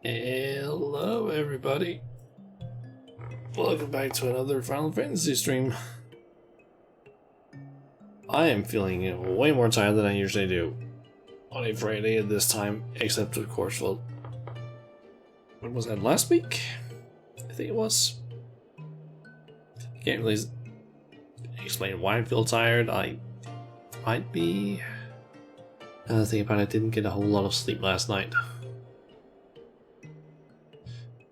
Hello everybody, welcome back to another Final Fantasy stream. I am feeling way more tired than I usually do on a Friday at this time, except of course, well, when was that, last week? I think it was. I can't really explain why I feel tired. I might be thinking about I didn't get a whole lot of sleep last night.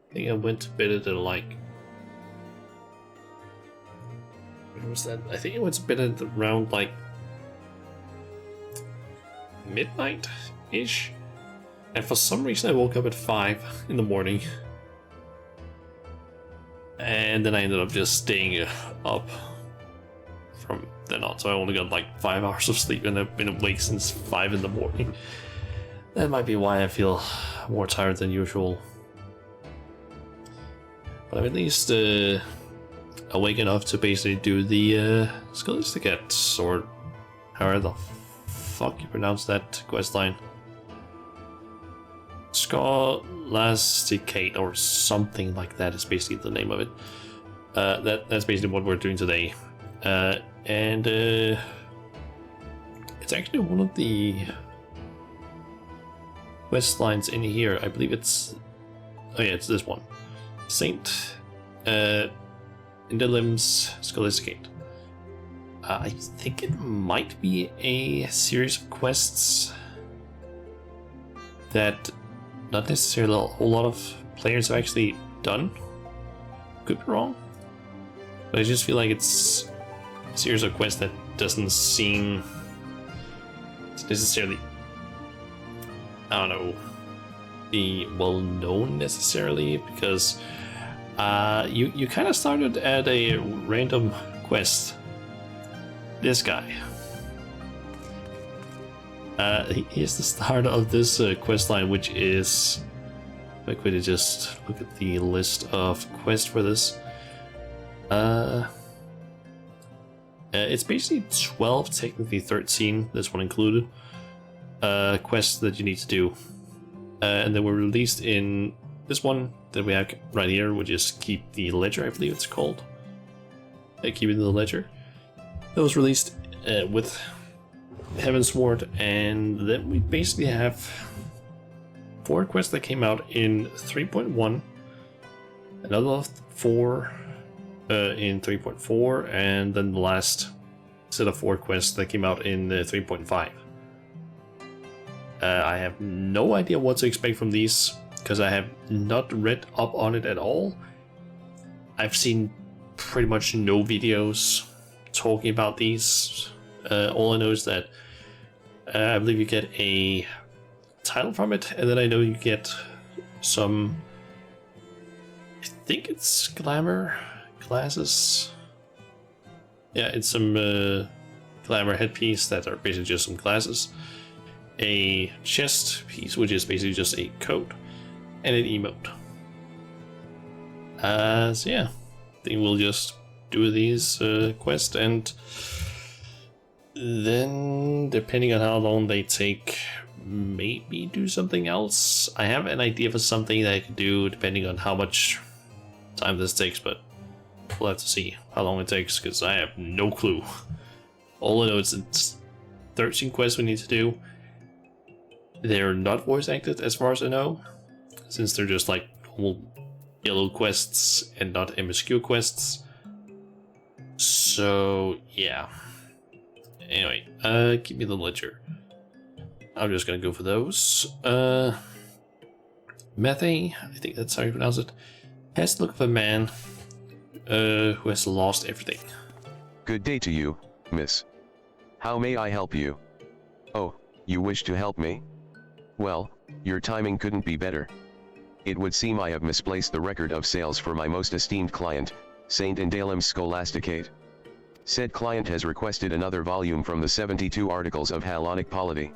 I think I went to bed at like, when was that? I think I went to bed at around like midnight-ish, and for some reason I woke up at 5 in the morning, and then I ended up just staying up from then on, so I only got like 5 hours of sleep and I've been awake since 5 in the morning. That might be why I feel more tired than usual. But I'm at least awake enough to basically do the Scholasticate, or however the fuck you pronounce that questline. Scholasticate or something like that is basically the name of it. That's basically what we're doing today. And it's actually one of the quest lines in here. I believe it's, oh yeah, it's this one. Saint Indelim's Scholasticate. I think it might be a series of quests that not necessarily a whole lot of players have actually done. Could be wrong, but I just feel like it's a series of quests that doesn't seem necessarily, I don't know, be well known necessarily, because you kind of started at a random quest. This guy, here's the start of this quest line, which is, if I could just look at the list of quests for this. It's basically 12, technically 13, this one included, quests that you need to do. And they were released in this one that we have right here, which is Keep the Ledger, I believe it's called. Keeping the Ledger. That was released with Heavensward, and then we basically have 4 quests that came out in 3.1, another 4 in 3.4, and then the last set of 4 quests that came out in 3.5. I have no idea what to expect from these, because I have not read up on it at all. I've seen pretty much no videos talking about these. All I know is that I believe you get a title from it, and then I know you get some, I think it's glamour glasses. Yeah, it's some glamour headpiece that are basically just some glasses, a chest piece, which is basically just a coat, and an emote. So yeah, I think we'll just do these quests, and then depending on how long they take, maybe do something else. I have an idea for something that I could do depending on how much time this takes, but we'll have to see how long it takes, because I have no clue. All I know is it's 13 quests we need to do. They're not voice acted as far as I know, since they're just like normal yellow quests and not MSQ quests. So yeah. Anyway, keep me the ledger. I'm just gonna go for those. Methe, I think that's how you pronounce it, has the look of a man who has lost everything. Good day to you, miss. How may I help you? Oh, you wish to help me? Well, your timing couldn't be better. It would seem I have misplaced the record of sales for my most esteemed client, Saint Indelim's Scholasticate. Said client has requested another volume from the 72 articles of Hellenic polity.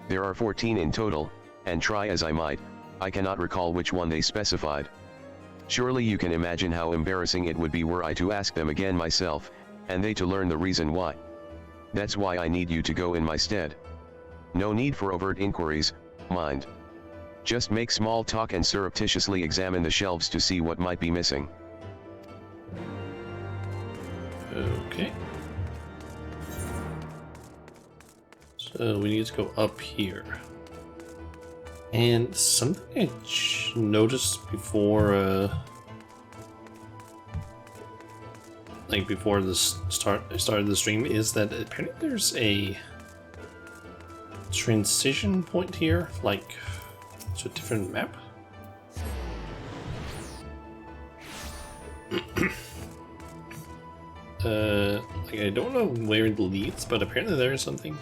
There are 14 in total, and try as I might, I cannot recall which one they specified. Surely you can imagine how embarrassing it would be were I to ask them again myself, and they to learn the reason why. That's why I need you to go in my stead. No need for overt inquiries, mind. Just make small talk and surreptitiously examine the shelves to see what might be missing. Okay. So we need to go up here. And something I noticed before, like before this started the stream, is that apparently there's a transition point here, like to a different map. Like I don't know where it leads, but apparently there is something.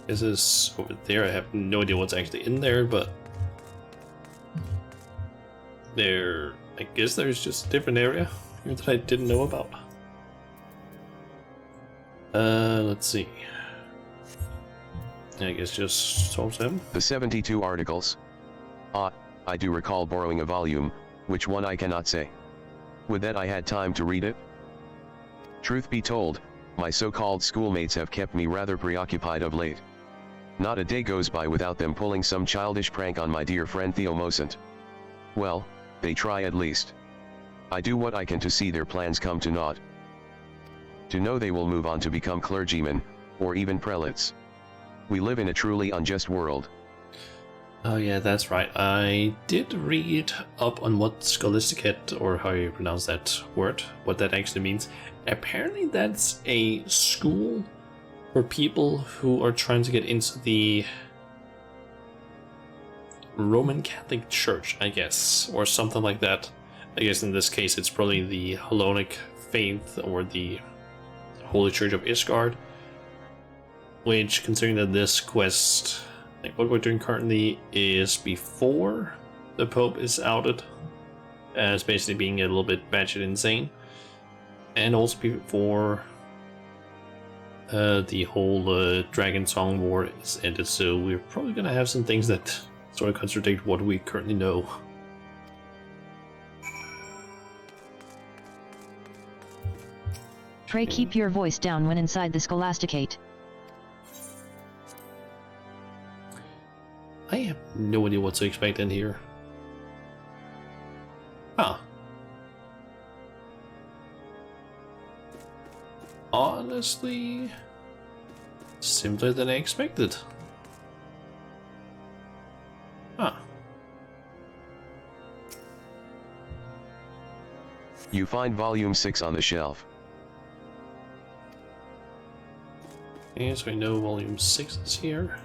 This is over there. I have no idea what's actually in there, but there, I guess there's just a different area here that I didn't know about. Let's see. I guess just solve them. The 72 articles. I do recall borrowing a volume, which one I cannot say. Would that I had time to read it? Truth be told, my so-called schoolmates have kept me rather preoccupied of late. Not a day goes by without them pulling some childish prank on my dear friend Theo Mosant. Well, they try at least. I do what I can to see their plans come to naught. To know they will move on to become clergymen, or even prelates. We live in a truly unjust world. Oh yeah, that's right. I did read up on what Scholasticate, or how you pronounce that word, what that actually means. Apparently that's a school for people who are trying to get into the Roman Catholic Church, I guess, or something like that. I guess in this case it's probably the Hellenic faith or the Holy Church of Ishgard. Which, considering that this quest, like what we're doing currently, is before the Pope is outed as basically being a little bit batshit insane, and also before the whole Dragon Song War is ended, so we're probably gonna have some things that sort of contradict what we currently know. Pray keep your voice down when inside the Scholasticate. I have no idea what to expect in here. Huh. Honestly, simpler than I expected. Huh. You find volume 6 on the shelf. Okay, so we know volume 6 is here.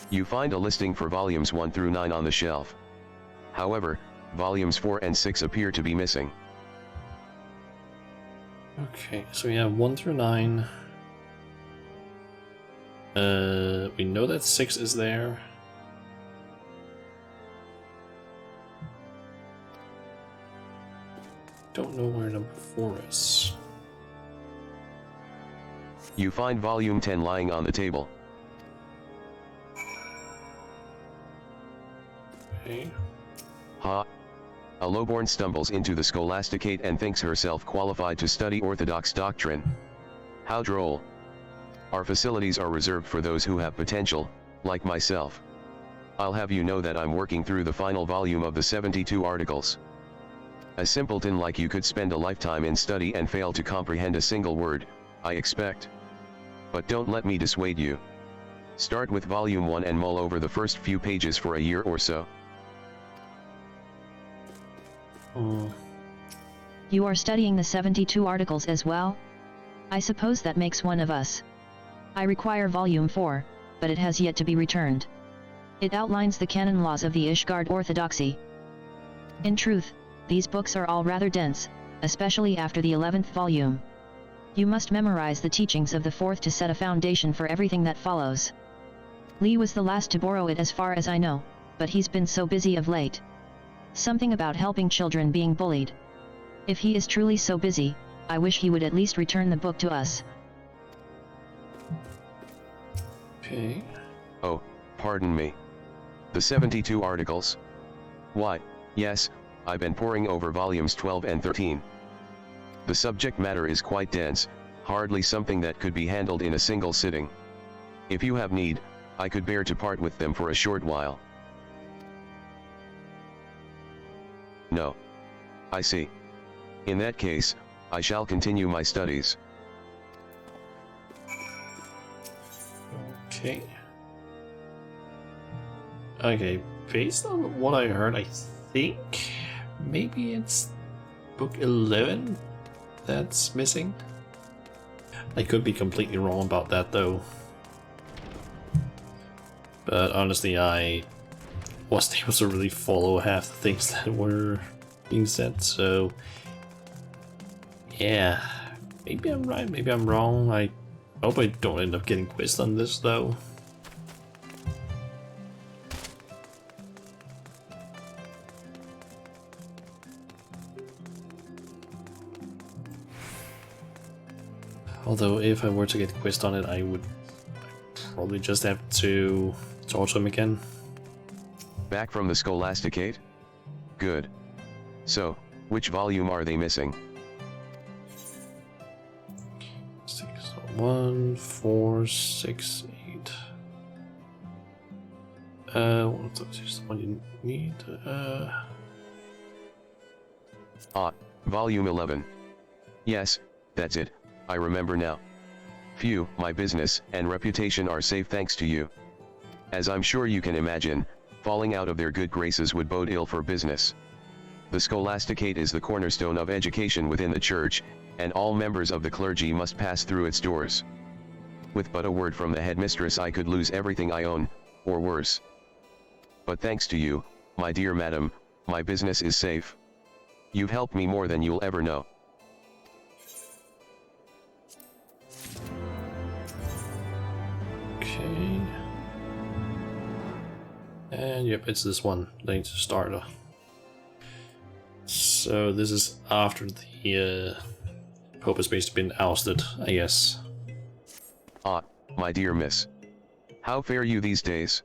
You find a listing for volumes 1 through 9 on the shelf. However, volumes 4 and 6 appear to be missing. Okay, so we have 1 through 9. We know that 6 is there. Don't know where number 4 is. You find volume 10 lying on the table. Okay. Ha! A lowborn stumbles into the Scholasticate and thinks herself qualified to study Orthodox doctrine. How droll. Our facilities are reserved for those who have potential, like myself. I'll have you know that I'm working through the final volume of the 72 articles. A simpleton like you could spend a lifetime in study and fail to comprehend a single word, I expect. But don't let me dissuade you. Start with volume 1 and mull over the first few pages for a year or so. You are studying the 72 articles as well? I suppose that makes one of us. I require volume 4, but it has yet to be returned. It outlines the canon laws of the Ishgard Orthodoxy. In truth, these books are all rather dense, especially after the 11th volume. You must memorize the teachings of the 4th to set a foundation for everything that follows. Lee was the last to borrow it as far as I know, but he's been so busy of late. Something about helping children being bullied. If he is truly so busy, I wish he would at least return the book to us. Okay. Oh, pardon me. The 72 articles? Why, yes, I've been poring over volumes 12 and 13. The subject matter is quite dense, hardly something that could be handled in a single sitting. If you have need, I could bear to part with them for a short while. No. I see. In that case, I shall continue my studies. Okay. Okay, based on what I heard, I think maybe it's book 11 that's missing. I could be completely wrong about that though. But honestly, I wasn't able to really follow half the things that were being said, so yeah, maybe I'm right, maybe I'm wrong. I hope I don't end up getting quizzed on this though. Although if I were to get quizzed on it, I would probably just have to talk to him again. Back from the Scholasticate? Good. So, which volume are they missing? 1, 4, 6, 8. What is the one you need? Volume 11. Yes, that's it, I remember now. Phew, my business and reputation are safe thanks to you. As I'm sure you can imagine, falling out of their good graces would bode ill for business. The Scholasticate is the cornerstone of education within the church, and all members of the clergy must pass through its doors. With but a word from the headmistress I could lose everything I own, or worse. But thanks to you, my dear madam, my business is safe. You've helped me more than you'll ever know. Okay. And yep, it's this one. I need to start. So this is after the Pope has basically been ousted, I guess. My dear miss. How fare you these days?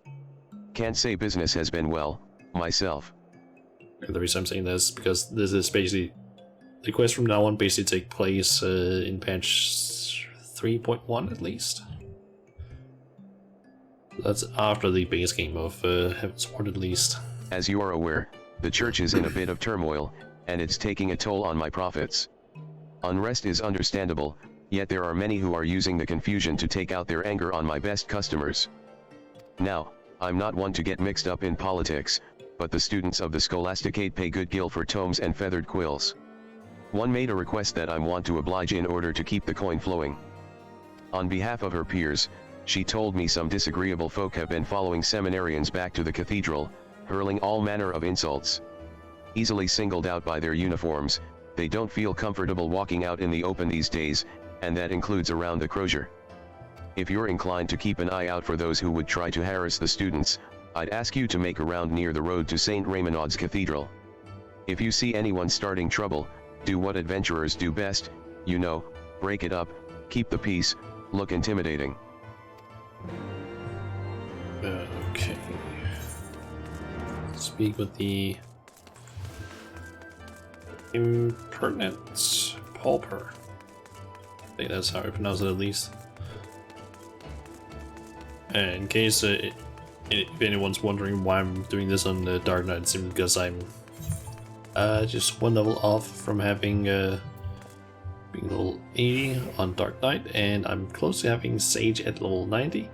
Can't say business has been well, myself. The reason I'm saying this is because this is basically the quest from now on basically take place in patch 3.1 at least. That's after the base game of Heaven's Ward at least. As you are aware, the church is in a bit of turmoil, and it's taking a toll on my profits. Unrest is understandable, yet there are many who are using the confusion to take out their anger on my best customers. Now, I'm not one to get mixed up in politics, but the students of the Scholasticate pay good gil for tomes and feathered quills. One made a request that I'm want to oblige in order to keep the coin flowing. On behalf of her peers, she told me some disagreeable folk have been following seminarians back to the cathedral, hurling all manner of insults. Easily singled out by their uniforms, they don't feel comfortable walking out in the open these days, and that includes around the crozier. If you're inclined to keep an eye out for those who would try to harass the students, I'd ask you to make a round near the road to St. Raymondaud's Cathedral. If you see anyone starting trouble, do what adventurers do best, you know, break it up, keep the peace, look intimidating. Okay. Speak with the impertinent pauper. I think that's how I pronounce it at least. And in case if anyone's wondering why I'm doing this on the Dark Knight, it's simply because I'm just one level off from having being level 80 on Dark Knight, and I'm close to having Sage at level 90.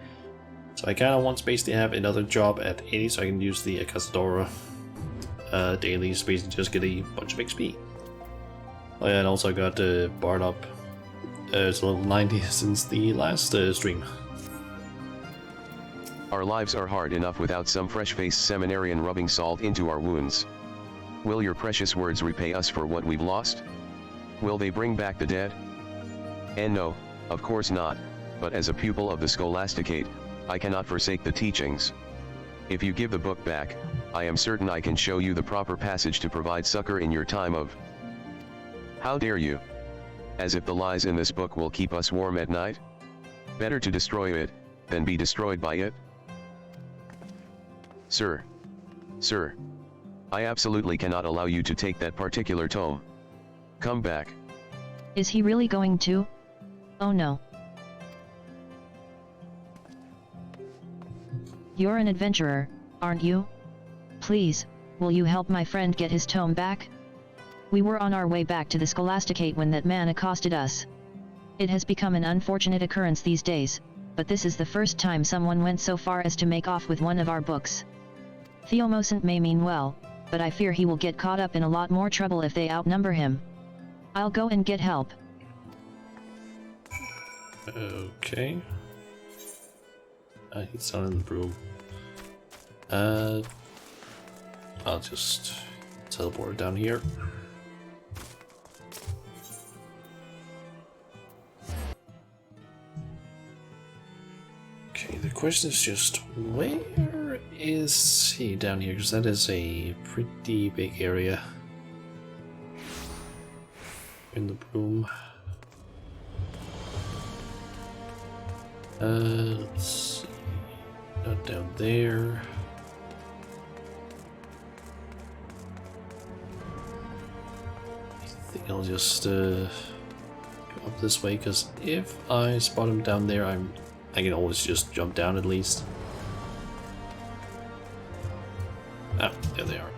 So I kind of want to basically have another job at 80 so I can use the Cazadora dailies, basically just get a bunch of XP. Oh yeah, and also I got Bard up to level 90 since the last stream. Our lives are hard enough without some fresh-faced seminarian rubbing salt into our wounds. Will your precious words repay us for what we've lost? Will they bring back the dead? And no, of course not, but as a pupil of the Scholasticate, I cannot forsake the teachings. If you give the book back, I am certain I can show you the proper passage to provide succor in your time of... How dare you? As if the lies in this book will keep us warm at night? Better to destroy it, than be destroyed by it. Sir, I absolutely cannot allow you to take that particular tome. Come back. Is he really going to? Oh no. You're an adventurer, aren't you? Please, will you help my friend get his tome back? We were on our way back to the Scholasticate when that man accosted us. It has become an unfortunate occurrence these days, but this is the first time someone went so far as to make off with one of our books. Theomosant may mean well, but I fear he will get caught up in a lot more trouble if they outnumber him. I'll go and get help. Okay. He's not in the room. I'll just teleport down here. Okay, the question is just where is he down here? Because that is a pretty big area in the room. Let's see. Not down there. I think I'll just go up this way, because if I spot him down there, I can always just jump down at least. Ah, there they are.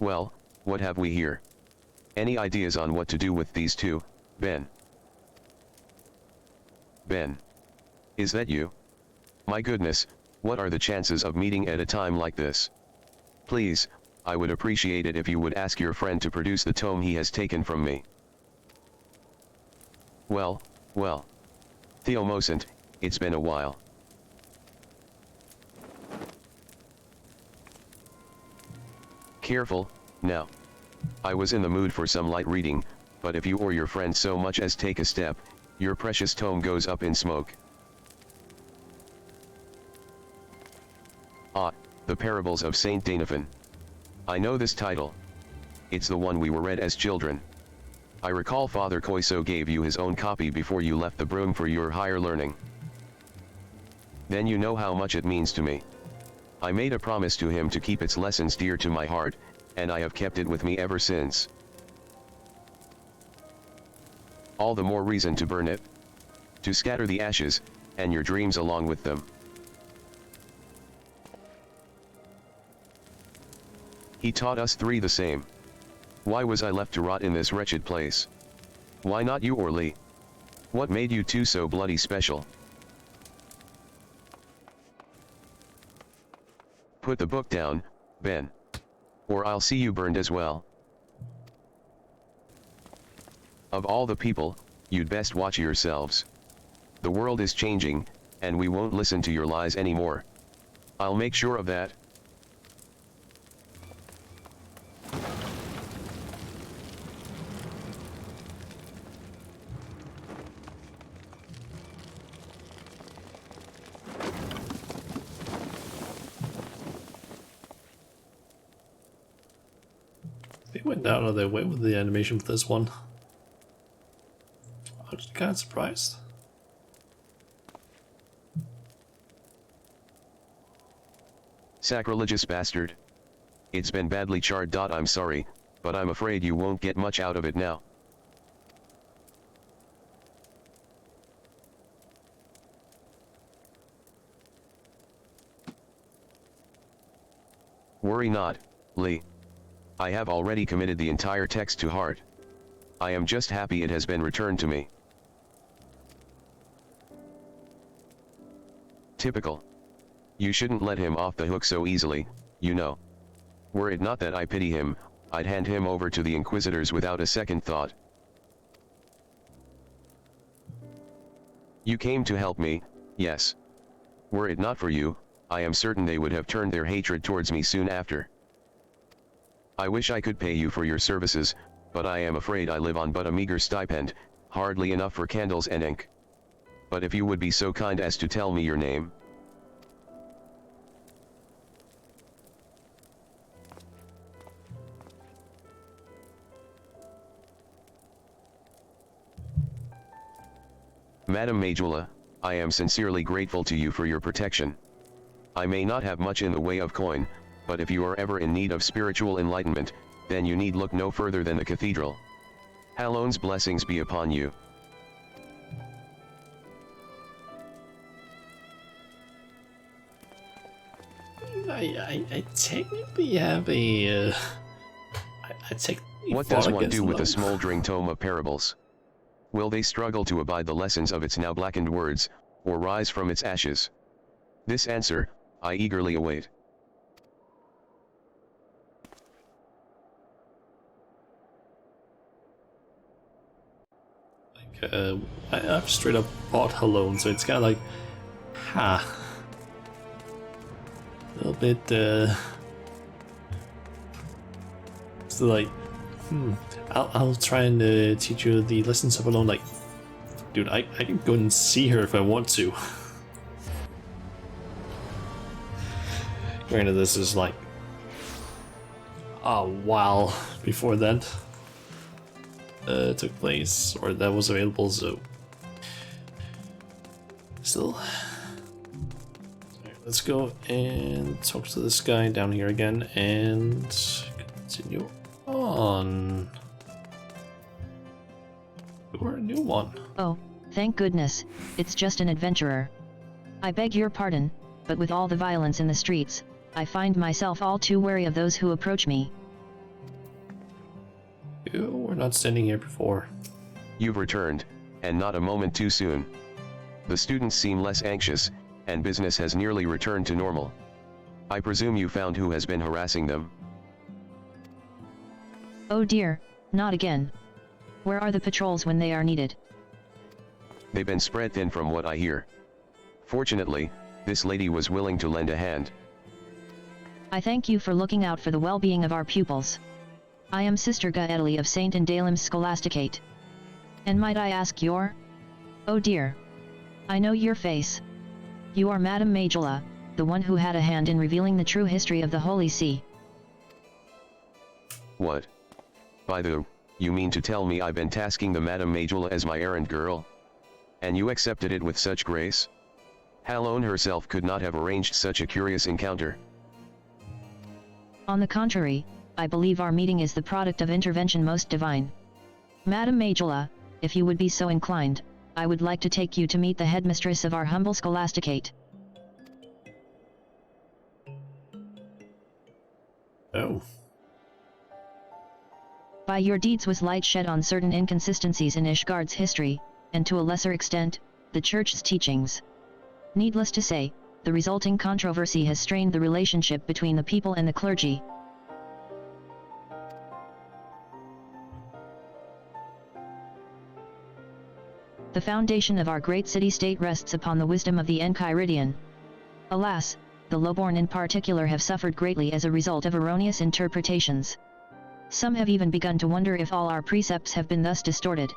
Well, what have we here? Any ideas on what to do with these two, Ben? Ben? Is that you? My goodness, what are the chances of meeting at a time like this? Please, I would appreciate it if you would ask your friend to produce the tome he has taken from me. Well, Theomosant, it's been a while. Careful, now. I was in the mood for some light reading, but if you or your friend so much as take a step, your precious tome goes up in smoke. Ah, The Parables of Saint Danaphan. I know this title. It's the one we were read as children. I recall Father Koiso gave you his own copy before you left the broom for your higher learning. Then you know how much it means to me. I made a promise to him to keep its lessons dear to my heart, and I have kept it with me ever since. All the more reason to burn it. To scatter the ashes, and your dreams along with them. He taught us three the same. Why was I left to rot in this wretched place? Why not you or Lee? What made you two so bloody special? Put the book down, Ben. Or I'll see you burned as well. Of all the people, you'd best watch yourselves. The world is changing, and we won't listen to your lies anymore. I'll make sure of that. They went out of their way with the animation for this one. I was kind of surprised. Sacrilegious bastard. It's been badly charred. I'm sorry, but I'm afraid you won't get much out of it now. Worry not, Lee. I have already committed the entire text to heart. I am just happy it has been returned to me. Typical. You shouldn't let him off the hook so easily, you know. Were it not that I pity him, I'd hand him over to the Inquisitors without a second thought. You came to help me, yes. Were it not for you, I am certain they would have turned their hatred towards me soon after. I wish I could pay you for your services, but I am afraid I live on but a meager stipend, hardly enough for candles and ink. But if you would be so kind as to tell me your name. Madam Majula, I am sincerely grateful to you for your protection. I may not have much in the way of coin, but if you are ever in need of spiritual enlightenment, then you need look no further than the cathedral. Hallone's blessings be upon you. I technically have a, I technically What does fought one against do with a them. smoldering tome of parables? Will they struggle to abide the lessons of its now blackened words, or rise from its ashes? This answer, I eagerly await. I've straight up bought Halone, so it's kind of like, ha. A little bit, so like, I'll try and teach you the lessons of Halone. Like, dude, I can go and see her if I want to. Granted, this is like a while before that took place, or that was available, so still. Alright, let's go and talk to this guy down here again and continue on. Or a new one. Oh, thank goodness, it's just an adventurer. I beg your pardon, but with all the violence in the streets, I find myself all too wary of those who approach me. You were not standing here before. You've returned, and not a moment too soon. The students seem less anxious, and business has nearly returned to normal. I presume you found who has been harassing them. Oh dear, not again. Where are the patrols when they are needed? They've been spread thin from what I hear. Fortunately, this lady was willing to lend a hand. I thank you for looking out for the well-being of our pupils. I am Sister Gaedeli of St. Indalim's Scholasticate. And might I ask your? Oh dear. I know your face. You are Madam Majula, the one who had a hand in revealing the true history of the Holy See. What? By the, you mean to tell me I've been tasking the Madam Majula as my errand girl? And you accepted it with such grace? Halone herself could not have arranged such a curious encounter. On the contrary, I believe our meeting is the product of intervention most divine. Madam Majula, if you would be so inclined, I would like to take you to meet the headmistress of our humble Scholasticate. Oh. By your deeds was light shed on certain inconsistencies in Ishgard's history, and to a lesser extent, the Church's teachings. Needless to say, the resulting controversy has strained the relationship between the people and the clergy. The foundation of our great city-state rests upon the wisdom of the Enchiridion. Alas, the lowborn in particular have suffered greatly as a result of erroneous interpretations. Some have even begun to wonder if all our precepts have been thus distorted.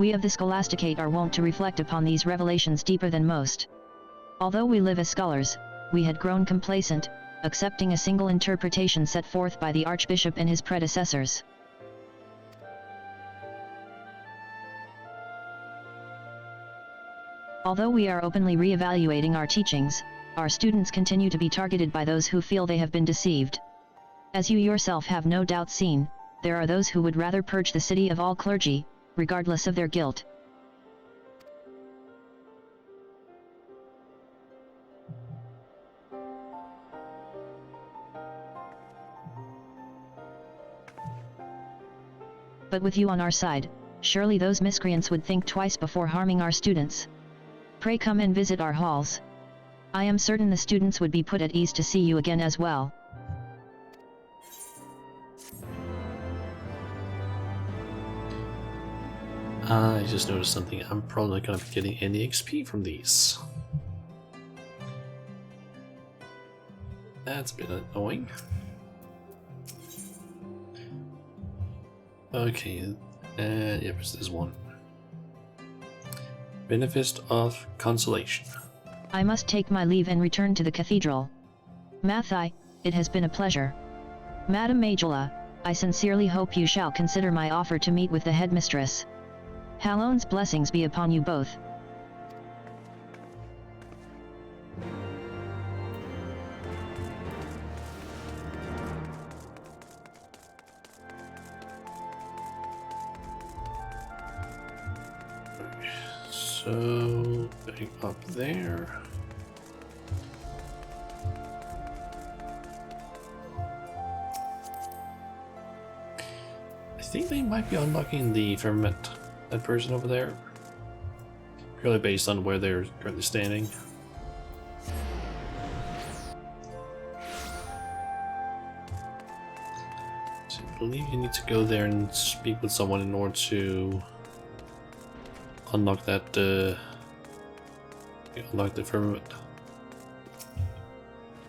We of the Scholasticate are wont to reflect upon these revelations deeper than most. Although we live as scholars, we had grown complacent, accepting a single interpretation set forth by the Archbishop and his predecessors. Although we are openly re-evaluating our teachings, our students continue to be targeted by those who feel they have been deceived. As you yourself have no doubt seen, there are those who would rather purge the city of all clergy, regardless of their guilt. But with you on our side, surely those miscreants would think twice before harming our students. Pray come and visit our halls. I am certain the students would be put at ease to see you again as well. I just noticed something. I'm probably not going to be getting any XP from these. That's a bit annoying. Okay, yep, there's one. Benefit of Consolation. I must take my leave and return to the cathedral. Mathai, it has been a pleasure. Madam Majula, I sincerely hope you shall consider my offer to meet with the headmistress. Hallone's blessings be upon you both. So, getting up there. I think they might be unlocking the firmament, that person over there. Purely based on where they're currently standing. So I believe you need to go there and speak with someone in order to unlock that, unlock the firmament.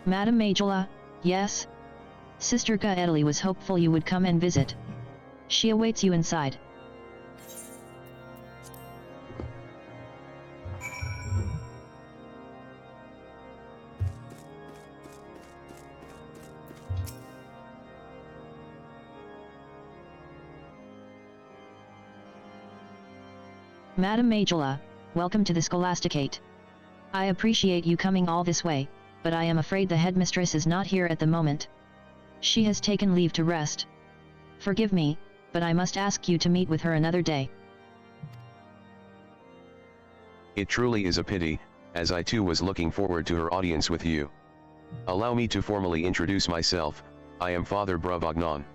Madam Majula, yes? Sister Gaeteli was hopeful you would come and visit. She awaits you inside. Madam Majula, welcome to the Scholasticate. I appreciate you coming all this way, but I am afraid the headmistress is not here at the moment. She has taken leave to rest. Forgive me, but I must ask you to meet with her another day. It truly is a pity, as I too was looking forward to her audience with you. Allow me to formally introduce myself. I am Father Bravagnon.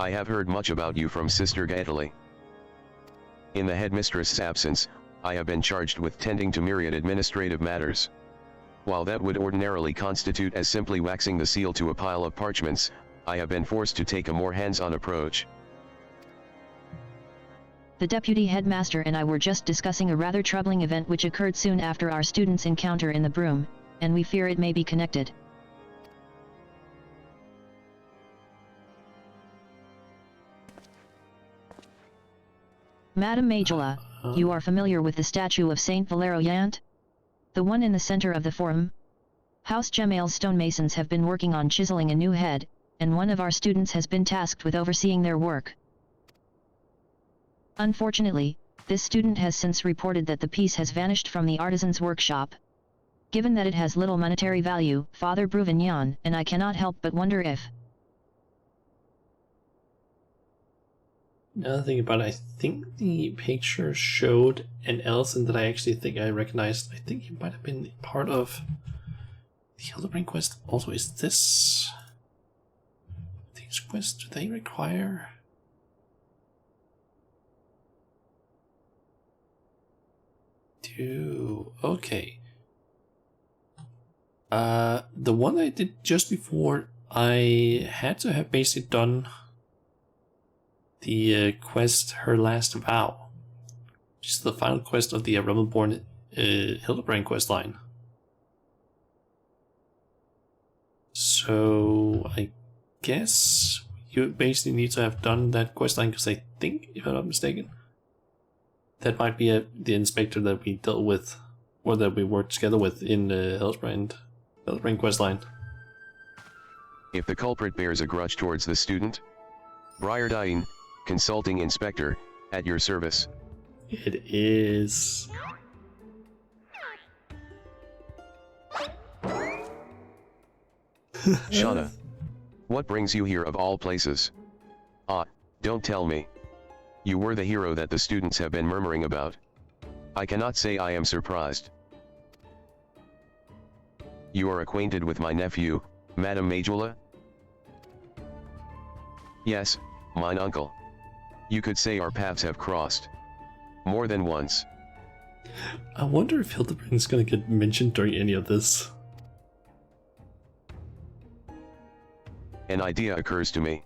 I have heard much about you from Sister Gaeteli. In the headmistress's absence, I have been charged with tending to myriad administrative matters. While that would ordinarily constitute as simply waxing the seal to a pile of parchments, I have been forced to take a more hands-on approach. The deputy headmaster and I were just discussing a rather troubling event which occurred soon after our students' encounter in the broom, and we fear it may be connected. Madam Majula, you are familiar with the statue of Saint Valero Yant? The one in the center of the forum? House Gemail's stonemasons have been working on chiseling a new head, and one of our students has been tasked with overseeing their work. Unfortunately, this student has since reported that the piece has vanished from the artisan's workshop. Given that it has little monetary value, Father Bruvignon and I cannot help but wonder if... Another thing about it, I think the picture showed an Ellison that I actually think I recognized. I think he might have been part of the Hildebrand quest. Also, is this... These quests, do they require... Okay. The one I did just before, I had to have basically done the quest Her Last Vow, which is the final quest of the Realmborn Hildebrand quest line. So I guess you basically need to have done that quest line, because I think, if I'm not mistaken, that might be the inspector that we dealt with, or that we worked together with in the Hildebrand quest line. If the culprit bears a grudge towards the student, Briardyne, Consulting Inspector, at your service. It is. Shauna, what brings you here of all places? Ah, don't tell me. You were the hero that the students have been murmuring about. I cannot say I am surprised. You are acquainted with my nephew, Madame Majula? Yes, mine uncle. You could say our paths have crossed. More than once. I wonder if Hildebrand is going to get mentioned during any of this. An idea occurs to me.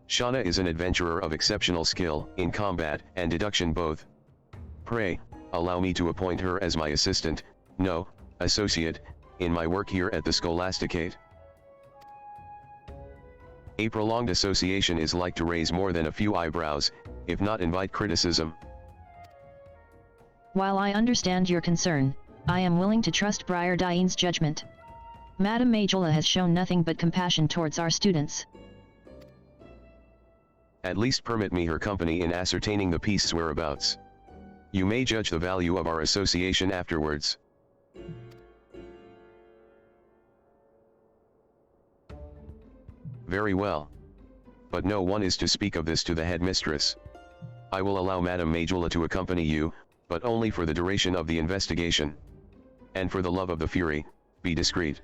Shauna is an adventurer of exceptional skill in combat and deduction both. Pray, allow me to appoint her as my assistant, no, associate, in my work here at the Scholasticate. A prolonged association is like to raise more than a few eyebrows, if not invite criticism. While I understand your concern, I am willing to trust Briardyne's judgment. Madame Majula has shown nothing but compassion towards our students. At least permit me her company in ascertaining the piece's whereabouts. You may judge the value of our association afterwards. Very well. But no one is to speak of this to the headmistress. I will allow Madame Majula to accompany you, but only for the duration of the investigation. And for the love of the Fury, be discreet.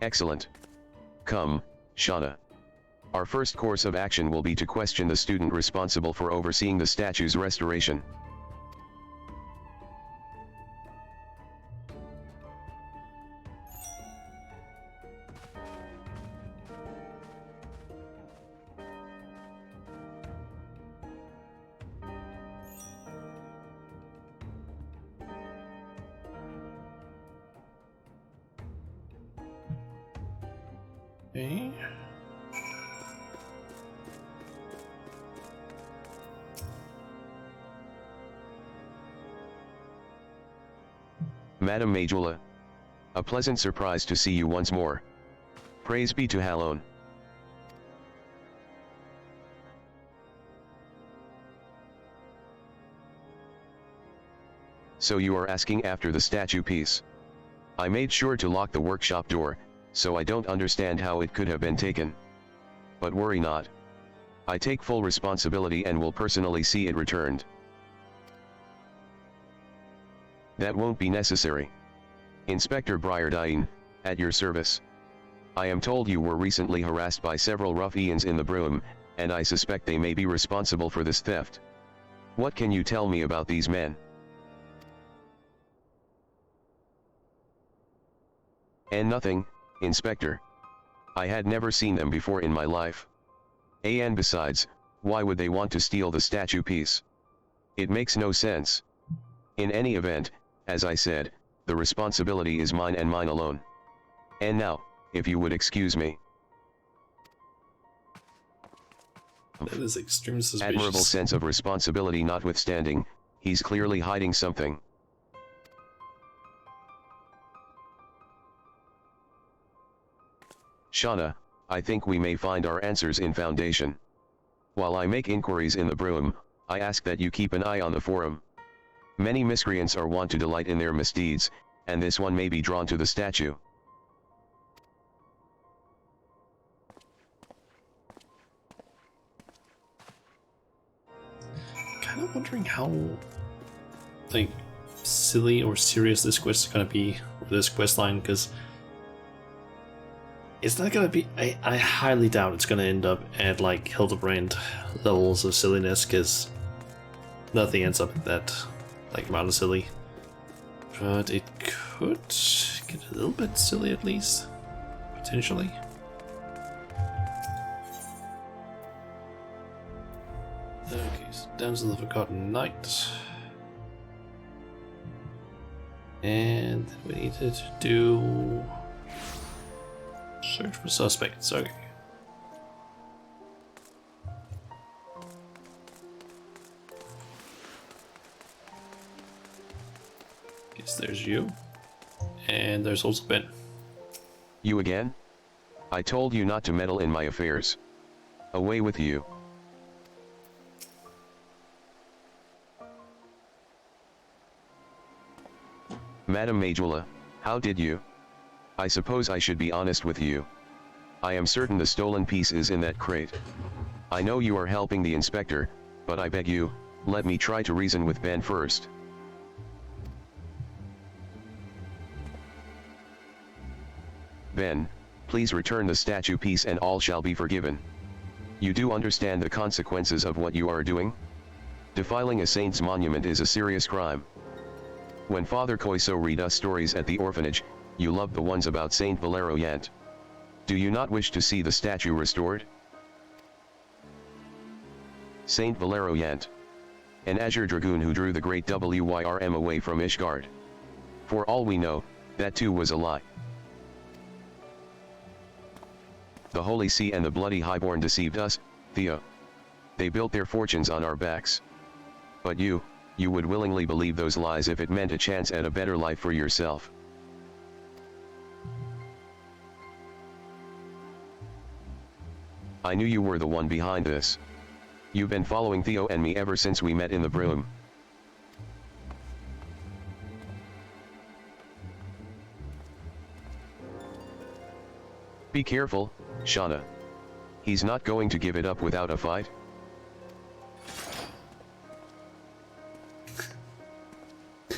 Excellent. Come, Shauna. Our first course of action will be to question the student responsible for overseeing the statue's restoration. Okay. Madame Majula. A pleasant surprise to see you once more. Praise be to Halone. So you are asking after the statue piece. I made sure to lock the workshop door, so I don't understand how it could have been taken. But worry not. I take full responsibility and will personally see it returned. That won't be necessary. Inspector Briardine, at your service. I am told you were recently harassed by several ruffians in the Broom, and I suspect they may be responsible for this theft. What can you tell me about these men? And nothing, Inspector. I had never seen them before in my life. And besides, why would they want to steal the statue piece? It makes no sense. In any event, as I said, the responsibility is mine and mine alone. And now, if you would excuse me. That is extremely suspicious. Admirable sense of responsibility notwithstanding, he's clearly hiding something. Shauna, I think we may find our answers in Foundation. While I make inquiries in the Broom, I ask that you keep an eye on the Forum. Many miscreants are wont to delight in their misdeeds, and this one may be drawn to the statue. Kind of wondering how, like, silly or serious this quest is gonna be, or this quest line, because it's not gonna be. I highly doubt it's gonna end up at like Hildebrand levels of silliness, because nothing ends up at that like amount of silly. But it could get a little bit silly at least, potentially. Okay, so down to the Forgotten Knight. And we needed to do search for suspects. Okay. Guess there's you. And there's also Ben. You again? I told you not to meddle in my affairs. Away with you. Madame Majula, how did you? I suppose I should be honest with you. I am certain the stolen piece is in that crate. I know you are helping the inspector, but I beg you, let me try to reason with Ben first. Ben, please return the statue piece and all shall be forgiven. You do understand the consequences of what you are doing? Defiling a saint's monument is a serious crime. When Father Coiso read us stories at the orphanage, you loved the ones about Saint Valero Yant. Do you not wish to see the statue restored? Saint Valero Yant. An azure dragoon who drew the great Wyrm away from Ishgard. For all we know, that too was a lie. The Holy See and the bloody Highborn deceived us, Theo. They built their fortunes on our backs. But you would willingly believe those lies if it meant a chance at a better life for yourself. I knew you were the one behind this. You've been following Theo and me ever since we met in the broom. Be careful, Shauna. He's not going to give it up without a fight.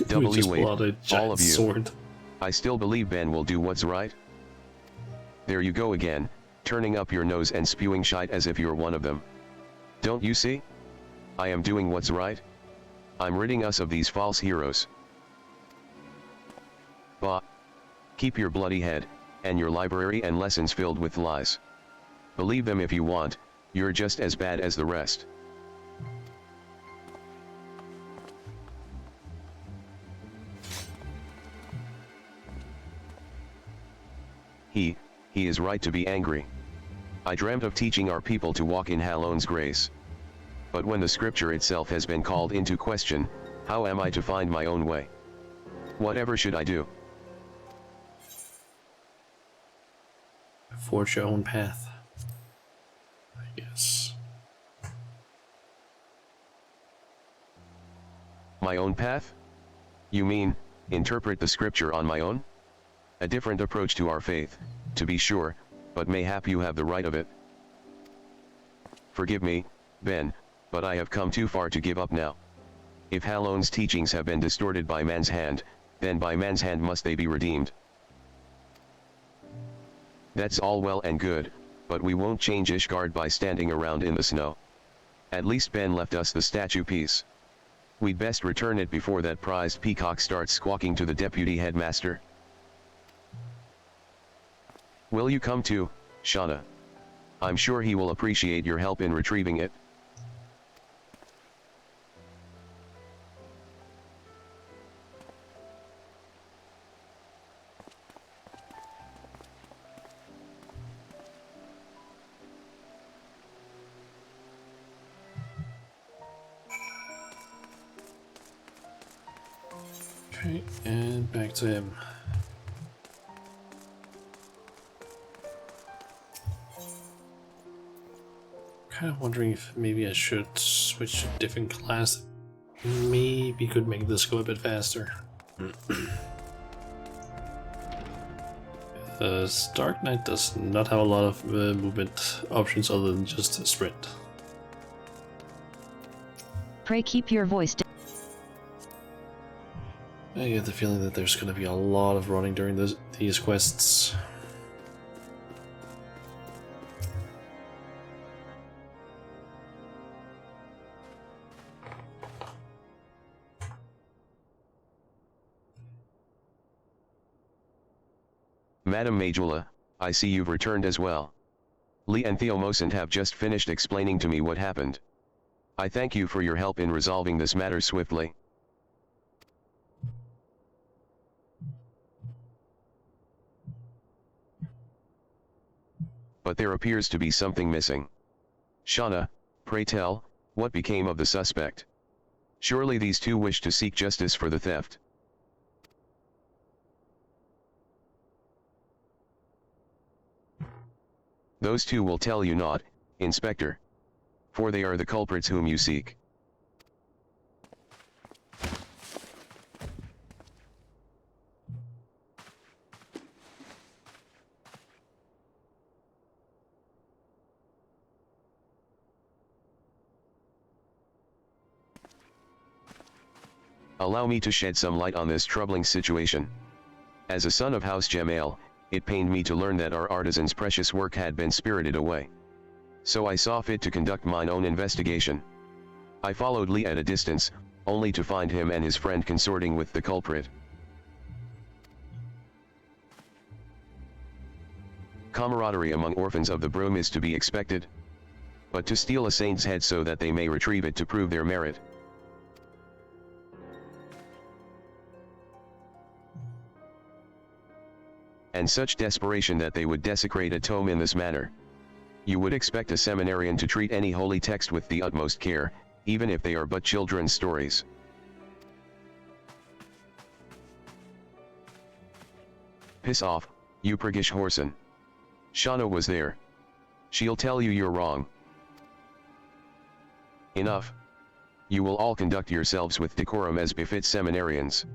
We just Wait, pull out a all giant of you. sword. I still believe Ben will do what's right. There you go again, turning up your nose and spewing shite as if you're one of them. Don't you see? I am doing what's right. I'm ridding us of these false heroes. Bah. Keep your bloody head, and your library and lessons filled with lies. Believe them if you want, you're just as bad as the rest. He is right to be angry. I dreamt of teaching our people to walk in Hallone's grace. But when the scripture itself has been called into question, how am I to find my own way? Whatever should I do? Forge your own path, I guess. My own path? You mean, interpret the scripture on my own? A different approach to our faith, to be sure, but mayhap you have the right of it. Forgive me, Ben, but I have come too far to give up now. If Hallone's teachings have been distorted by man's hand, then by man's hand must they be redeemed. That's all well and good, but we won't change Ishgard by standing around in the snow. At least Ben left us the statue piece. We'd best return it before that prized peacock starts squawking to the deputy headmaster. Will you come too, Shauna? I'm sure he will appreciate your help in retrieving it. Okay, and back to him. Kind of wondering if maybe I should switch to a different class. Maybe could make this go a bit faster. Stark Knight does not have a lot of movement options other than just sprint. Pray keep your voice down. I get the feeling that there's going to be a lot of running during these quests. Madam Majula, I see you've returned as well. Lee and Theomosant have just finished explaining to me what happened. I thank you for your help in resolving this matter swiftly. But there appears to be something missing. Shauna, pray tell, what became of the suspect? Surely these two wish to seek justice for the theft. Those two will tell you not, Inspector. For they are the culprits whom you seek. Allow me to shed some light on this troubling situation. As a son of House Jemail, it pained me to learn that our artisan's precious work had been spirited away. So I saw fit to conduct mine own investigation. I followed Lee at a distance, only to find him and his friend consorting with the culprit. Camaraderie among orphans of the broom is to be expected. But to steal a saint's head so that they may retrieve it to prove their merit. And such desperation that they would desecrate a tome in this manner. You would expect a seminarian to treat any holy text with the utmost care, even if they are but children's stories. Piss off, you priggish whoreson. Shauna was there. She'll tell you you're wrong. Enough. You will all conduct yourselves with decorum as befits seminarians.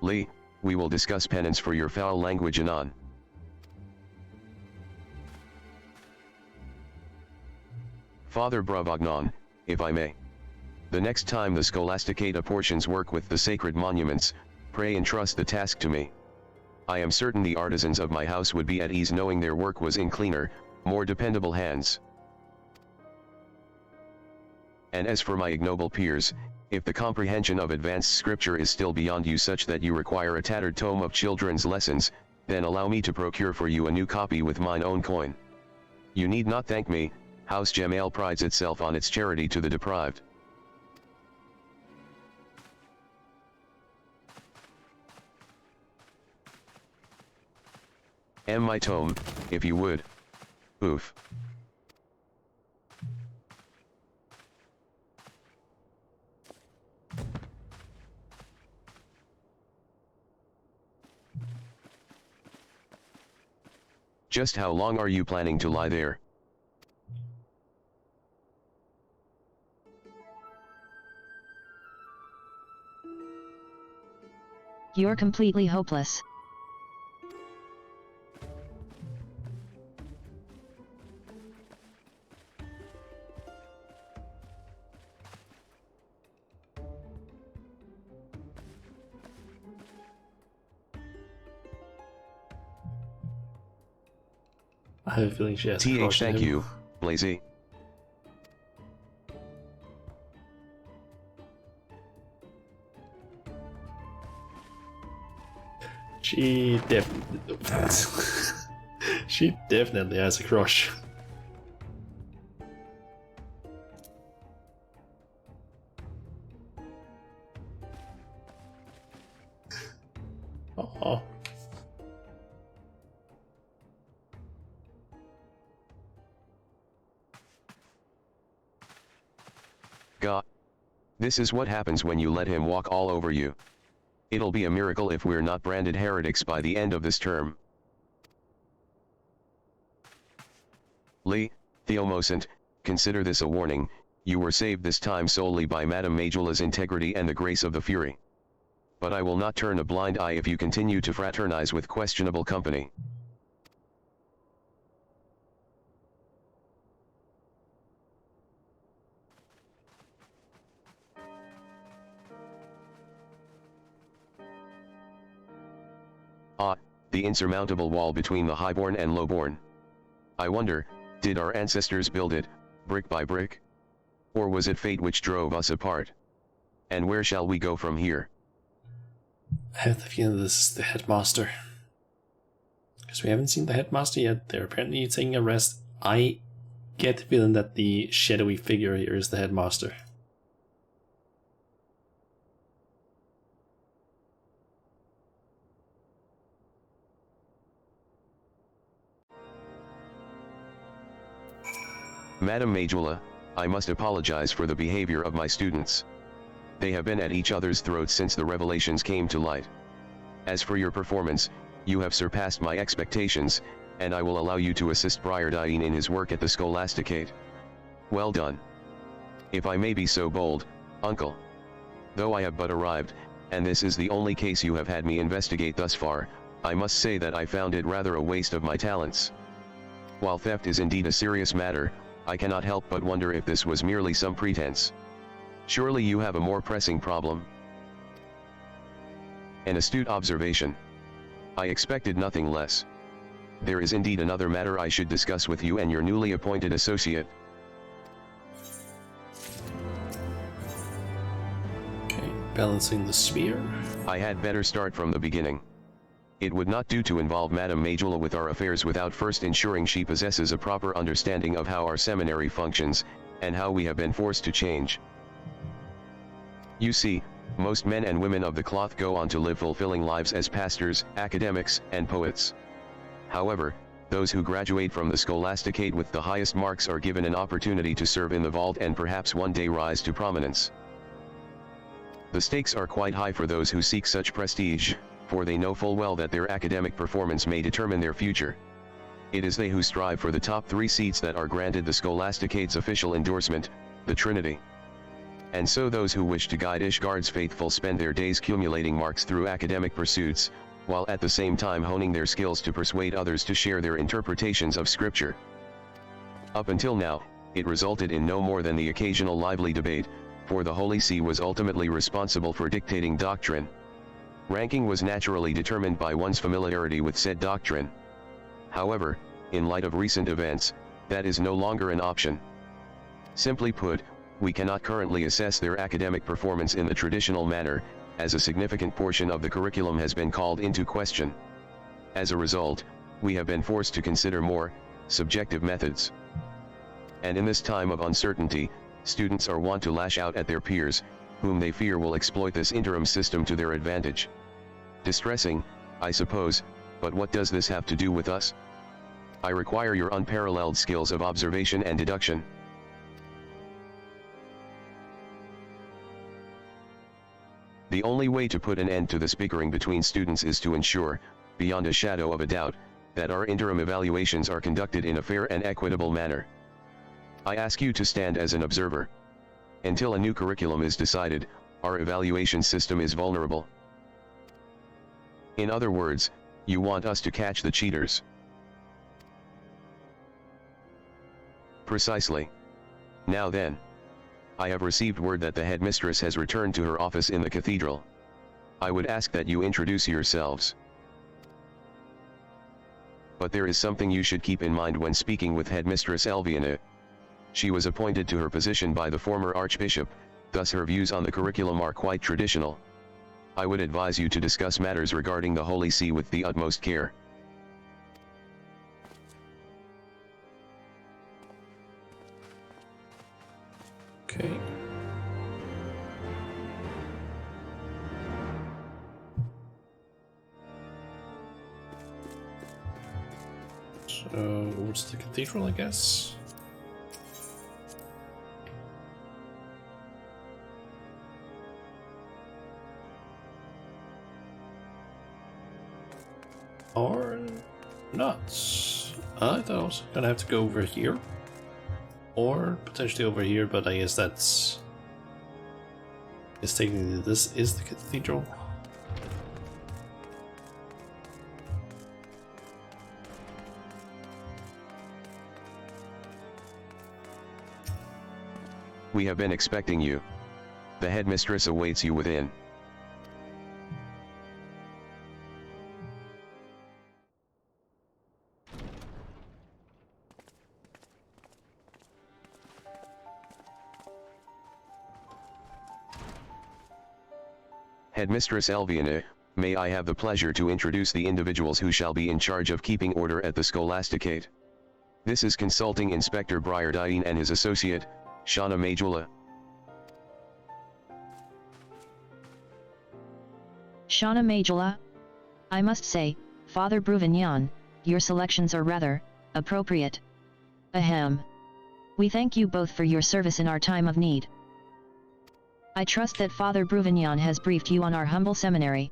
Lee, we will discuss penance for your foul language anon. Father Bravagnon, if I may. The next time the Scholasticate apportions work with the sacred monuments, pray entrust the task to me. I am certain the artisans of my house would be at ease knowing their work was in cleaner, more dependable hands. And as for my ignoble peers, if the comprehension of advanced scripture is still beyond you such that you require a tattered tome of children's lessons, then allow me to procure for you a new copy with mine own coin. You need not thank me, House Jamail prides itself on its charity to the deprived. My tome, if you would. Oof. Just how long are you planning to lie there? You're completely hopeless. I have a feeling she has a crush on Thank him. you, Blazy. She definitely has a crush. Oh. God. This is what happens when you let him walk all over you. It'll be a miracle if we're not branded heretics by the end of this term. Lee, Theomosant, consider this a warning. You were saved this time solely by Madame Majola's integrity and the grace of the Fury. But I will not turn a blind eye if you continue to fraternize with questionable company. The insurmountable wall between the highborn and lowborn. I wonder, did our ancestors build it, brick by brick? Or was it fate which drove us apart? And where shall we go from here? I have the feeling this is the headmaster. Because we haven't seen the headmaster yet. They're apparently taking a rest. I get the feeling that the shadowy figure here is the headmaster. Madame Majola, I must apologize for the behavior of my students. They have been at each other's throats since the revelations came to light. As for your performance, you have surpassed my expectations, and I will allow you to assist Briardine in his work at the Scholasticate. Well done. If I may be so bold, Uncle. Though I have but arrived, and this is the only case you have had me investigate thus far, I must say that I found it rather a waste of my talents. While theft is indeed a serious matter, I cannot help but wonder if this was merely some pretense. Surely you have a more pressing problem. An astute observation. I expected nothing less. There is indeed another matter I should discuss with you and your newly appointed associate. Okay, balancing the spear. I had better start from the beginning. It would not do to involve Madame Majola with our affairs without first ensuring she possesses a proper understanding of how our seminary functions, and how we have been forced to change. You see, most men and women of the cloth go on to live fulfilling lives as pastors, academics, and poets. However, those who graduate from the Scholasticate with the highest marks are given an opportunity to serve in the vault and perhaps one day rise to prominence. The stakes are quite high for those who seek such prestige, for they know full well that their academic performance may determine their future. It is they who strive for the top 3 seats that are granted the Scholasticate's official endorsement, the Trinity. And so those who wish to guide Ishgard's faithful spend their days accumulating marks through academic pursuits, while at the same time honing their skills to persuade others to share their interpretations of Scripture. Up until now, it resulted in no more than the occasional lively debate, for the Holy See was ultimately responsible for dictating doctrine. Ranking was naturally determined by one's familiarity with said doctrine. However, in light of recent events, that is no longer an option. Simply put, we cannot currently assess their academic performance in the traditional manner, as a significant portion of the curriculum has been called into question. As a result, we have been forced to consider more subjective methods. And in this time of uncertainty, students are wont to lash out at their peers, whom they fear will exploit this interim system to their advantage. Distressing, I suppose, but what does this have to do with us? I require your unparalleled skills of observation and deduction. The only way to put an end to this bickering between students is to ensure, beyond a shadow of a doubt, that our interim evaluations are conducted in a fair and equitable manner. I ask you to stand as an observer. Until a new curriculum is decided, our evaluation system is vulnerable. In other words, you want us to catch the cheaters. Precisely. Now then. I have received word that the headmistress has returned to her office in the cathedral. I would ask that you introduce yourselves. But there is something you should keep in mind when speaking with Headmistress Elviana. She was appointed to her position by the former Archbishop, thus her views on the curriculum are quite traditional. I would advise you to discuss matters regarding the Holy See with the utmost care. Okay. So, what's the cathedral, I guess? Or not. I thought I was gonna have to go over here. Or potentially over here, but I guess that's... technically this is the cathedral. We have been expecting you. The headmistress awaits you within. Headmistress Elviana, may I have the pleasure to introduce the individuals who shall be in charge of keeping order at the Scholasticate. This is Consulting Inspector Briardine and his associate, Shauna Majula. Shauna Majula. I must say, Father Bruvignon, your selections are rather appropriate. Ahem. We thank you both for your service in our time of need. I trust that Father Bruvignon has briefed you on our humble seminary.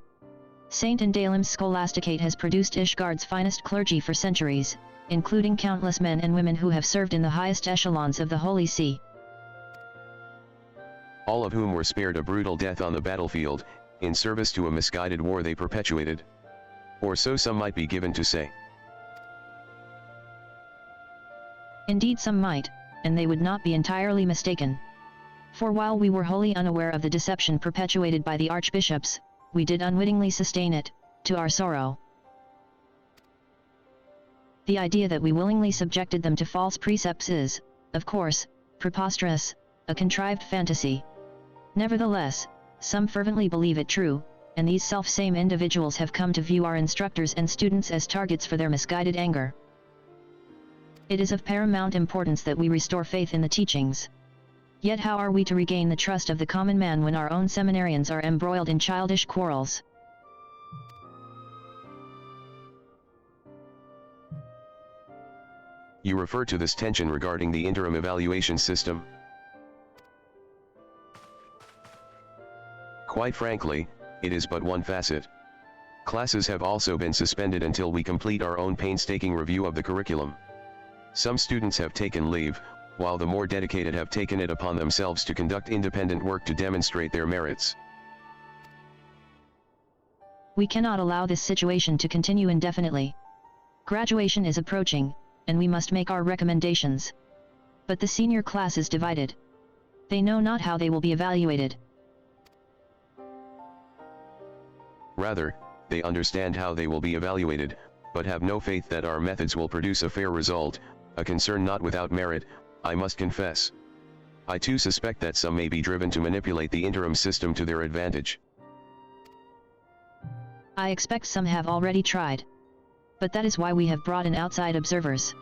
Saint Indalim's Scholasticate has produced Ishgard's finest clergy for centuries, including countless men and women who have served in the highest echelons of the Holy See. All of whom were spared a brutal death on the battlefield, in service to a misguided war they perpetuated. Or so some might be given to say. Indeed some might, and they would not be entirely mistaken. For while we were wholly unaware of the deception perpetuated by the archbishops, we did unwittingly sustain it, to our sorrow. The idea that we willingly subjected them to false precepts is, of course, preposterous, a contrived fantasy. Nevertheless, some fervently believe it true, and these self-same individuals have come to view our instructors and students as targets for their misguided anger. It is of paramount importance that we restore faith in the teachings. Yet how are we to regain the trust of the common man when our own seminarians are embroiled in childish quarrels? You refer to this tension regarding the interim evaluation system? Quite frankly, it is but one facet. Classes have also been suspended until we complete our own painstaking review of the curriculum. Some students have taken leave, while the more dedicated have taken it upon themselves to conduct independent work to demonstrate their merits. We cannot allow this situation to continue indefinitely. Graduation is approaching, and we must make our recommendations. But the senior class is divided. They know not how they will be evaluated. Rather, they understand how they will be evaluated, but have no faith that our methods will produce a fair result, a concern not without merit, I must confess. I too suspect that some may be driven to manipulate the interim system to their advantage. I expect some have already tried. But that is why we have brought in outside observers.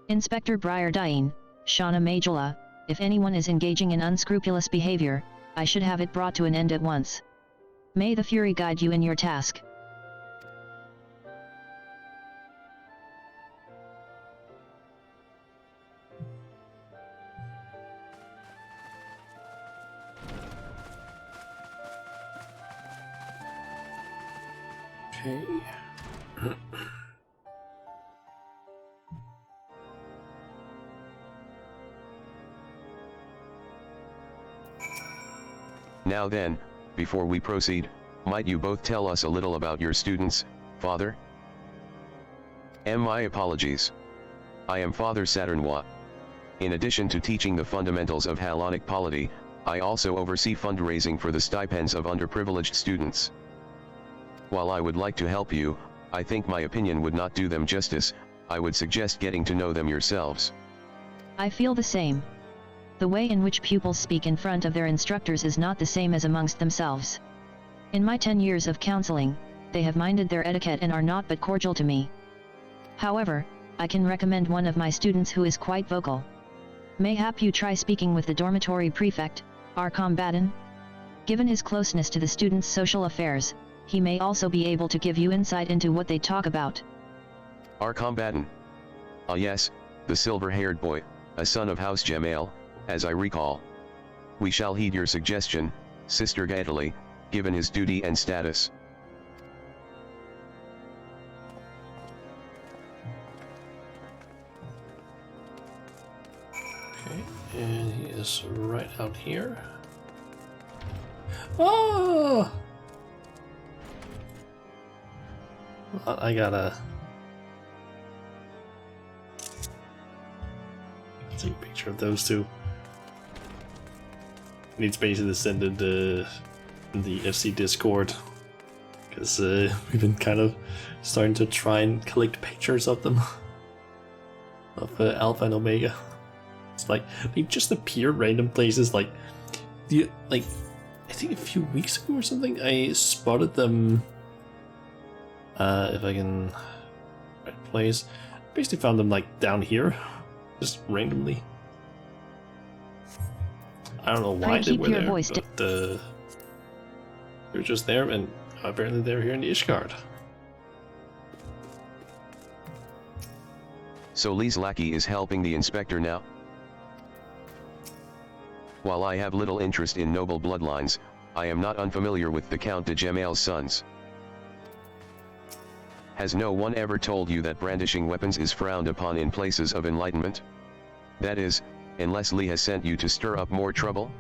Inspector Briardine, Shauna Majula, if anyone is engaging in unscrupulous behavior, I should have it brought to an end at once. May the Fury guide you in your task. Okay. Now then, before we proceed, might you both tell us a little about your students, Father? My apologies. I am Father Saturnwa. In addition to teaching the fundamentals of Hellenic polity, I also oversee fundraising for the stipends of underprivileged students. While I would like to help you, I think my opinion would not do them justice. I would suggest getting to know them yourselves. I feel the same. The way in which pupils speak in front of their instructors is not the same as amongst themselves. In my 10 years of counseling, they have minded their etiquette and are not but cordial to me. However, I can recommend one of my students who is quite vocal. Mayhap you try speaking with the dormitory prefect, our combatant. Given his closeness to the students' social affairs, he may also be able to give you insight into what they talk about. Our combatant. Ah yes, the silver-haired boy, a son of House Jamail, as I recall. We shall heed your suggestion, Sister Gaetali, given his duty and status. Okay, and he is right out here. Oh! I gotta take a picture of those two. Needs basically to send it in the FC Discord, because we've been kind of starting to try and collect pictures of them, of Alpha and Omega. It's like they just appear random places. Like I think a few weeks ago or something, I spotted them. If I can right place, basically found them like down here, just randomly. I don't know why they were there, but they're just there, and apparently they're here in the Ishgard. So Lee's lackey is helping the inspector now? While I have little interest in noble bloodlines, I am not unfamiliar with the Count de Jamail's sons. Has no one ever told you that brandishing weapons is frowned upon in places of enlightenment? That is, unless Lee has sent you to stir up more trouble?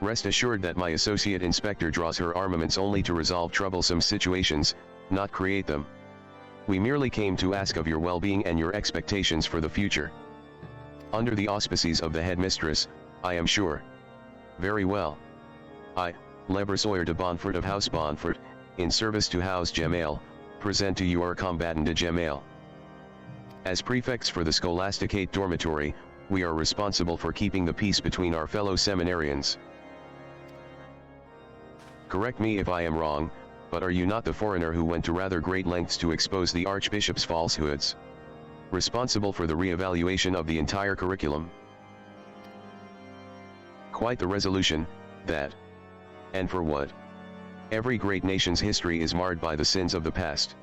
Rest assured that my associate inspector draws her armaments only to resolve troublesome situations, not create them. We merely came to ask of your well-being and your expectations for the future. Under the auspices of the headmistress, I am sure. Very well. I, Lebersoyer de Bonfort of House Bonfort, in service to House Jamail, present to you our combatant de Jamail. As prefects for the Scholasticate dormitory, we are responsible for keeping the peace between our fellow seminarians. Correct me if I am wrong, but are you not the foreigner who went to rather great lengths to expose the Archbishop's falsehoods? Responsible for the re-evaluation of the entire curriculum? Quite the resolution, that. And for what? Every great nation's history is marred by the sins of the past.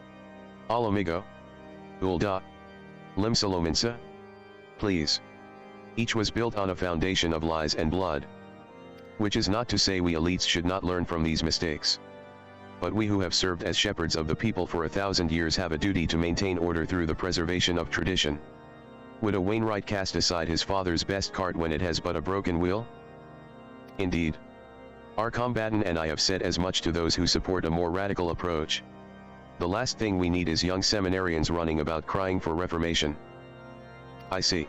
Alamigo? Ulda? Limsalominsa? Please. Each was built on a foundation of lies and blood. Which is not to say we elites should not learn from these mistakes. but we who have served as shepherds of the people for 1,000 years have a duty to maintain order through the preservation of tradition. Would a Wainwright cast aside his father's best cart when it has but a broken wheel? Indeed. Our combatant and I have said as much to those who support a more radical approach. The last thing we need is young seminarians running about crying for reformation. I see.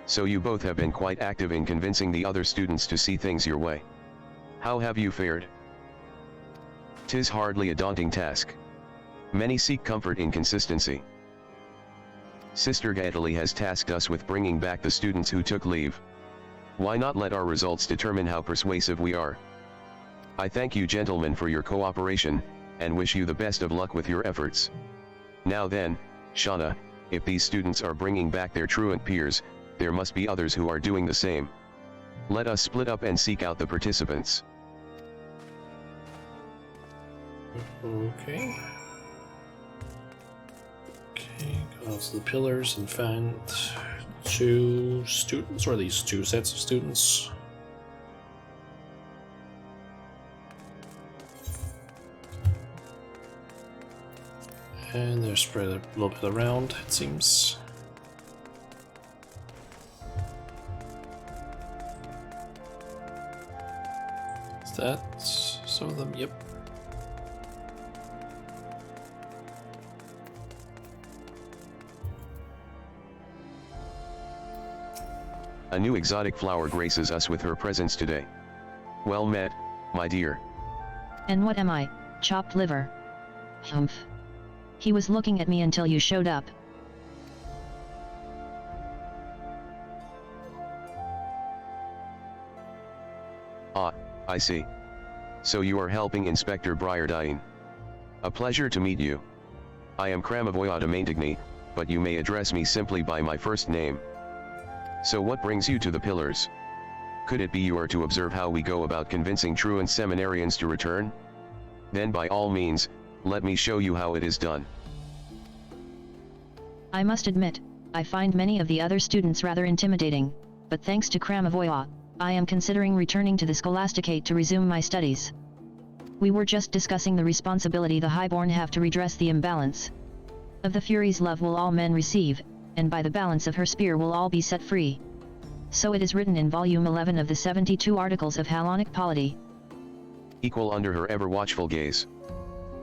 So you both have been quite active in convincing the other students to see things your way. How have you fared? 'Tis hardly a daunting task. Many seek comfort in consistency. Sister Gaetali has tasked us with bringing back the students who took leave. Why not let our results determine how persuasive we are? I thank you gentlemen for your cooperation, and wish you the best of luck with your efforts. Now then, Shauna, if these students are bringing back their truant peers, there must be others who are doing the same. Let us split up and seek out the participants. Okay. Okay, go to the pillars and find 2 students, or at least 2 sets of students. And they're spread a little bit around, it seems. Is that some of them? Yep. A new exotic flower graces us with her presence today. Well met, my dear. And what am I? Chopped liver? Humph. He was looking at me until you showed up. Ah, I see. So you are helping Inspector Briardine. A pleasure to meet you. I am Kramavoyada Maintigny, but you may address me simply by my first name. So what brings you to the pillars? Could it be you are to observe how we go about convincing truant seminarians to return? Then by all means, let me show you how it is done. I must admit, I find many of the other students rather intimidating, but thanks to Kramavoya, I am considering returning to the Scholasticate to resume my studies. We were just discussing the responsibility the Highborn have to redress the imbalance. Of the Fury's love will all men receive, and by the balance of her spear will all be set free. So it is written in volume 11 of the 72 Articles of Hellenic Polity. Equal under her ever-watchful gaze.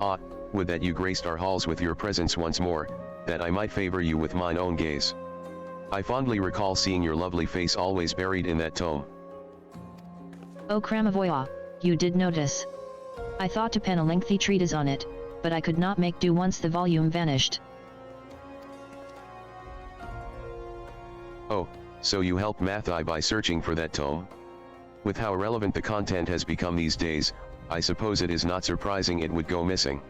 Ah, would that you graced our halls with your presence once more, that I might favor you with mine own gaze. I fondly recall seeing your lovely face always buried in that tome. Oh Kramavoya, you did notice. I thought to pen a lengthy treatise on it, but I could not make do once the volume vanished. Oh, so you helped Mathai by searching for that tome? With how relevant the content has become these days, I suppose it is not surprising it would go missing.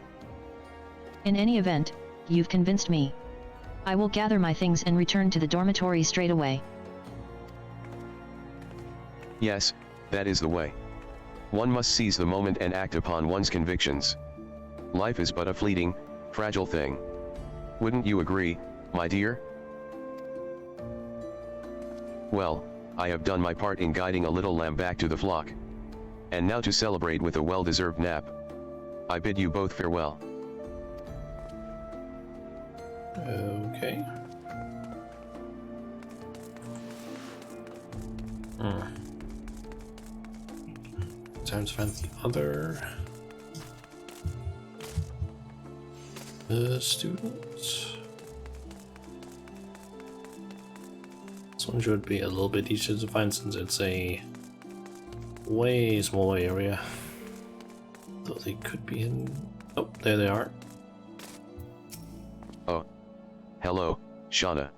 In any event, you've convinced me. I will gather my things and return to the dormitory straight away. Yes, that is the way. One must seize the moment and act upon one's convictions. Life is but a fleeting, fragile thing. Wouldn't you agree, my dear? Well, I have done my part in guiding a little lamb back to the flock. And now to celebrate with a well-deserved nap. I bid you both farewell. Okay. Time to find the other students. This one should be a little bit easier to find since it's a way smaller area. Though they could be in... Oh, there they are. Oh. Hello, Shauna.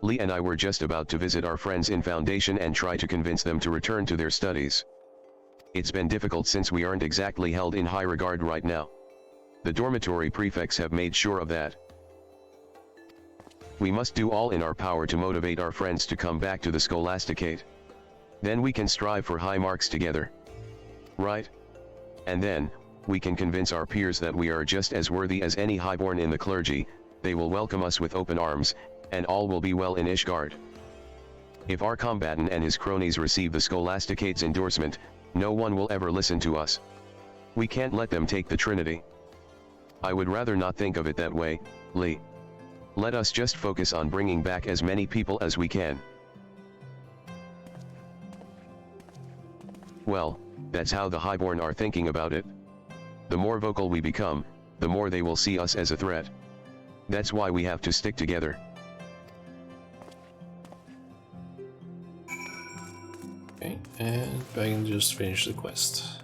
Lee and I were just about to visit our friends in Foundation and try to convince them to return to their studies. It's been difficult since we aren't exactly held in high regard right now. The dormitory prefects have made sure of that. We must do all in our power to motivate our friends to come back to the Scholasticate. Then we can strive for high marks together. Right? And then, we can convince our peers that we are just as worthy as any highborn in the clergy. They will welcome us with open arms, and all will be well in Ishgard. If our combatant and his cronies receive the Scholasticate's endorsement, no one will ever listen to us. We can't let them take the Trinity. I would rather not think of it that way, Lee. Let us just focus on bringing back as many people as we can. Well, that's how the Highborn are thinking about it. The more vocal we become, the more they will see us as a threat. That's why we have to stick together. Okay, and I can just finish the quest.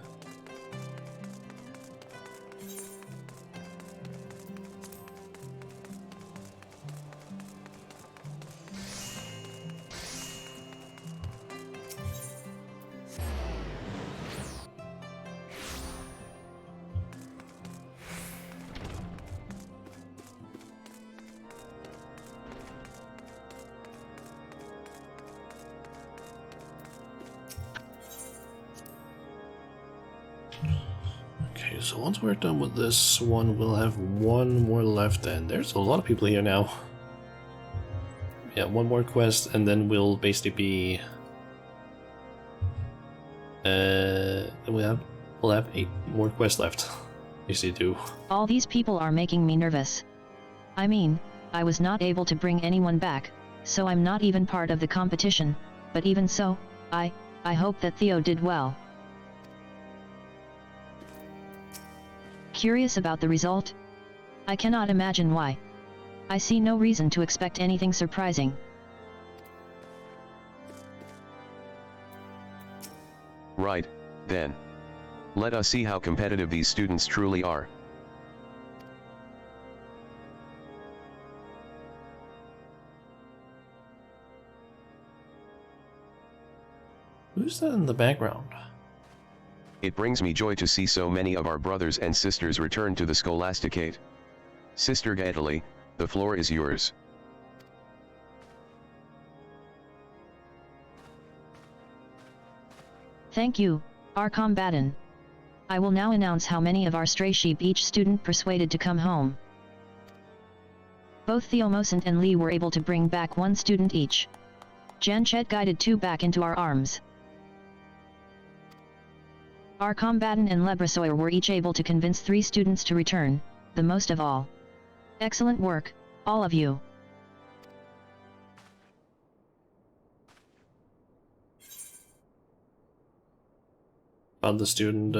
Okay, so once we're done with this one, we'll have one more left, and there's a lot of people here now. Yeah, one more quest, and then we'll basically be... we'll have 8 more quests left. Usually do. All these people are making me nervous. I mean, I was not able to bring anyone back, so I'm not even part of the competition, but even so, I hope that Theo did well. Curious about the result? I cannot imagine why. I see no reason to expect anything surprising. Right, then. Let us see how competitive these students truly are. Who's that in the background? It brings me joy to see so many of our brothers and sisters return to the Scholasticate. Sister Gately, the floor is yours. Thank you, our combatant. I will now announce how many of our stray sheep each student persuaded to come home. Both Theomosant and Lee were able to bring back 1 student each. Janchet guided 2 back into our arms. Our combatant and Lebrasoyer were each able to convince 3 students to return, the most of all. Excellent work, all of you. Found the student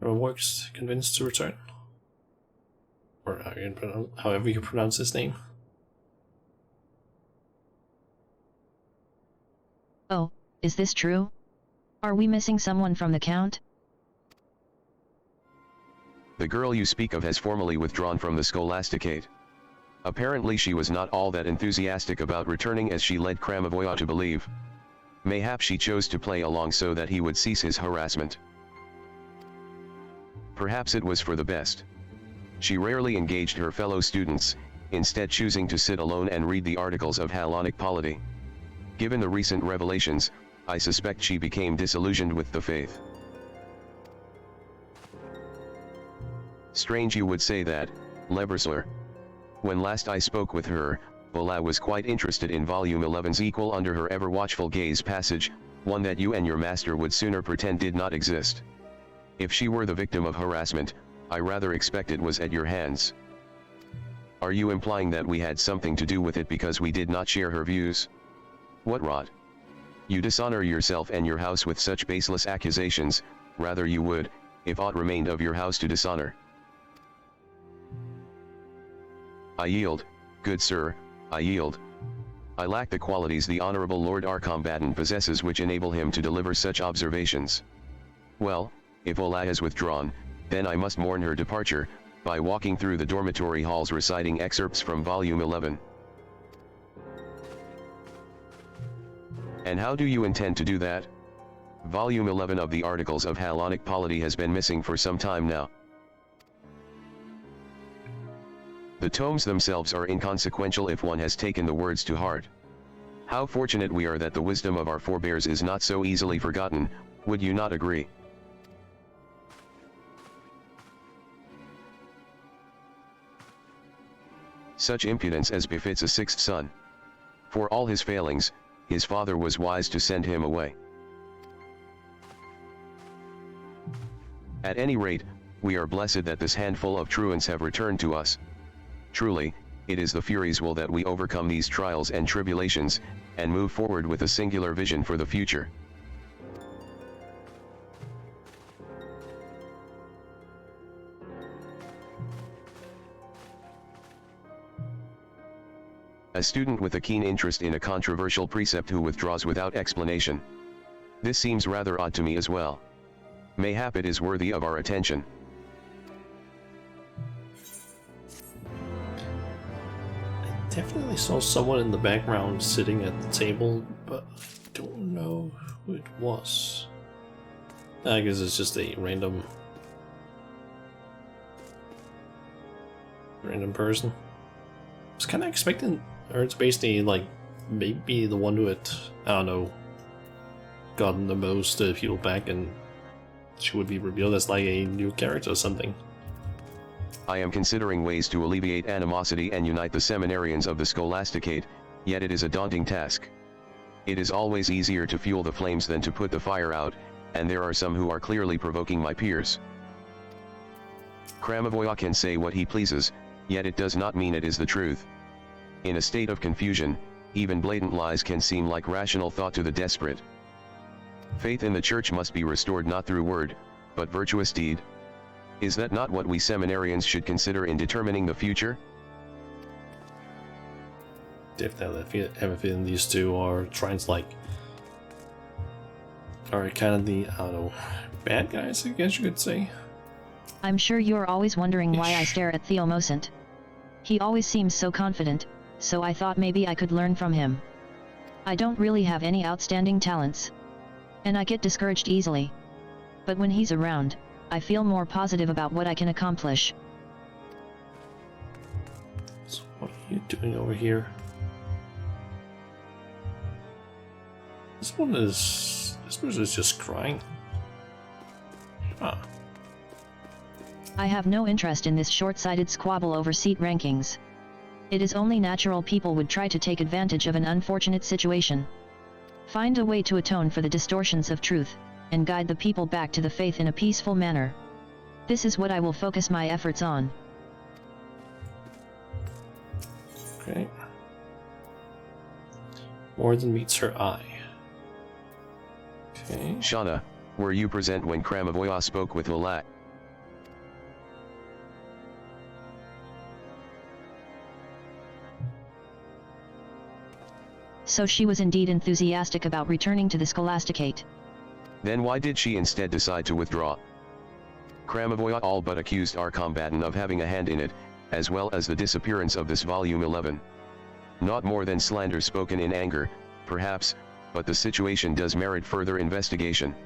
works convinced to return. Or however you pronounce his name. Oh, is this true? Are we missing someone from the count? The girl you speak of has formally withdrawn from the Scholasticate. Apparently she was not all that enthusiastic about returning as she led Kramavoya to believe. Mayhap she chose to play along so that he would cease his harassment. Perhaps it was for the best. She rarely engaged her fellow students, instead choosing to sit alone and read the articles of Hellenic polity. Given the recent revelations, I suspect she became disillusioned with the faith. Strange you would say that, Lebrasoyer. When last I spoke with her, Bola was quite interested in Volume 11's equal under her ever-watchful gaze passage, one that you and your master would sooner pretend did not exist. If she were the victim of harassment, I rather expect it was at your hands. Are you implying that we had something to do with it because we did not share her views? What rot! You dishonor yourself and your house with such baseless accusations, rather you would, if aught remained of your house to dishonor. I yield, good sir, I yield. I lack the qualities the Honorable Lord our combatant possesses which enable him to deliver such observations. Well, if Ola has withdrawn, then I must mourn her departure, by walking through the dormitory halls reciting excerpts from Volume 11. And how do you intend to do that? Volume 11 of the Articles of Hellenic polity has been missing for some time now. The tomes themselves are inconsequential if one has taken the words to heart. How fortunate we are that the wisdom of our forebears is not so easily forgotten, would you not agree? Such impudence as befits a 6th son. For all his failings, his father was wise to send him away. At any rate, we are blessed that this handful of truants have returned to us. Truly, it is the Furies' will that we overcome these trials and tribulations, and move forward with a singular vision for the future. A student with a keen interest in a controversial precept who withdraws without explanation. This seems rather odd to me as well. Mayhap it is worthy of our attention. I definitely saw someone in the background sitting at the table, but I don't know who it was. I guess it's just a random person. I was kind of expecting her to basically, like, maybe the one who had, I don't know, gotten the most people back, and she would be revealed as like a new character or something. I am considering ways to alleviate animosity and unite the seminarians of the Scholasticate, yet it is a daunting task. It is always easier to fuel the flames than to put the fire out, and there are some who are clearly provoking my peers. Kramavoya can say what he pleases, yet it does not mean it is the truth. In a state of confusion, even blatant lies can seem like rational thought to the desperate. Faith in the Church must be restored not through word, but virtuous deed. Is that not what we seminarians should consider in determining the future? Definitely have a feeling these two are trying to, like, are kind of the, I don't know, bad guys, I guess you could say. I'm sure you're always wondering why I stare at Theomosant. He always seems so confident, so I thought maybe I could learn from him. I don't really have any outstanding talents, and I get discouraged easily. But when he's around, I feel more positive about what I can accomplish. So what are you doing over here? This person is just crying. Ah. I have no interest in this short-sighted squabble over seat rankings. It is only natural people would try to take advantage of an unfortunate situation. Find a way to atone for the distortions of truth, and guide the people back to the faith in a peaceful manner. This is what I will focus my efforts on. Okay. More than meets her eye. Okay. Shauna, were you present when Kramavoya spoke with Lilat? So she was indeed enthusiastic about returning to the Scholasticate. Then why did she instead decide to withdraw? Kramavoya all but accused our combatant of having a hand in it, as well as the disappearance of this volume 11. Not more than slander spoken in anger, perhaps, but the situation does merit further investigation.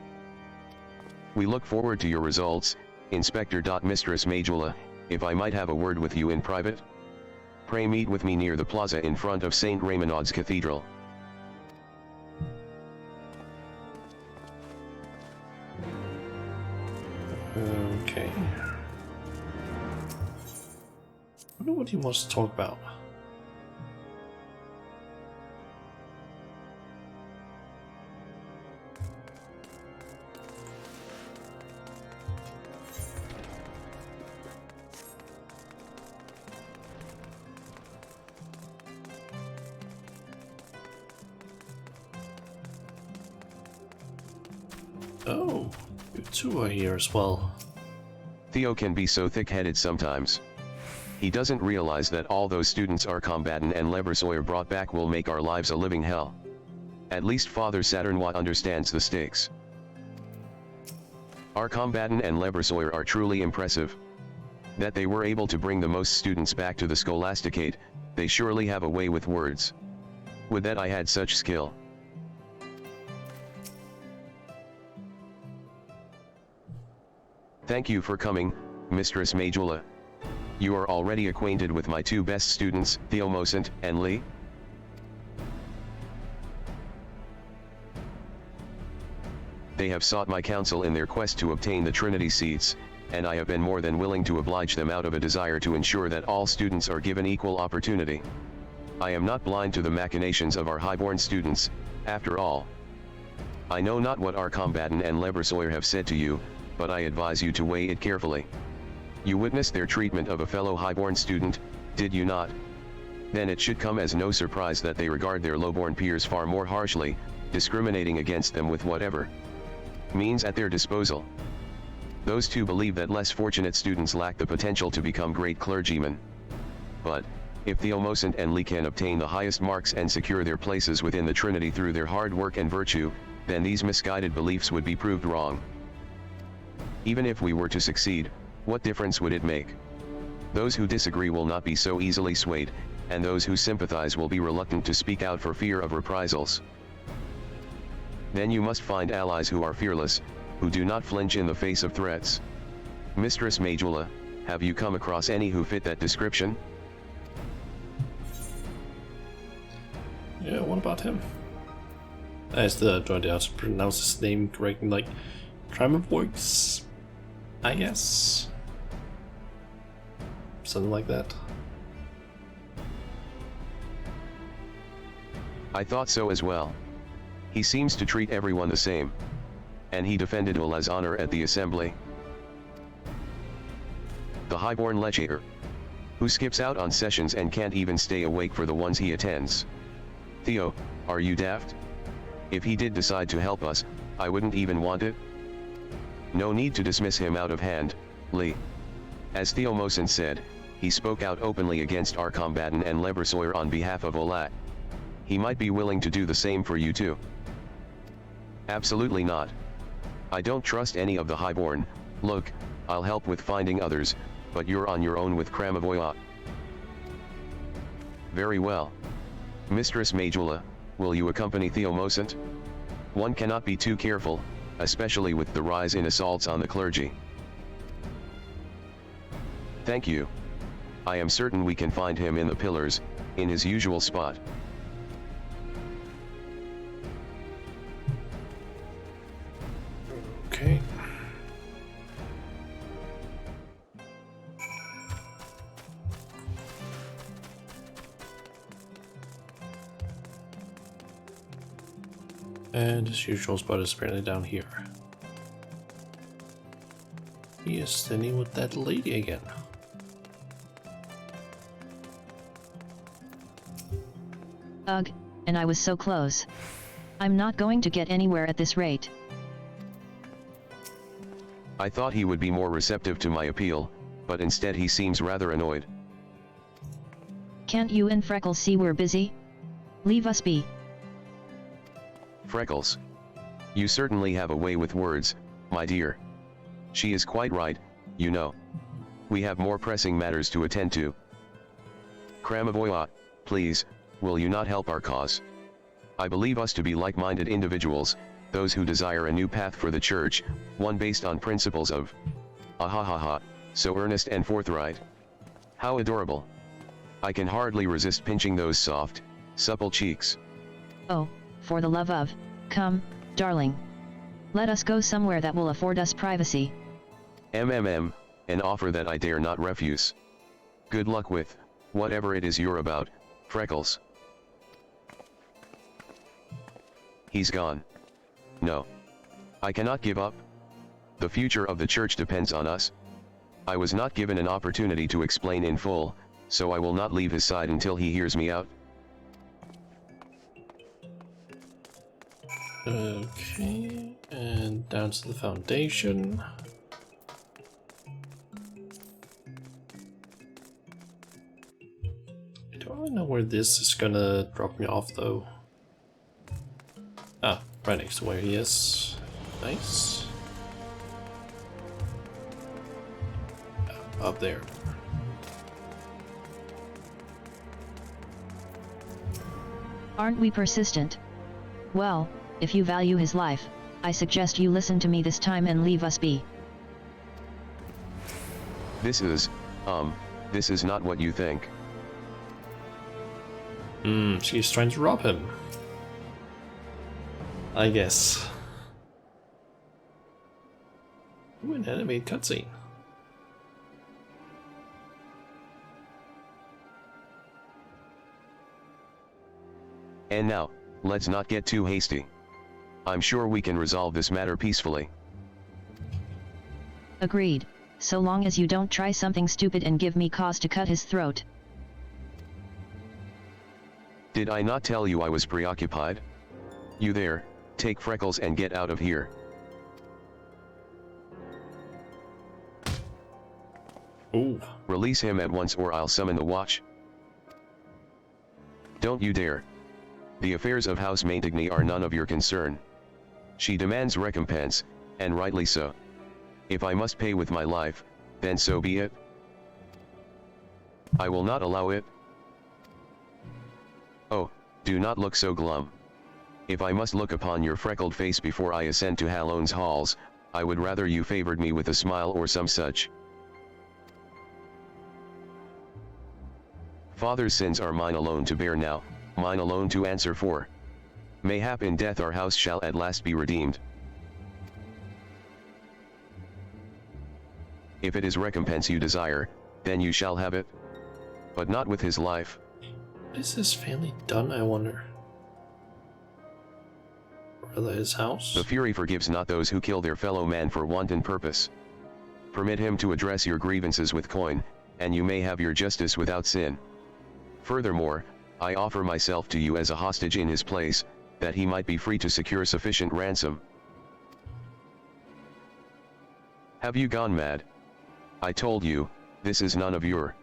We look forward to your results, Inspector. Mistress Majula, if I might have a word with you in private? Pray meet with me near the plaza in front of St. Raymondaud's Cathedral. Okay. I wonder what he wants to talk about. Oh, you two are here as well. Theo can be so thick-headed sometimes. He doesn't realize that all those students our combatant and Lebersoyer brought back will make our lives a living hell. At least Father Saturnwa understands the stakes. Our combatant and Lebersoyer are truly impressive. That they were able to bring the most students back to the Scholasticate, they surely have a way with words. Would that I had such skill. Thank you for coming, Mistress Majula. You are already acquainted with my two best students, Theomosant and Lee. They have sought my counsel in their quest to obtain the Trinity seats, and I have been more than willing to oblige them out of a desire to ensure that all students are given equal opportunity. I am not blind to the machinations of our highborn students, after all. I know not what our combatant and Lebersoyer have said to you, but I advise you to weigh it carefully. You witnessed their treatment of a fellow highborn student, did you not? Then it should come as no surprise that they regard their lowborn peers far more harshly, discriminating against them with whatever means at their disposal. Those two believe that less fortunate students lack the potential to become great clergymen. But, if Theomosant and Lee can obtain the highest marks and secure their places within the Trinity through their hard work and virtue, then these misguided beliefs would be proved wrong. Even if we were to succeed, what difference would it make? Those who disagree will not be so easily swayed, and those who sympathize will be reluctant to speak out for fear of reprisals. Then you must find allies who are fearless, who do not flinch in the face of threats. Mistress Majula, have you come across any who fit that description? Yeah, what about him? I still have no idea how to pronounce his name correctly, like Tremorvoix, I guess. Something like that. I thought so as well. He seems to treat everyone the same. And he defended Ola's honor at the assembly. The highborn legator, who skips out on sessions and can't even stay awake for the ones he attends. Theo, are you daft? If he did decide to help us, I wouldn't even want it. No need to dismiss him out of hand, Lee. As Theomosant said, he spoke out openly against our combatant and Lebersoyer on behalf of Ola. He might be willing to do the same for you too. Absolutely not. I don't trust any of the highborn. Look, I'll help with finding others, but you're on your own with Kramavoya. Very well. Mistress Majula, will you accompany Theomosant? One cannot be too careful, especially with the rise in assaults on the clergy. Thank you. I am certain we can find him in the pillars, in his usual spot. Okay. And his usual spot is apparently down here. He is standing with that lady again. Ugh, and I was so close. I'm not going to get anywhere at this rate. I thought he would be more receptive to my appeal, but instead he seems rather annoyed. Can't you and Freckles see we're busy? Leave us be. Freckles. You certainly have a way with words, my dear. She is quite right, you know. We have more pressing matters to attend to. Kramavoya, please, will you not help our cause? I believe us to be like-minded individuals, those who desire a new path for the church, one based on principles of... Ahahaha, so earnest and forthright. How adorable. I can hardly resist pinching those soft, supple cheeks. Oh, for the love of, come, darling. Let us go somewhere that will afford us privacy. An offer that I dare not refuse. Good luck with, whatever it is you're about, Freckles. He's gone. No. I cannot give up. The future of the church depends on us. I was not given an opportunity to explain in full, so I will not leave his side until he hears me out. Okay, and down to the foundation. I don't really know where this is gonna drop me off though. Ah, right next to where he is. Nice. Up there. Aren't we persistent? Well, if you value his life, I suggest you listen to me this time and leave us be. This is not what you think. She's trying to rob him. I guess. Ooh, an animated cutscene. And now, let's not get too hasty. I'm sure we can resolve this matter peacefully. Agreed, so long as you don't try something stupid and give me cause to cut his throat. Did I not tell you I was preoccupied? You there, take Freckles and get out of here. Ooh. Release him at once or I'll summon the watch. Don't you dare. The affairs of House Maintigny are none of your concern. She demands recompense, and rightly so. If I must pay with my life, then so be it. I will not allow it. Oh, do not look so glum. If I must look upon your freckled face before I ascend to Halone's halls, I would rather you favored me with a smile or some such. Father's sins are mine alone to bear now, mine alone to answer for. Mayhap in death our house shall at last be redeemed. If it is recompense you desire, then you shall have it. But not with his life. What is his family done, I wonder? Or rather his house? The Fury forgives not those who kill their fellow man for wanton purpose. Permit him to address your grievances with coin, and you may have your justice without sin. Furthermore, I offer myself to you as a hostage in his place, that he might be free to secure sufficient ransom. Have you gone mad? I told you, this is none of your.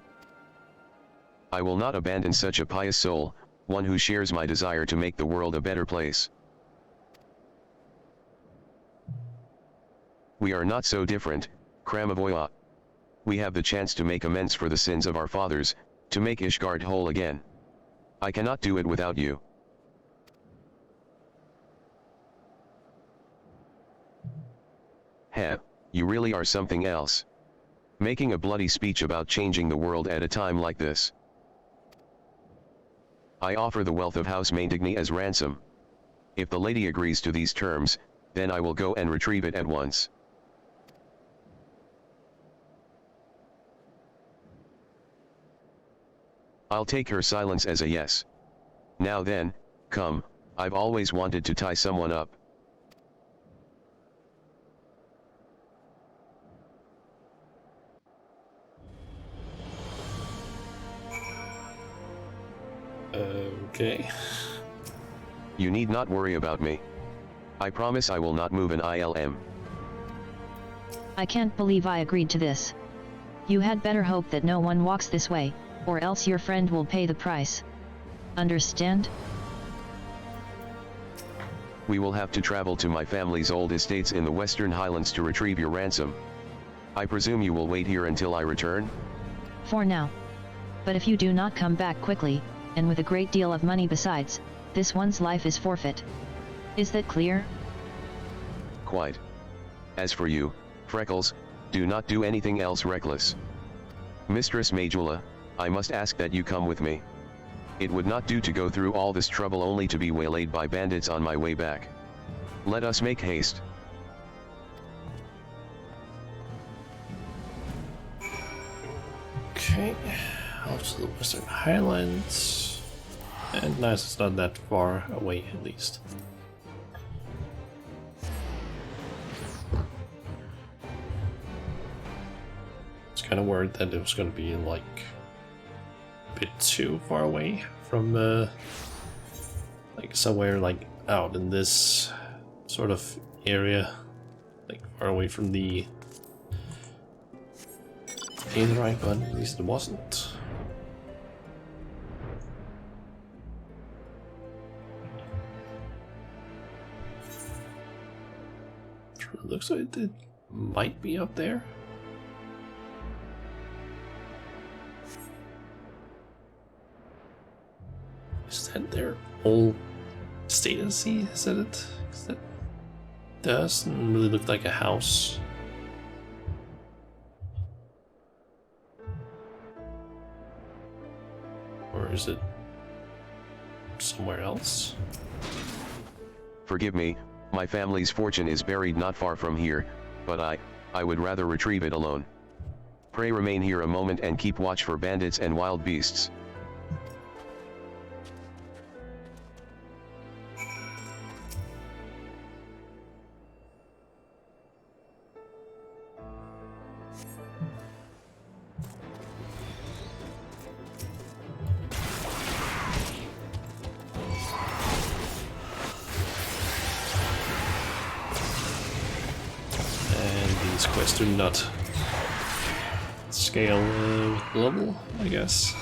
I will not abandon such a pious soul, one who shares my desire to make the world a better place. We are not so different, Kramavoya. We have the chance to make amends for the sins of our fathers, to make Ishgard whole again. I cannot do it without you. Heh, you really are something else. Making a bloody speech about changing the world at a time like this. I offer the wealth of House Maintigny as ransom. If the lady agrees to these terms, then I will go and retrieve it at once. I'll take her silence as a yes. Now then, come, I've always wanted to tie someone up. Okay. You need not worry about me. I promise I will not move an ILM. I can't believe I agreed to this. You had better hope that no one walks this way, or else your friend will pay the price. Understand? We will have to travel to my family's old estates in the Western Highlands to retrieve your ransom. I presume you will wait here until I return? For now. But if you do not come back quickly, and with a great deal of money besides, this one's life is forfeit. Is that clear? Quite. As for you, Freckles, do not do anything else reckless. Mistress Majula, I must ask that you come with me. It would not do to go through all this trouble only to be waylaid by bandits on my way back. Let us make haste. Okay, out to the Western Highlands. And nice, it's not that far away at least. It's kind of worried that it was going to be like a bit too far away from like somewhere like out in this sort of area, like far away from the Aetherite, but at least it wasn't. It looks like it might be up there. Is that their old status? Is that it? Because that doesn't really look like a house. Or is it somewhere else? Forgive me, my family's fortune is buried not far from here, but I would rather retrieve it alone. Pray remain here a moment and keep watch for bandits and wild beasts. And these quests do not scale with level, I guess.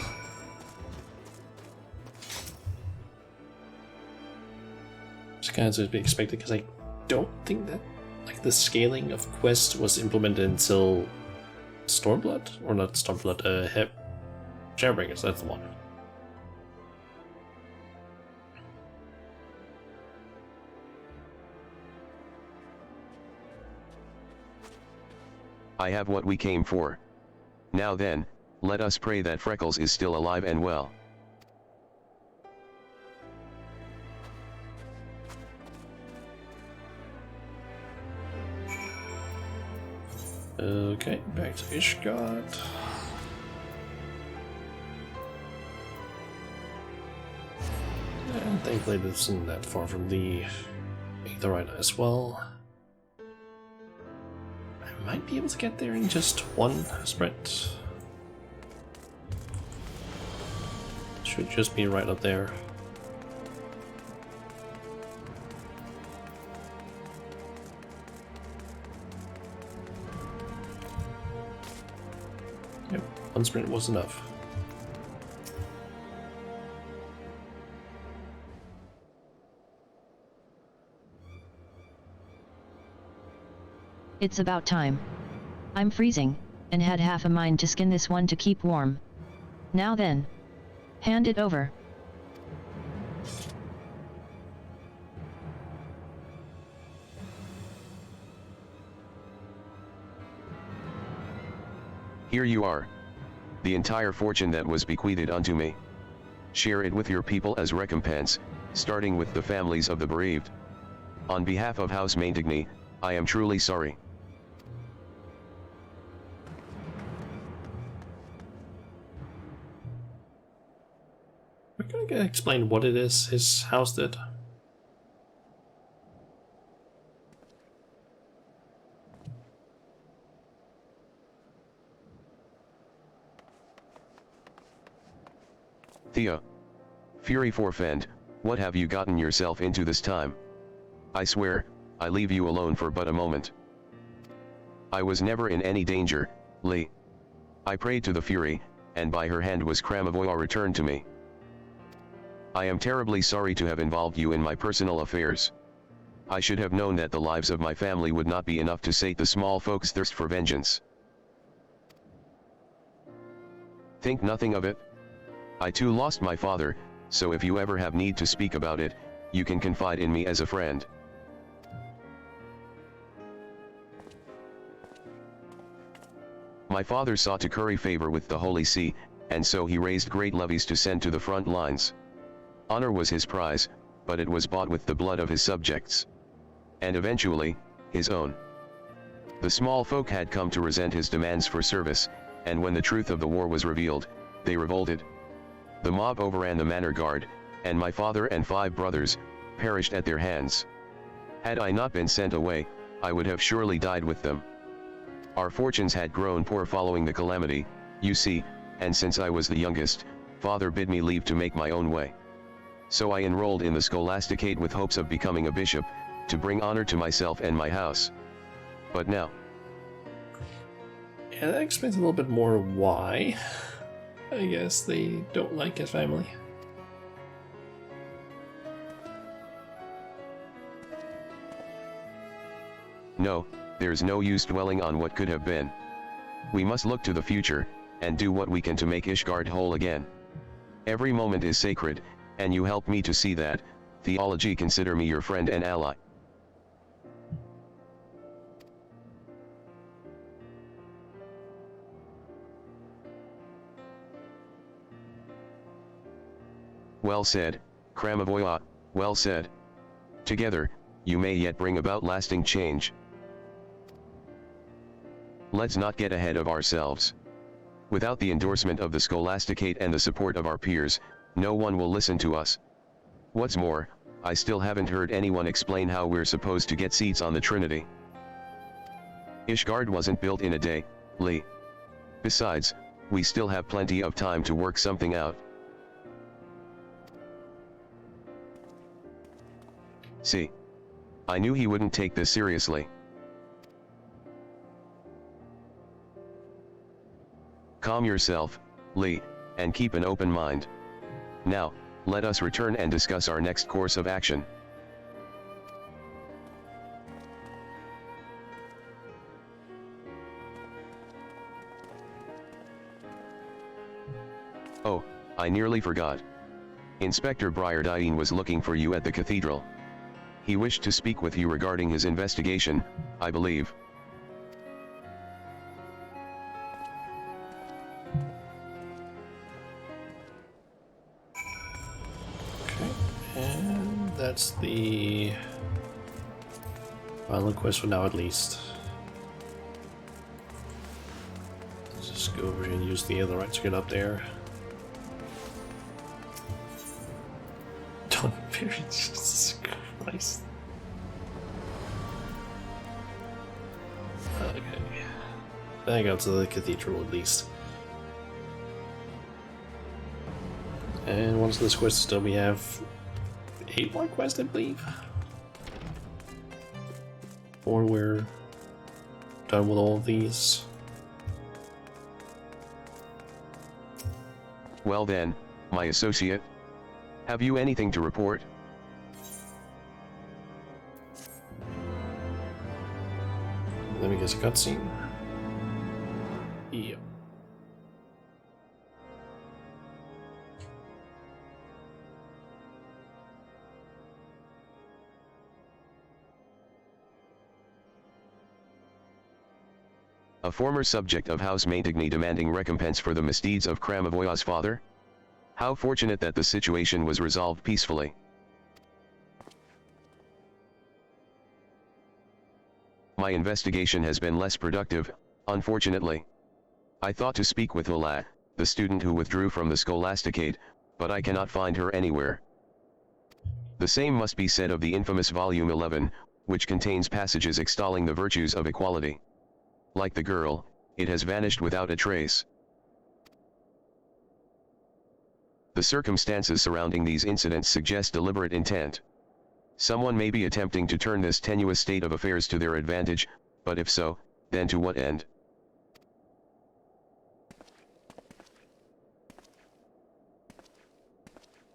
Which kind of to be expected, because I don't think that like the scaling of quests was implemented until Stormblood, or not Stormblood, Shadowbringers, that's the one. I have what we came for. Now then, let us pray that Freckles is still alive and well. Okay, back to Ishgard. And thankfully this isn't that far from the Aetherite as well. I might be able to get there in just one sprint. Should just be right up there. Yep, one sprint was enough. It's about time. I'm freezing, and had half a mind to skin this one to keep warm. Now then. Hand it over. Here you are. The entire fortune that was bequeathed unto me. Share it with your people as recompense, starting with the families of the bereaved. On behalf of House Maintigny, I am truly sorry. We're gonna explain what it is his house did. Thea. Fury forfend, what have you gotten yourself into this time? I swear, I leave you alone for but a moment. I was never in any danger, Lee. I prayed to the Fury, and by her hand was Kramavoya returned to me. I am terribly sorry to have involved you in my personal affairs. I should have known that the lives of my family would not be enough to sate the small folk's thirst for vengeance. Think nothing of it. I too lost my father, so if you ever have need to speak about it, you can confide in me as a friend. My father sought to curry favor with the Holy See, and so he raised great levies to send to the front lines. Honor was his prize, but it was bought with the blood of his subjects. And eventually, his own. The small folk had come to resent his demands for service, and when the truth of the war was revealed, they revolted. The mob overran the manor guard, and my father and 5 brothers perished at their hands. Had I not been sent away, I would have surely died with them. Our fortunes had grown poor following the calamity, you see, and since I was the youngest, father bid me leave to make my own way. So I enrolled in the Scholasticate with hopes of becoming a bishop, to bring honor to myself and my house. But now... Yeah, that explains a little bit more why. I guess they don't like his family. No, there's no use dwelling on what could have been. We must look to the future, and do what we can to make Ishgard whole again. Every moment is sacred, and you help me to see that. Theology, consider me your friend and ally. Well said, Kramavoya, well said. Together, you may yet bring about lasting change. Let's not get ahead of ourselves. Without the endorsement of the Scholasticate and the support of our peers, no one will listen to us. What's more, I still haven't heard anyone explain how we're supposed to get seats on the Trinity. Ishgard wasn't built in a day, Lee. Besides, we still have plenty of time to work something out. See? I knew he wouldn't take this seriously. Calm yourself, Lee, and keep an open mind. Now, let us return and discuss our next course of action. Oh, I nearly forgot. Inspector Briardine was looking for you at the cathedral. He wished to speak with you regarding his investigation, I believe. Okay, and that's the final quest for now, at least. Let's just go over here and use the other right to get up there. Don't fear, Jesus Christ. Okay. I got to the cathedral at least. And once this quest is done, we have 8 more quests, I believe. Or we're done with all of these. Well then, my associate. Have you anything to report? Let me guess, a cutscene? Yep. A former subject of House Maintigny demanding recompense for the misdeeds of Kramavoya's father? How fortunate that the situation was resolved peacefully. My investigation has been less productive, unfortunately. I thought to speak with Ola, the student who withdrew from the Scholasticate, but I cannot find her anywhere. The same must be said of the infamous Volume 11, which contains passages extolling the virtues of equality. Like the girl, it has vanished without a trace. The circumstances surrounding these incidents suggest deliberate intent. Someone may be attempting to turn this tenuous state of affairs to their advantage, but if so, then to what end?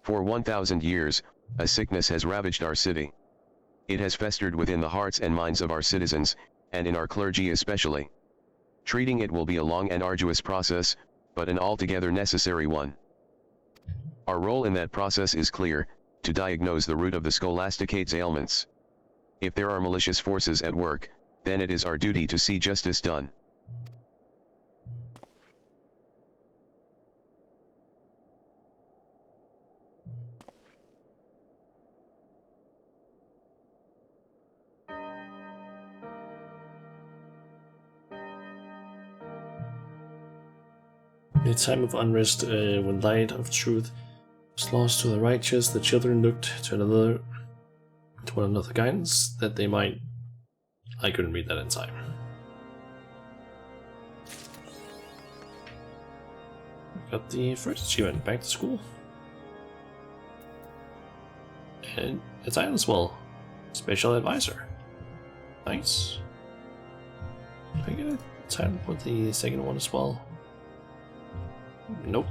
For 1,000 years, a sickness has ravaged our city. It has festered within the hearts and minds of our citizens, and in our clergy especially. Treating it will be a long and arduous process, but an altogether necessary one. Our role in that process is clear, to diagnose the root of the Scholasticate's ailments. If there are malicious forces at work, then it is our duty to see justice done. In a time of unrest, when light of truth was lost to the righteous, the children looked to one another guidance that they might. I couldn't read that in time. Got the first achievement, back to school. And a title as well, special advisor. Nice. Did I get a title for the second one as well? Nope.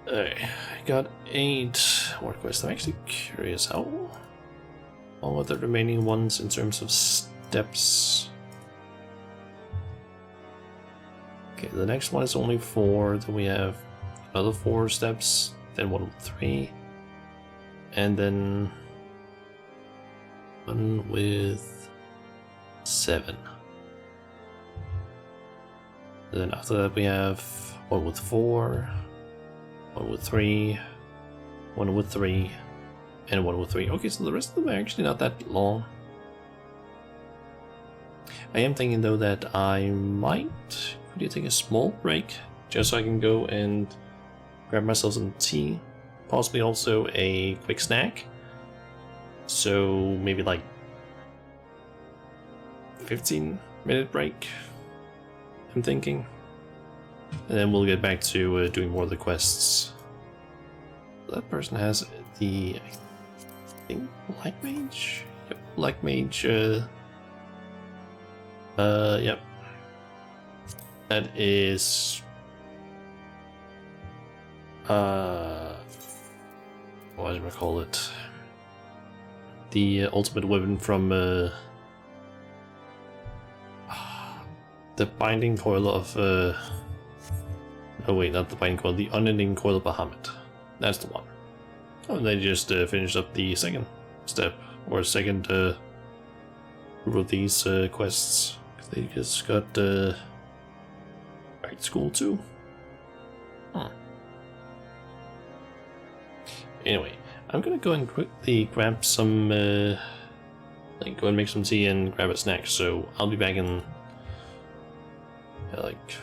Alright, I got 8 more quests. I'm actually curious how long are the remaining ones in terms of steps. Okay, the next one is only 4, then we have another 4 steps, then one with 3, and then one with 7. Then after that we have one with 4, one with 3, one with 3, and one with 3. Okay, so the rest of them are actually not that long. I am thinking though that I might really take a small break, just so I can go and grab myself some tea, possibly also a quick snack. So maybe like 15-minute break. I'm thinking. And then we'll get back to doing more of the quests. That person has the, I think, Black Mage? Yep, Black Mage, yep. That is, what do I call it? The ultimate weapon from, the Binding Coil of, oh wait, not the Binding Coil, the Unending Coil of Bahamut. That's the one. Oh, and they just finished up the second step, or second group of these quests. They just got back to school too. Huh. Anyway, I'm gonna go and quickly grab some, like go and make some tea and grab a snack. So I'll be back in like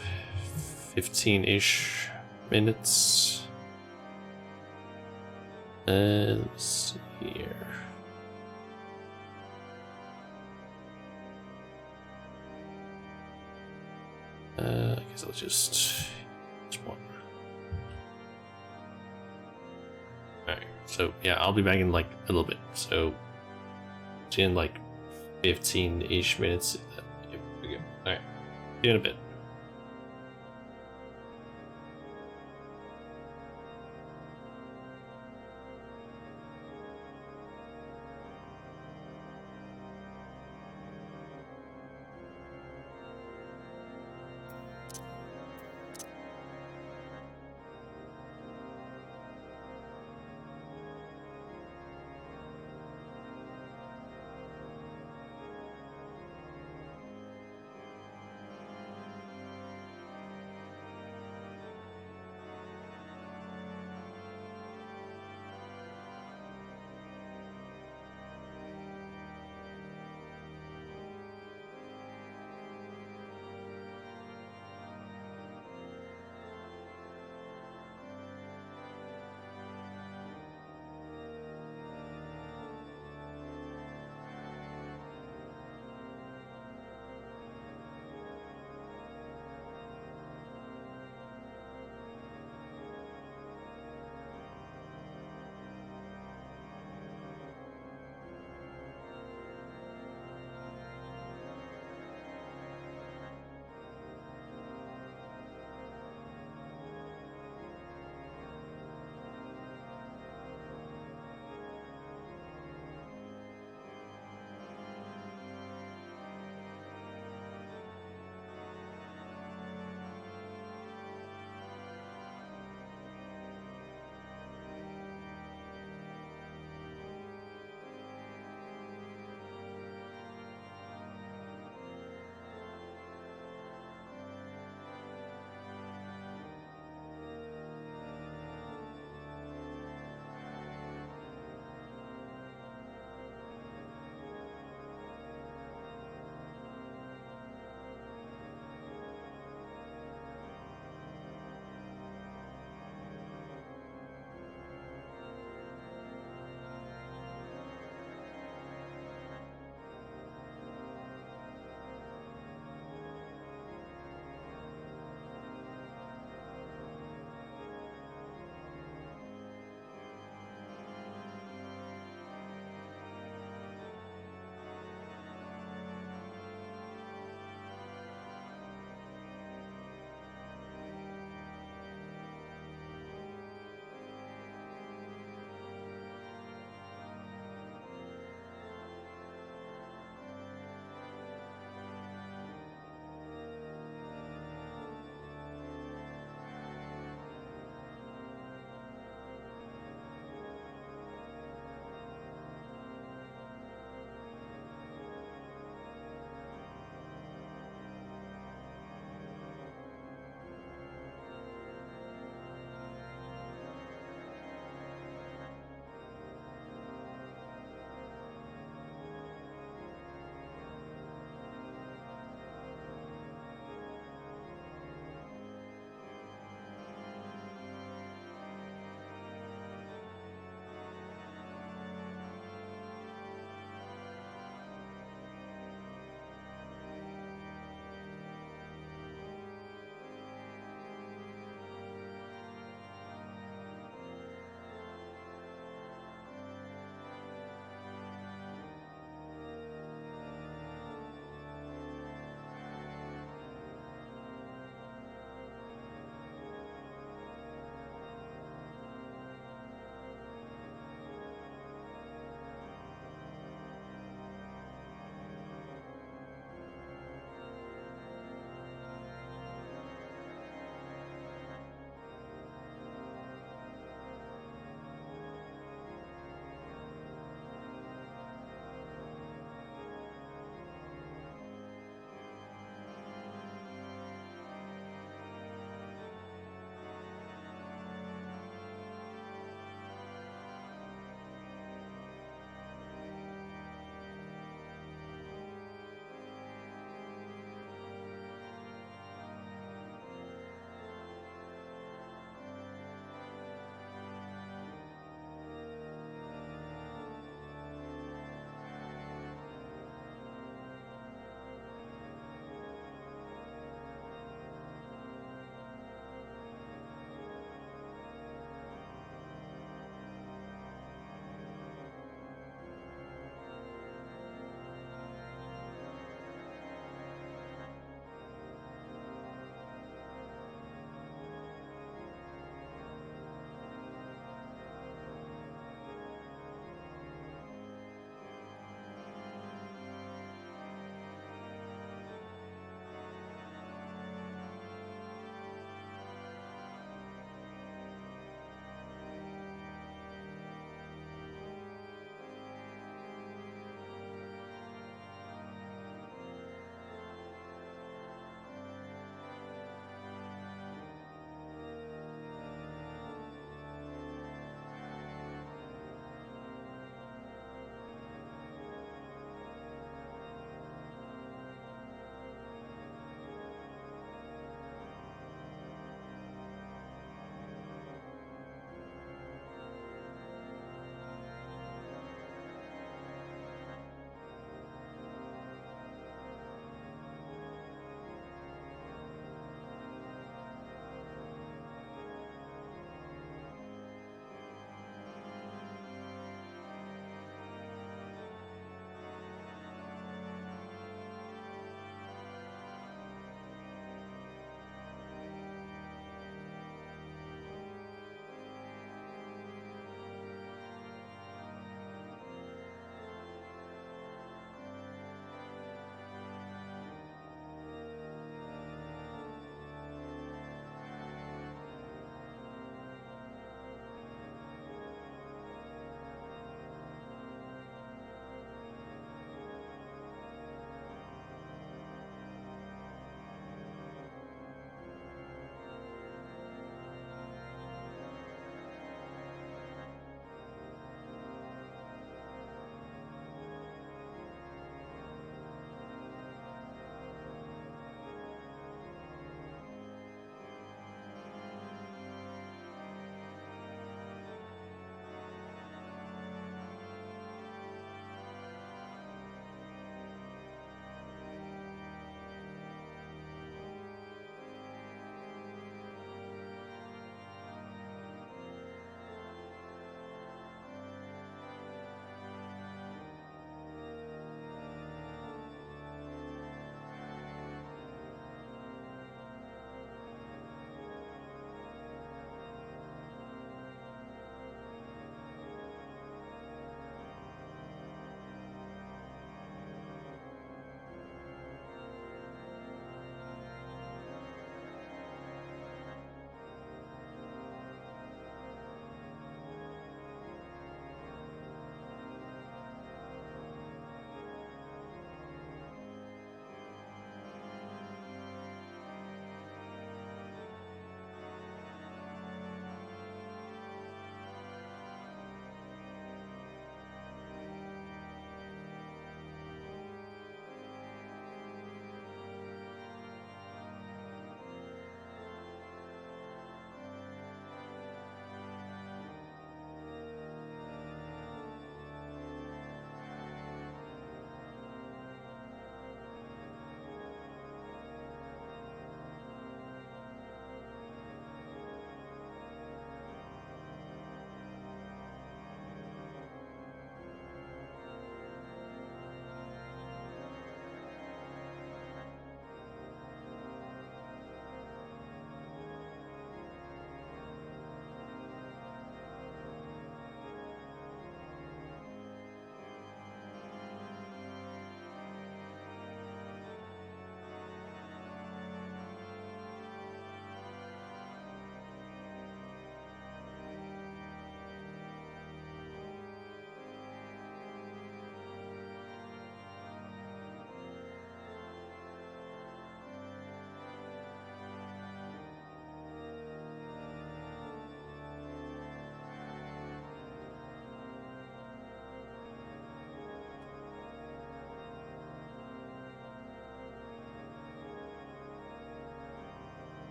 15-ish minutes. Let's see here. I guess I'll just one. Alright, so yeah, I'll be back in like a little bit. So in like 15-ish minutes. Here we go. Alright, see you in a bit.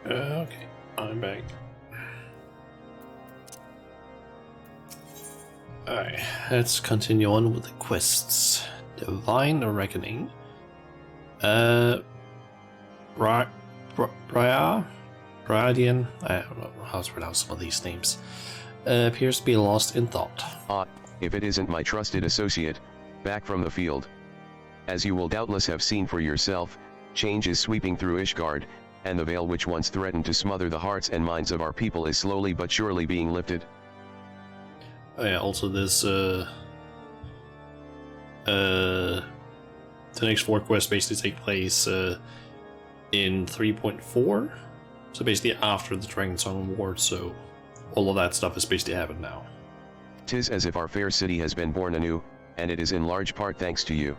Okay, I'm back. Alright, let's continue on with the quests. Divine Reckoning. Brian? Briadian? I don't know how to pronounce some of these names. Appears to be lost in thought. If it isn't my trusted associate, back from the field. As you will doubtless have seen for yourself, change is sweeping through Ishgard, and the veil which once threatened to smother the hearts and minds of our people is slowly but surely being lifted. Oh yeah, also this, the next 4 quests basically take place, in 3.4, so basically after the Dragonsong War, so all of that stuff has basically happened now. 'Tis as if our fair city has been born anew, and it is in large part thanks to you.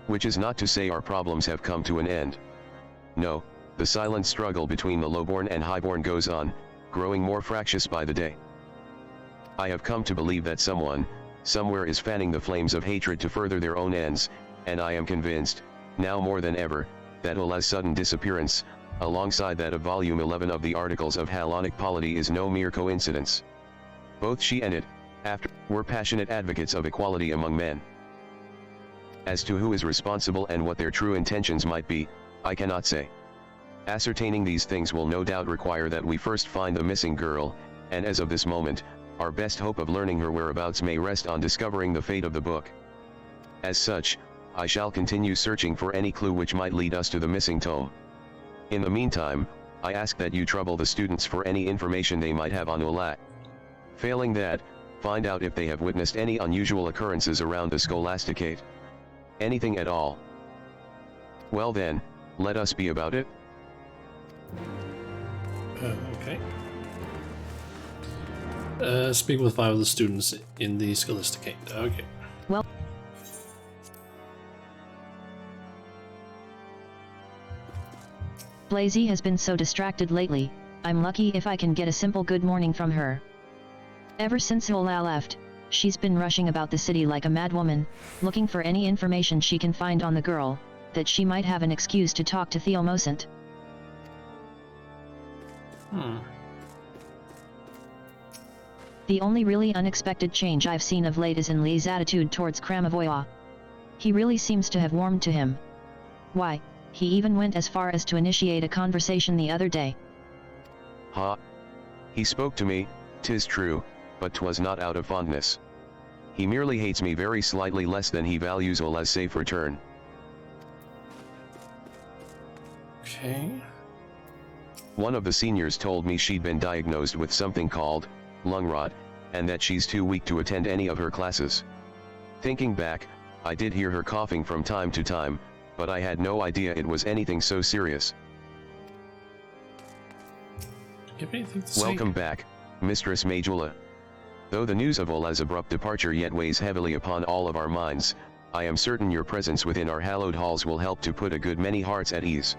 Which is not to say our problems have come to an end. No, the silent struggle between the lowborn and highborn goes on, growing more fractious by the day. I have come to believe that someone, somewhere is fanning the flames of hatred to further their own ends, and I am convinced, now more than ever, that Ola's sudden disappearance, alongside that of Volume 11 of the Articles of Hellenic Polity, is no mere coincidence. Both she and it, after, were passionate advocates of equality among men. As to who is responsible and what their true intentions might be, I cannot say. Ascertaining these things will no doubt require that we first find the missing girl, and as of this moment, our best hope of learning her whereabouts may rest on discovering the fate of the book. As such, I shall continue searching for any clue which might lead us to the missing tome. In the meantime, I ask that you trouble the students for any information they might have on Ola. Failing that, find out if they have witnessed any unusual occurrences around the Scholasticate. Anything at all. Well then, let us be about it. Okay. Speak with 5 of the students in the Scholasticate. Okay. Well, Blazy has been so distracted lately. I'm lucky if I can get a simple good morning from her. Ever since Ola left, she's been rushing about the city like a madwoman, looking for any information she can find on the girl, that she might have an excuse to talk to Theomosant. The only really unexpected change I've seen of late is in Lee's attitude towards Kramavoya. He really seems to have warmed to him. Why, he even went as far as to initiate a conversation the other day. He spoke to me, 'tis true, but 'twas not out of fondness. He merely hates me very slightly less than he values Ola's safe return. Okay. One of the seniors told me she'd been diagnosed with something called lung rot, and that she's too weak to attend any of her classes. Thinking back, I did hear her coughing from time to time, but I had no idea it was anything so serious. You have anything to say? Welcome back, Mistress Majula. Though the news of Ola's abrupt departure yet weighs heavily upon all of our minds, I am certain your presence within our hallowed halls will help to put a good many hearts at ease.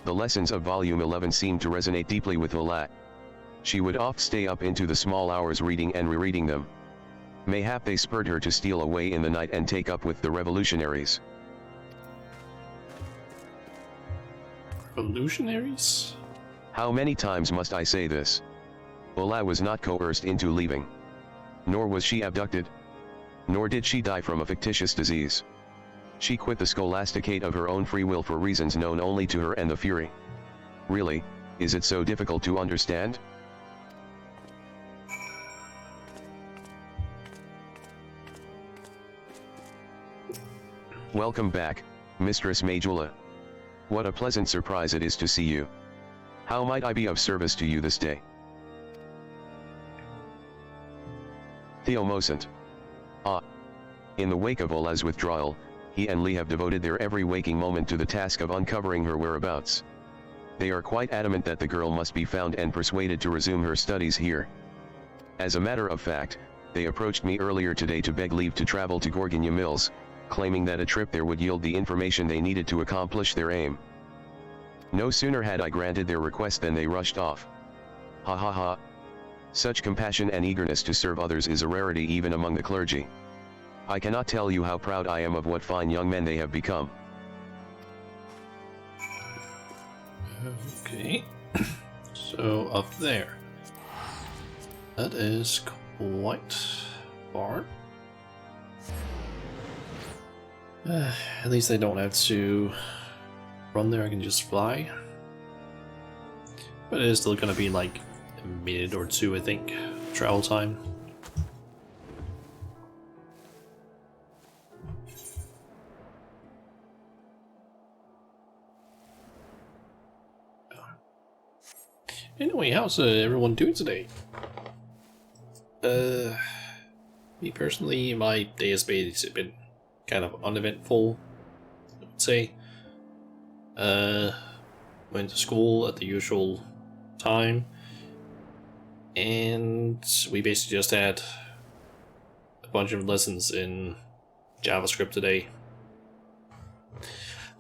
The lessons of Volume 11 seemed to resonate deeply with Ola. She would oft stay up into the small hours reading and rereading them. Mayhap they spurred her to steal away in the night and take up with the revolutionaries. Revolutionaries? How many times must I say this? Ola was not coerced into leaving. Nor was she abducted. Nor did she die from a fictitious disease. She quit the Scholasticate of her own free will for reasons known only to her and the Fury. Really, is it so difficult to understand? Welcome back, Mistress Majula. What a pleasant surprise it is to see you. How might I be of service to you this day? Theomosant. In the wake of Ola's withdrawal, he and Lee have devoted their every waking moment to the task of uncovering her whereabouts. They are quite adamant that the girl must be found and persuaded to resume her studies here. As a matter of fact, they approached me earlier today to beg leave to travel to Gorgonia Mills, claiming that a trip there would yield the information they needed to accomplish their aim. No sooner had I granted their request than they rushed off. Ha ha ha. Such compassion and eagerness to serve others is a rarity even among the clergy. I cannot tell you how proud I am of what fine young men they have become. Okay. So up there. That is quite far. At least I don't have to run there, I can just fly. But it is still gonna be like a minute or two, I think, travel time. Anyway, how's everyone doing today? Me personally, my day has been kind of uneventful, I would say. Went to school at the usual time, and we basically just had a bunch of lessons in JavaScript today.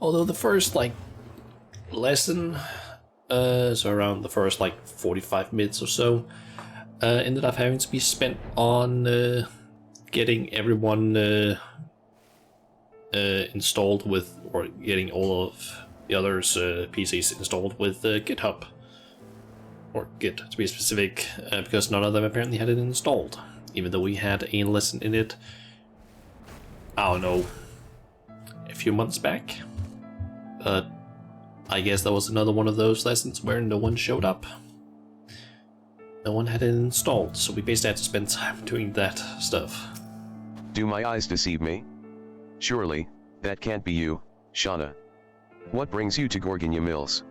Although the first lesson, so around the first 45 minutes or so, ended up having to be spent on getting everyone installed with, or getting all of the others' PCs installed with GitHub. Or Git, to be specific, because none of them apparently had it installed. Even though we had a lesson in it, I don't know, a few months back. But I guess that was another one of those lessons where no one showed up. No one had it installed, so we basically had to spend time doing that stuff. Do my eyes deceive me? Surely, that can't be you, Shauna. What brings you to Gorgonia Mills?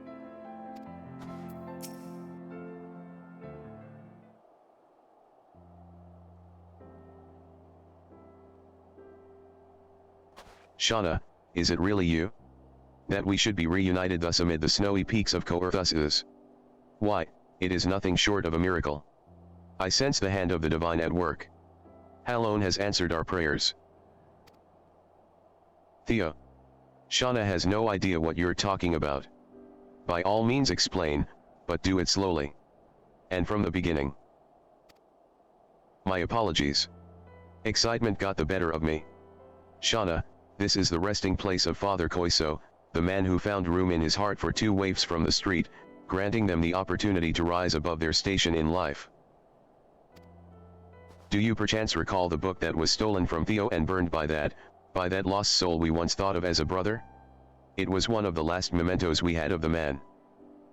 Shauna, is it really you? That we should be reunited thus amid the snowy peaks of Coerthus is. Why, it is nothing short of a miracle. I sense the hand of the divine at work. Halone has answered our prayers. Theo. Shauna has no idea what you're talking about. By all means explain, but do it slowly. And from the beginning. My apologies. Excitement got the better of me. Shauna, this is the resting place of Father Koiso, the man who found room in his heart for two waifs from the street, granting them the opportunity to rise above their station in life. Do you perchance recall the book that was stolen from Theo and burned by that lost soul we once thought of as a brother? It was one of the last mementos we had of the man.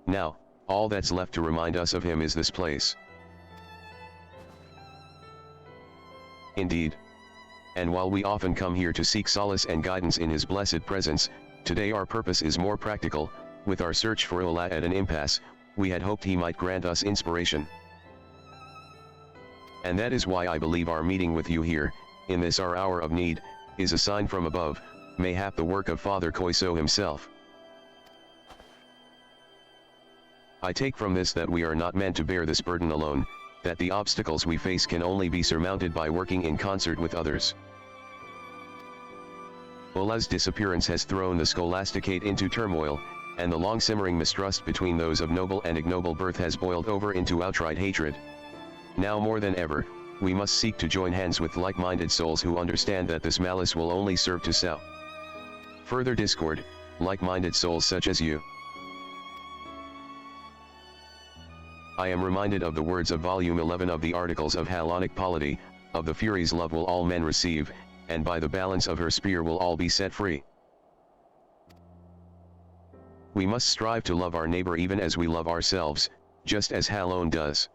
Now, all that's left to remind us of him is this place. Indeed. And while we often come here to seek solace and guidance in his blessed presence, today our purpose is more practical. With our search for Ola at an impasse, we had hoped he might grant us inspiration. And that is why I believe our meeting with you here, in this our hour of need, is a sign from above, mayhap the work of Father Koiso himself. I take from this that we are not meant to bear this burden alone, that the obstacles we face can only be surmounted by working in concert with others. Ola's disappearance has thrown the Scholasticate into turmoil, and the long-simmering mistrust between those of noble and ignoble birth has boiled over into outright hatred. Now more than ever, we must seek to join hands with like-minded souls who understand that this malice will only serve to sow further discord, like-minded souls such as you. I am reminded of the words of volume 11 of the Articles of Halonic Polity, of the Furies' love will all men receive, and by the balance of her spear will all be set free. We must strive to love our neighbor even as we love ourselves, just as Halone does.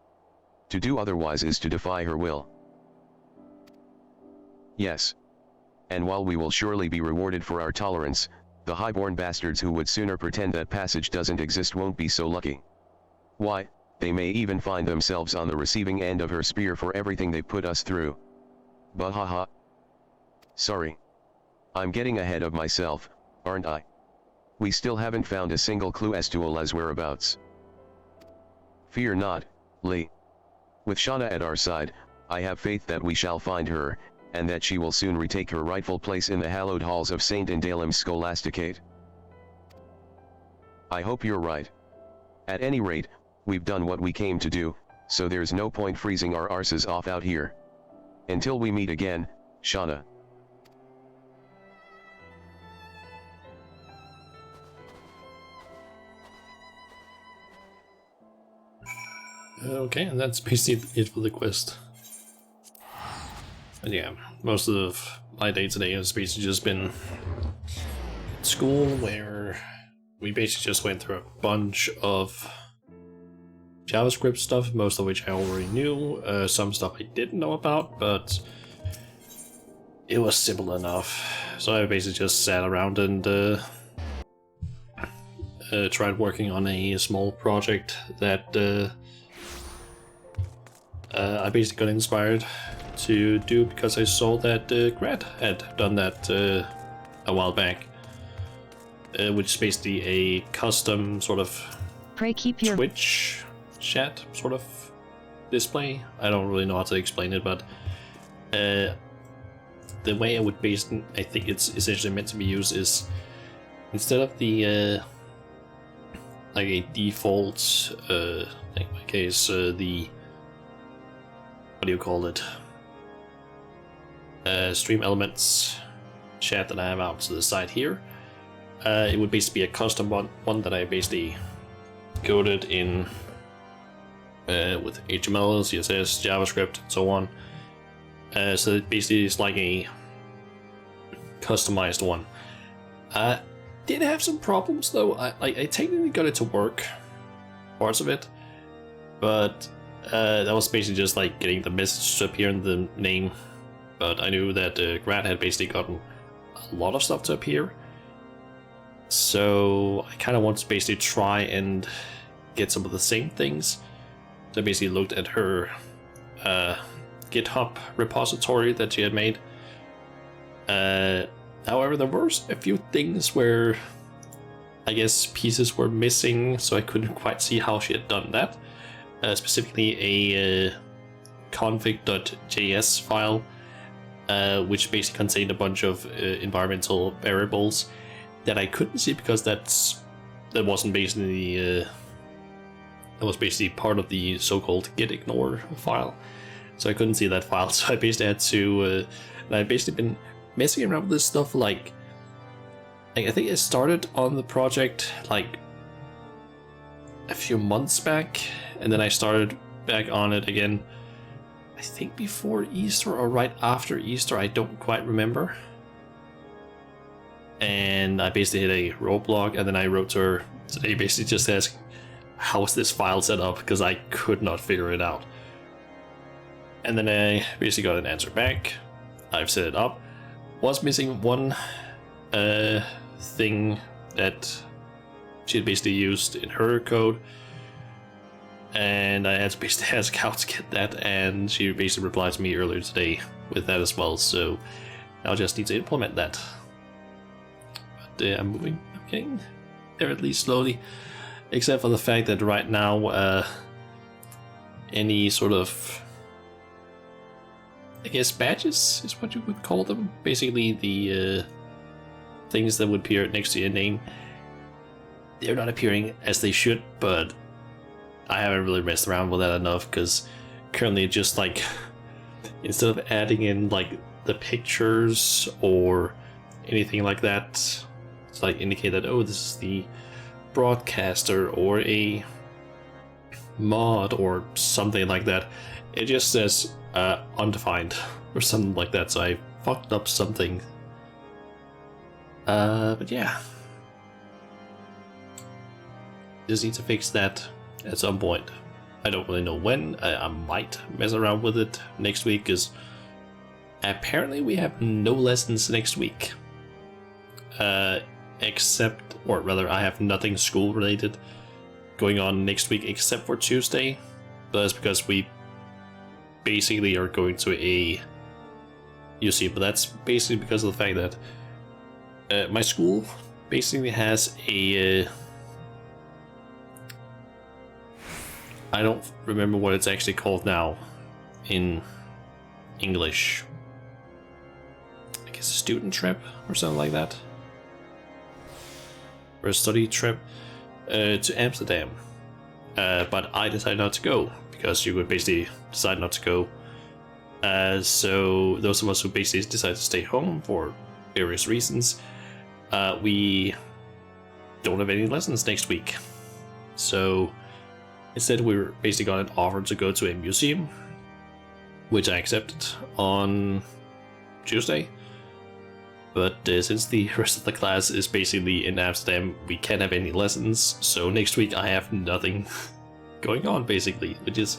To do otherwise is to defy her will. Yes. And while we will surely be rewarded for our tolerance, the high-born bastards who would sooner pretend that passage doesn't exist won't be so lucky. Why, they may even find themselves on the receiving end of her spear for everything they put us through. Bahaha. Sorry. I'm getting ahead of myself, aren't I? We still haven't found a single clue as to Ola's whereabouts. Fear not, Lee. With Shauna at our side, I have faith that we shall find her, and that she will soon retake her rightful place in the hallowed halls of Saint Indalem's Scholasticate. I hope you're right. At any rate, we've done what we came to do, so there's no point freezing our arses off out here. Until we meet again, Shauna. Okay, and that's basically it for the quest. And yeah, most of my day today has basically just been school, where we basically just went through a bunch of JavaScript stuff, most of which I already knew, some stuff I didn't know about, but it was simple enough. So I basically just sat around and tried working on a small project that I basically got inspired to do because I saw that Grad had done that a while back, which is basically a custom sort of Pray keep your Twitch chat sort of display. I don't really know how to explain it, but the way I would I think it's essentially meant to be used is, instead of the like a default, in my case, the, what do you call it? Stream elements chat that I have out to the side here. It would basically be a custom one that I basically coded in with HTML, CSS, JavaScript, and so on. So it basically is like a customized one. Did have some problems though. I technically got it to work, parts of it, but that was basically just like getting the message to appear in the name. But I knew that Grad had basically gotten a lot of stuff to appear, so I kind of wanted to basically try and get some of the same things. So I basically looked at her GitHub repository that she had made. However, there were a few things where I guess pieces were missing, so I couldn't quite see how she had done that. Specifically a config.js file, which basically contained a bunch of environmental variables that I couldn't see because that wasn't basically that was basically part of the so-called gitignore file. So I couldn't see that file, so I basically had to, and I've basically been messing around with this stuff like I think it started on the project like a few months back, and then I started back on it again, I think before Easter or right after Easter, I don't quite remember. And I basically hit a roadblock, and then I wrote to her today basically just asking, how is this file set up, because I could not figure it out. And then I basically got an answer back. I've set it up. Was missing one thing that she had basically used in her code, and I had to basically ask how to get that, and she basically replied to me earlier today with that as well, so now I just need to implement that. But I'm getting there at least slowly, except for the fact that right now any sort of, I guess, badges is what you would call them. Basically the things that would appear next to your name, they're not appearing as they should, but I haven't really messed around with that enough, because currently just like, instead of adding in like the pictures or anything like that to like indicate that, oh, this is the broadcaster or a mod or something like that, it just says undefined or something like that, so I fucked up something. But yeah, just need to fix that at some point. I don't really know when. I might mess around with it next week, because apparently we have no lessons next week, except, or rather I have nothing school related going on next week except for Tuesday. But that's because we basically are going to a UC, but that's basically because of the fact that my school basically has a I don't remember what it's actually called now in English. I guess a student trip or something like that, or a study trip to Amsterdam. But I decided not to go, because you would basically decide not to go. So those of us who basically decided to stay home for various reasons, we don't have any lessons next week. So Instead, we were basically got an offer to go to a museum, which I accepted on Tuesday. But since the rest of the class is basically in Amsterdam, we can't have any lessons. So next week I have nothing going on, basically, which is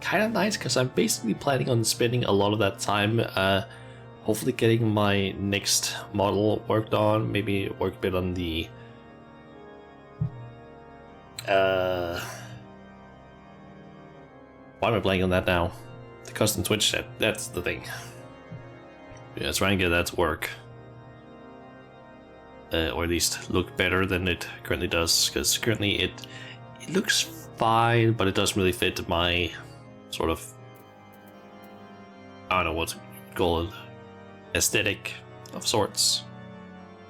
kind of nice because I'm basically planning on spending a lot of that time hopefully getting my next model worked on, maybe work a bit on the why am I blanking on that now? The custom Twitch set, that's the thing. Yeah, try and get that to work. Or at least look better than it currently does, because currently it looks fine, but it doesn't really fit my sort of, I don't know what to call it, aesthetic of sorts.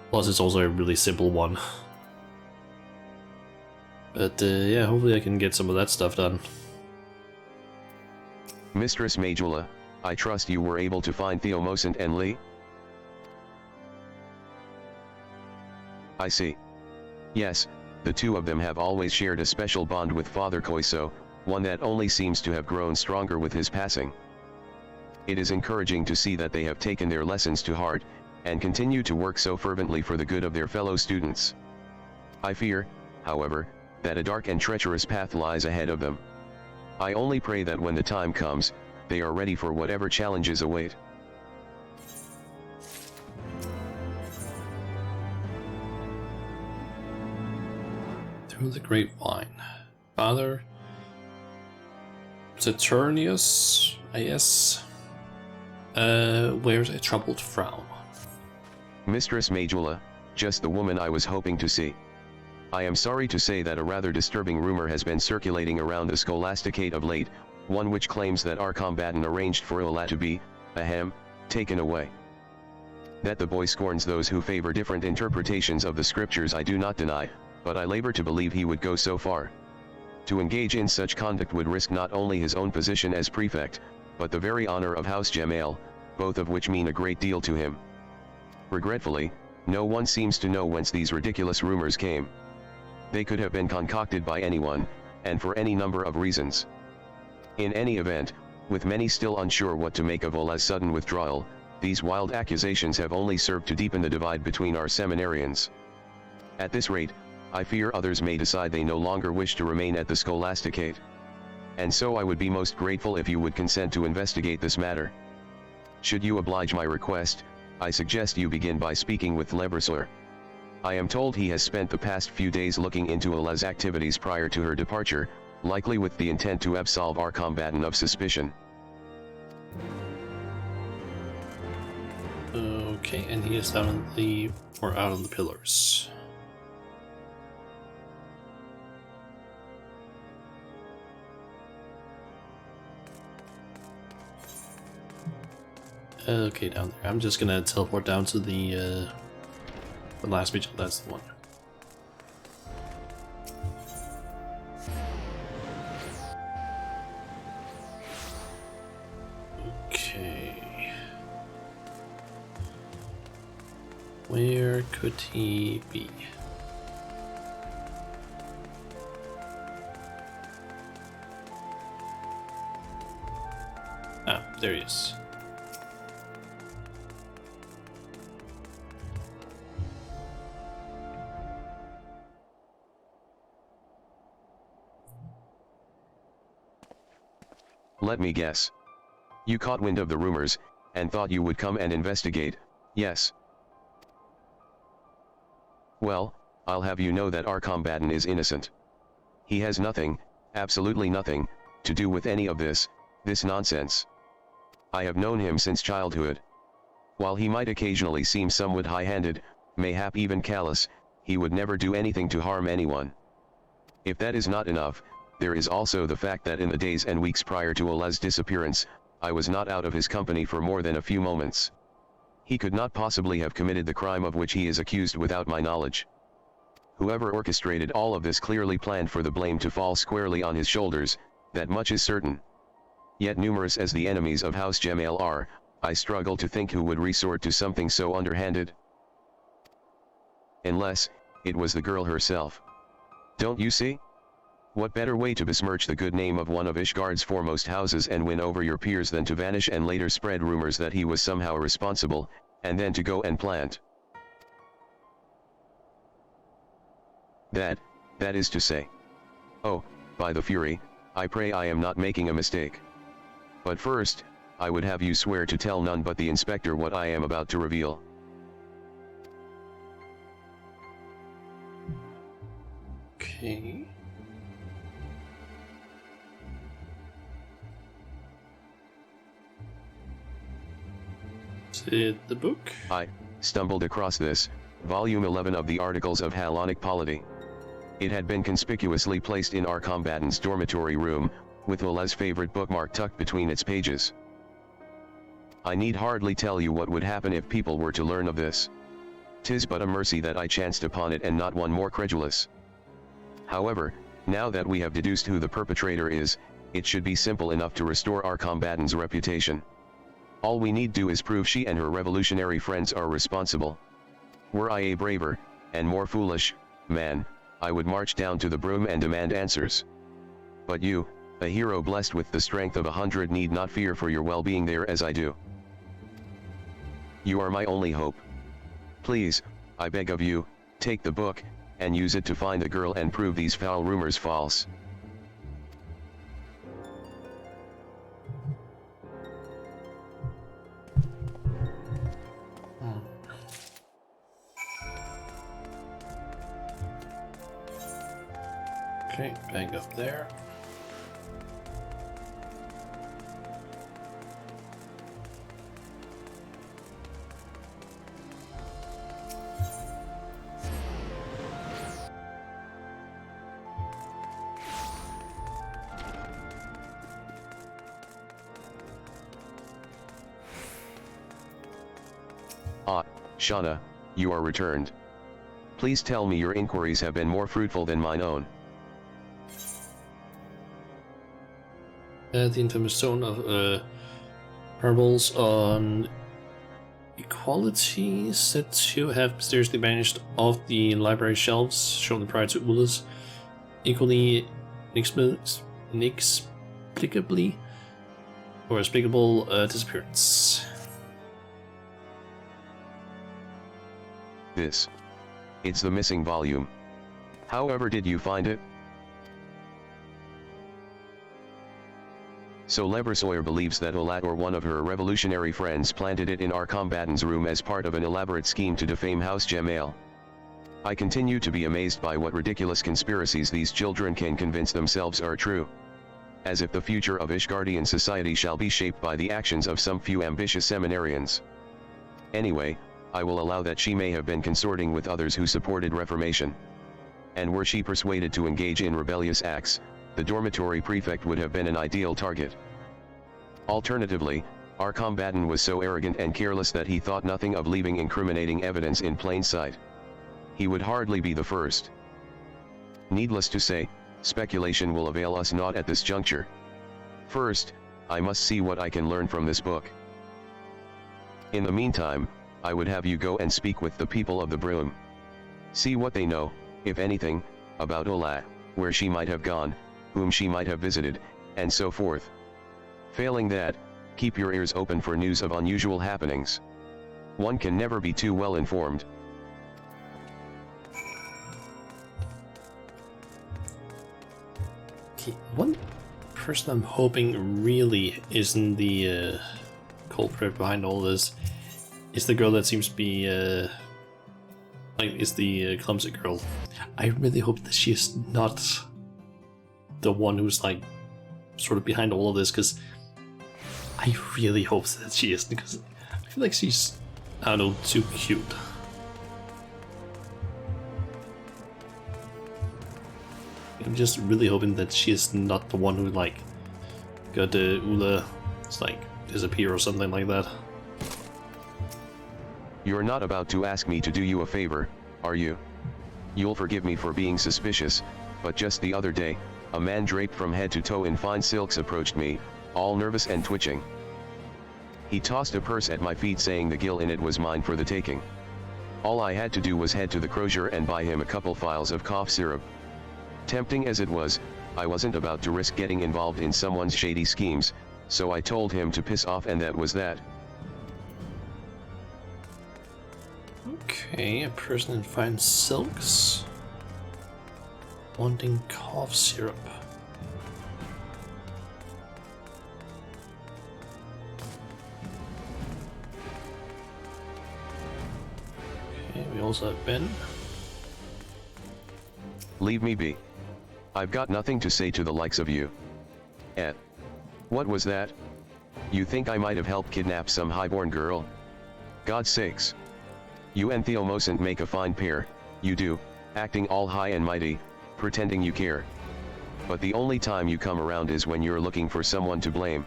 Plus it's also a really simple one. But yeah, hopefully I can get some of that stuff done. Mistress Majula, I trust you were able to find Theomosant and Lee? I see. Yes, the two of them have always shared a special bond with Father Koiso, one that only seems to have grown stronger with his passing. It is encouraging to see that they have taken their lessons to heart, and continue to work so fervently for the good of their fellow students. I fear, however, that a dark and treacherous path lies ahead of them. I only pray that when the time comes, they are ready for whatever challenges await. Through the grapevine. Father Saturnius, I guess, wears a troubled frown. Mistress Majula, just the woman I was hoping to see. I am sorry to say that a rather disturbing rumor has been circulating around the Scholasticate of late, one which claims that our combatant arranged for Ola to be, taken away. That the boy scorns those who favor different interpretations of the scriptures I do not deny, but I labor to believe he would go so far. To engage in such conduct would risk not only his own position as prefect, but the very honor of House Jamail, both of which mean a great deal to him. Regretfully, no one seems to know whence these ridiculous rumors came. They could have been concocted by anyone, and for any number of reasons. In any event, with many still unsure what to make of Ola's sudden withdrawal, these wild accusations have only served to deepen the divide between our seminarians. At this rate, I fear others may decide they no longer wish to remain at the Scholasticate. And so I would be most grateful if you would consent to investigate this matter. Should you oblige my request, I suggest you begin by speaking with Lebrasur. I am told he has spent the past few days looking into Ola's activities prior to her departure, likely with the intent to absolve our combatant of suspicion. Okay, and he is down on the, or out on the pillars. Okay, down there. I'm just gonna teleport down to the last beach. That's the one. Okay. Where could he be? Ah, there he is. Let me guess. You caught wind of the rumors, and thought you would come and investigate, yes? Well, I'll have you know that our combatant is innocent. He has nothing, absolutely nothing, to do with any of this nonsense. I have known him since childhood. While he might occasionally seem somewhat high-handed, mayhap even callous, he would never do anything to harm anyone. If that is not enough, there is also the fact that in the days and weeks prior to Ola's disappearance, I was not out of his company for more than a few moments. He could not possibly have committed the crime of which he is accused without my knowledge. Whoever orchestrated all of this clearly planned for the blame to fall squarely on his shoulders, that much is certain. Yet numerous as the enemies of House Jamail are, I struggle to think who would resort to something so underhanded. Unless, it was the girl herself. Don't you see? What better way to besmirch the good name of one of Ishgard's foremost houses and win over your peers than to vanish and later spread rumors that he was somehow responsible, and then to go and plant. That is to say. Oh, by the Fury, I pray I am not making a mistake. But first, I would have you swear to tell none but the inspector what I am about to reveal. Okay. Is it the book? I stumbled across this, volume 11 of the Articles of Hellenic Polity. It had been conspicuously placed in our combatant's dormitory room, with Ola's favorite bookmark tucked between its pages. I need hardly tell you what would happen if people were to learn of this. 'Tis but a mercy that I chanced upon it and not one more credulous. However, now that we have deduced who the perpetrator is, it should be simple enough to restore our combatant's reputation. All we need do is prove she and her revolutionary friends are responsible. Were I a braver, and more foolish, man, I would march down to the broom and demand answers. But you, a hero blessed with the strength of 100, need not fear for your well-being there as I do. You are my only hope. Please, I beg of you, take the book, and use it to find the girl and prove these foul rumors false. Okay, bang up there. Ah, Shauna, you are returned. Please tell me your inquiries have been more fruitful than mine own. The infamous stone of parables on equality said to have mysteriously vanished off the library shelves shown prior to Ula's equally inexplicably or explicable disappearance. It's the missing volume. However did you find it? So Leversoyer believes that Olat or one of her revolutionary friends planted it in our combatant's room as part of an elaborate scheme to defame House Jemail. I continue to be amazed by what ridiculous conspiracies these children can convince themselves are true. As if the future of Ishgardian society shall be shaped by the actions of some few ambitious seminarians. Anyway, I will allow that she may have been consorting with others who supported Reformation. And were she persuaded to engage in rebellious acts, the dormitory prefect would have been an ideal target. Alternatively, our combatant was so arrogant and careless that he thought nothing of leaving incriminating evidence in plain sight. He would hardly be the first. Needless to say, speculation will avail us naught at this juncture. First, I must see what I can learn from this book. In the meantime, I would have you go and speak with the people of the Broom. See what they know, if anything, about Ola, where she might have gone, whom she might have visited, and so forth. Failing that, keep your ears open for news of unusual happenings. One can never be too well informed. Okay, one person I'm hoping really isn't the culprit behind all this is the girl that seems to be is the clumsy girl. I really hope that she is not the one who's like sort of behind all of this, because I really hope that she isn't, because I feel like she's, I don't know, too cute. I'm just really hoping that she is not the one who like got Ula like disappear or something like that. You're not about to ask me to do you a favor, are you? You'll forgive me for being suspicious, but just the other day, a man draped from head to toe in fine silks approached me, all nervous and twitching. He tossed a purse at my feet saying the gill in it was mine for the taking. All I had to do was head to the crozier and buy him a couple phials of cough syrup. Tempting as it was, I wasn't about to risk getting involved in someone's shady schemes, so I told him to piss off, and that was that. Okay, a person in fine silks wanting cough syrup. Okay, we also have Ben. Leave me be. I've got nothing to say to the likes of you. What was that? You think I might have helped kidnap some highborn girl? God's sakes. You and Theo mustn't make a fine pair, you do, acting all high and mighty, pretending you care. But the only time you come around is when you're looking for someone to blame.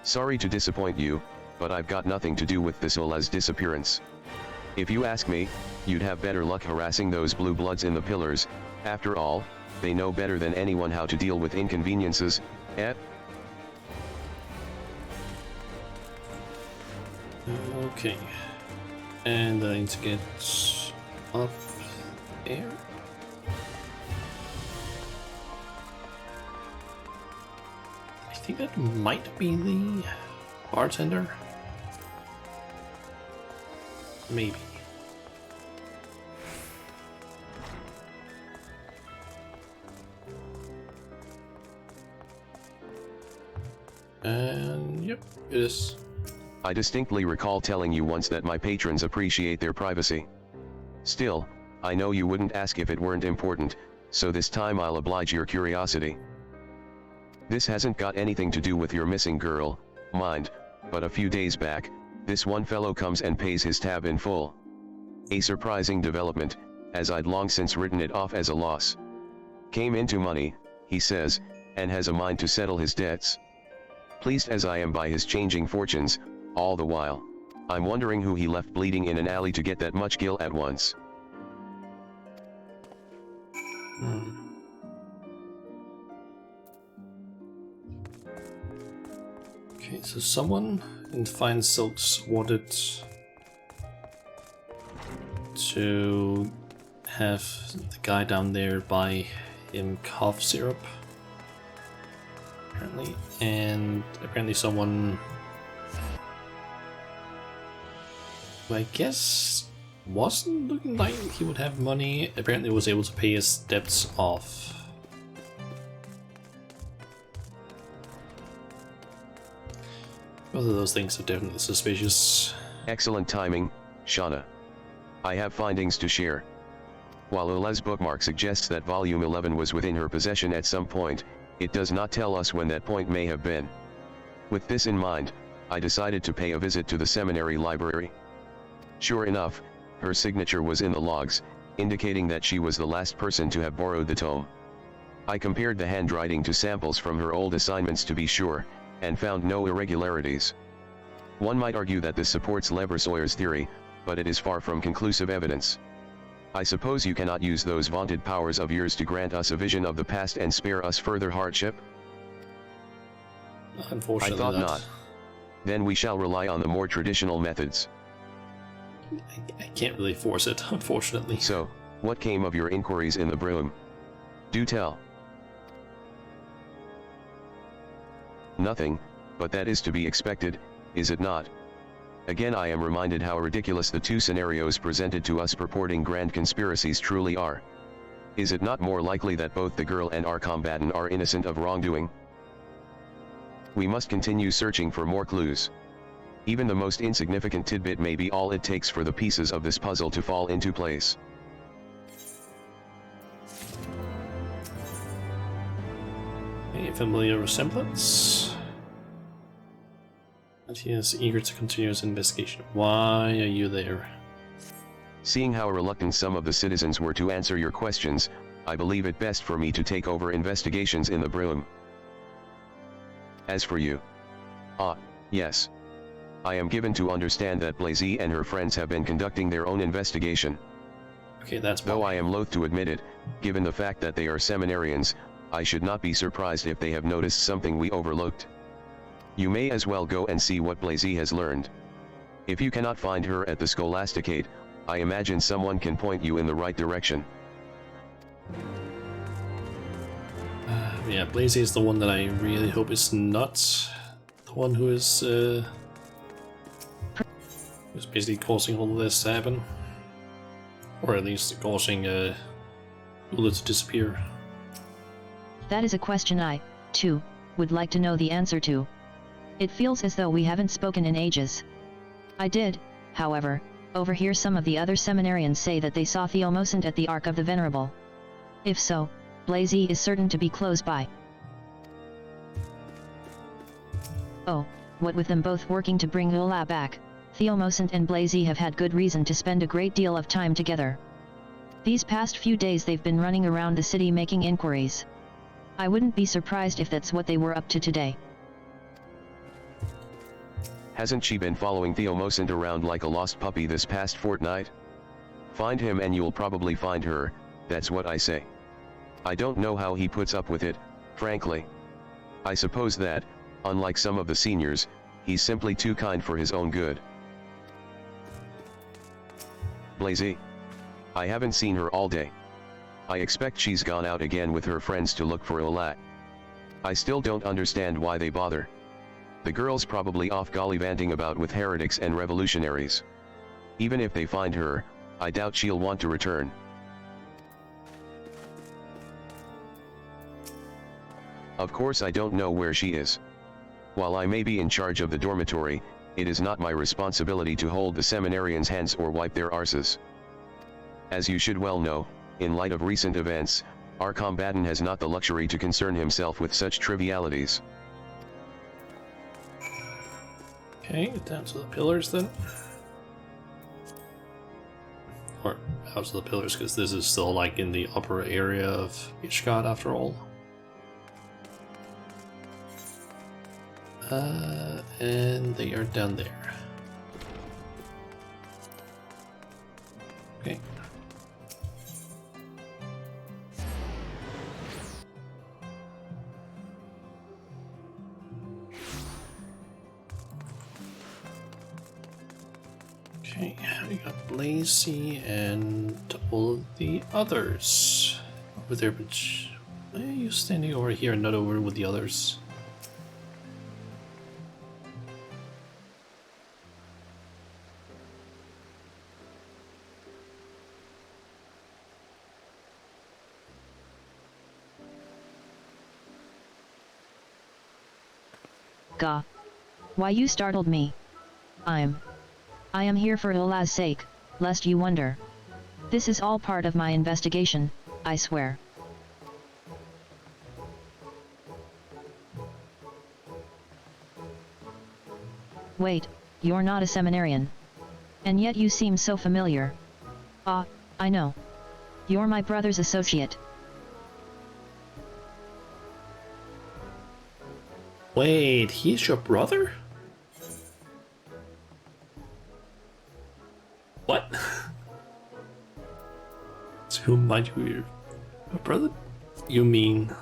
Sorry to disappoint you, but I've got nothing to do with this Ola's disappearance. If you ask me, you'd have better luck harassing those blue bloods in the pillars. After all, they know better than anyone how to deal with inconveniences. Okay. And I need to get off air. I think that might be the bartender. Maybe. And yep, it is. I distinctly recall telling you once that my patrons appreciate their privacy. Still, I know you wouldn't ask if it weren't important, so this time I'll oblige your curiosity. This hasn't got anything to do with your missing girl, mind, but a few days back, this one fellow comes and pays his tab in full. A surprising development, as I'd long since written it off as a loss. Came into money, he says, and has a mind to settle his debts. Pleased as I am by his changing fortunes, all the while, I'm wondering who he left bleeding in an alley to get that much gil at once. Okay, so someone in fine silks wanted to have the guy down there buy him cough syrup, apparently, and apparently someone, who I guess wasn't looking like he would have money, apparently was able to pay his debts off. Both of those things are definitely suspicious. Excellent timing, Shauna. I have findings to share. While Ola's bookmark suggests that volume 11 was within her possession at some point, it does not tell us when that point may have been. With this in mind, I decided to pay a visit to the seminary library. Sure enough, her signature was in the logs, indicating that she was the last person to have borrowed the tome. I compared the handwriting to samples from her old assignments to be sure, and found no irregularities. One might argue that this supports Leversawyer's theory, but it is far from conclusive evidence. I suppose you cannot use those vaunted powers of yours to grant us a vision of the past and spare us further hardship? Unfortunately, I thought not. Then we shall rely on the more traditional methods. I can't really force it, unfortunately. So, what came of your inquiries in the broom? Do tell. Nothing, but that is to be expected, is it not? Again I am reminded how ridiculous the two scenarios presented to us purporting grand conspiracies truly are. Is it not more likely that both the girl and our combatant are innocent of wrongdoing? We must continue searching for more clues. Even the most insignificant tidbit may be all it takes for the pieces of this puzzle to fall into place. A familiar resemblance. And he is eager to continue his investigation. Why are you there? Seeing how reluctant some of the citizens were to answer your questions, I believe it best for me to take over investigations in the broom. As for you. Yes. I am given to understand that Blazy and her friends have been conducting their own investigation. Okay, that's Though I am loath to admit it, given the fact that they are seminarians, I should not be surprised if they have noticed something we overlooked. You may as well go and see what Blazy has learned. If you cannot find her at the Scholasticate, I imagine someone can point you in the right direction. yeah, Blazy is the one that I really hope is not the one who's basically causing all of this to happen. Or at least causing Ula to disappear. That is a question I, too, would like to know the answer to. It feels as though we haven't spoken in ages. I did, however, overhear some of the other seminarians say that they saw Theomosant at the Ark of the Venerable. If so, Blazy is certain to be close by. Oh, what with them both working to bring Ula back, Theomosant and Blazy have had good reason to spend a great deal of time together. These past few days they've been running around the city making inquiries. I wouldn't be surprised if that's what they were up to today. Hasn't she been following Theomosant around like a lost puppy this past fortnight? Find him and you'll probably find her, that's what I say. I don't know how he puts up with it, frankly. I suppose that, unlike some of the seniors, he's simply too kind for his own good. Blazy. I haven't seen her all day. I expect she's gone out again with her friends to look for Ula. I still don't understand why they bother. The girl's probably off gollivanting about with heretics and revolutionaries. Even if they find her, I doubt she'll want to return. Of course I don't know where she is. While I may be in charge of the dormitory, it is not my responsibility to hold the seminarians' hands or wipe their arses. As you should well know, in light of recent events, our combatant has not the luxury to concern himself with such trivialities. Okay, down to the pillars then. Or out to the pillars, because this is still like in the upper area of Ishgard after all. And they are down there. Okay. Okay, we got Blazy and all of the others over there, but why are you standing over here and not over with the others? Gah. Why you startled me? I am here for Ula's sake, lest you wonder. This is all part of my investigation, I swear. Wait, you're not a seminarian. And yet you seem so familiar. Ah, I know. You're my brother's associate. Wait, he's your brother? What? To whom might you be your brother? You mean...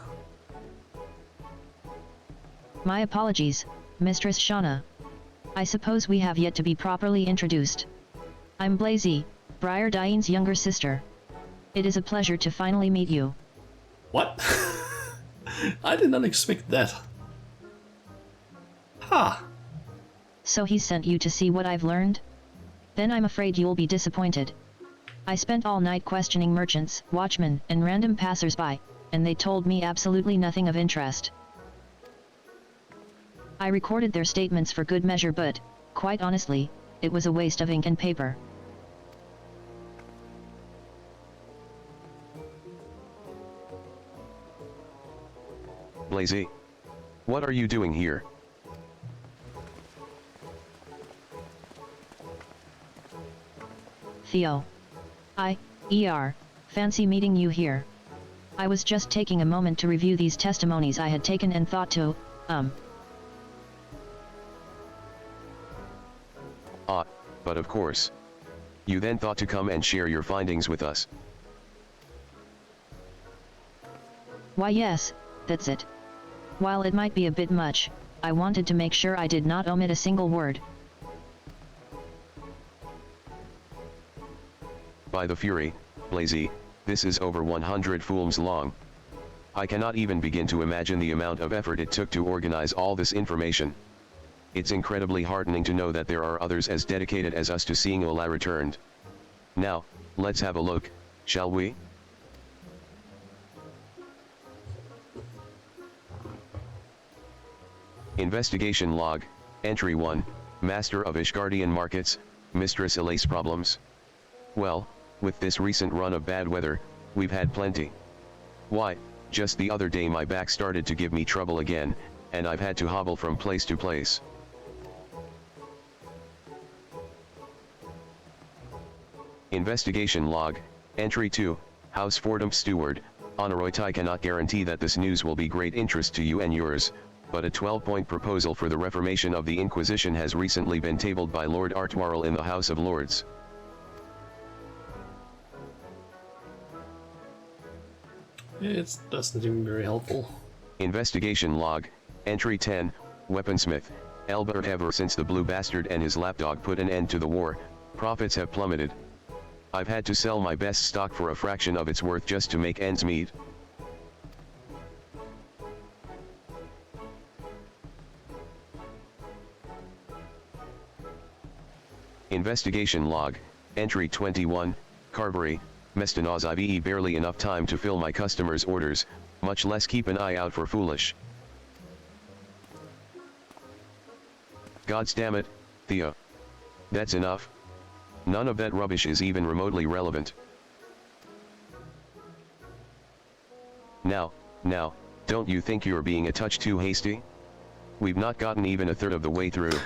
My apologies, Mistress Shauna. I suppose we have yet to be properly introduced. I'm Blazy, Briar Diane's younger sister. It is a pleasure to finally meet you. What? I did not expect that. Ha! So he sent you to see what I've learned? Then I'm afraid you'll be disappointed. I spent all night questioning merchants, watchmen, and random passers-by, and they told me absolutely nothing of interest. I recorded their statements for good measure, but, quite honestly, it was a waste of ink and paper. Blazy. What are you doing here? Theo. Fancy meeting you here. I was just taking a moment to review these testimonies I had taken and thought to, But of course. You then thought to come and share your findings with us. Why yes, that's it. While it might be a bit much, I wanted to make sure I did not omit a single word. By the Fury, Blazy, this is over 100 fulms long. I cannot even begin to imagine the amount of effort it took to organize all this information. It's incredibly heartening to know that there are others as dedicated as us to seeing Ola returned. Now, let's have a look, shall we? Investigation Log, Entry 1, Master of Ishgardian Markets, Mistress Elise Problems. Well, with this recent run of bad weather, we've had plenty. Why, just the other day my back started to give me trouble again, and I've had to hobble from place to place. Investigation Log, Entry 2, House Fordham Steward, Honoroitai cannot guarantee that this news will be great interest to you and yours, but a 12-point proposal for the reformation of the Inquisition has recently been tabled by Lord Artwarrel in the House of Lords. It doesn't seem very helpful. Investigation Log, Entry 10, Weaponsmith, Elbert. Ever since the Blue Bastard and his lapdog put an end to the war, profits have plummeted. I've had to sell my best stock for a fraction of its worth just to make ends meet. Investigation Log, Entry 21, Carvery, Mestanoz. I've barely enough time to fill my customers' orders, much less keep an eye out for foolish. Gods damn it, Theo. That's enough. None of that rubbish is even remotely relevant. Now, don't you think you're being a touch too hasty? We've not gotten even a third of the way through.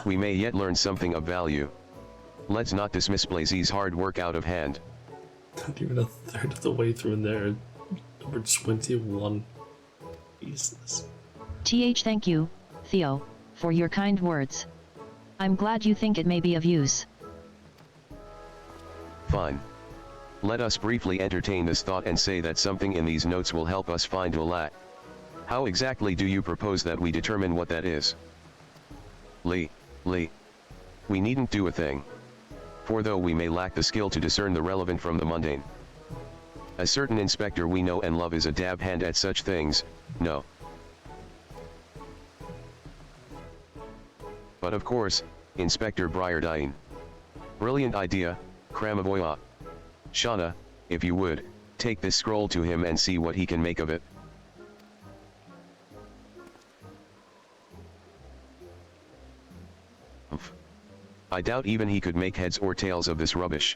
We may yet learn something of value. Let's not dismiss Blazy's hard work out of hand. Not even a third of the way through in there. Number 21. Jesus. Thank you, Theo, for your kind words. I'm glad you think it may be of use. Fine. Let us briefly entertain this thought and say that something in these notes will help us find Ola. How exactly do you propose that we determine what that is? Lee. We needn't do a thing. For though we may lack the skill to discern the relevant from the mundane, a certain inspector we know and love is a dab hand at such things, no. But of course, Inspector Briardine. Brilliant idea, Kramavoya. Shauna, if you would, take this scroll to him and see what he can make of it. I doubt even he could make heads or tails of this rubbish.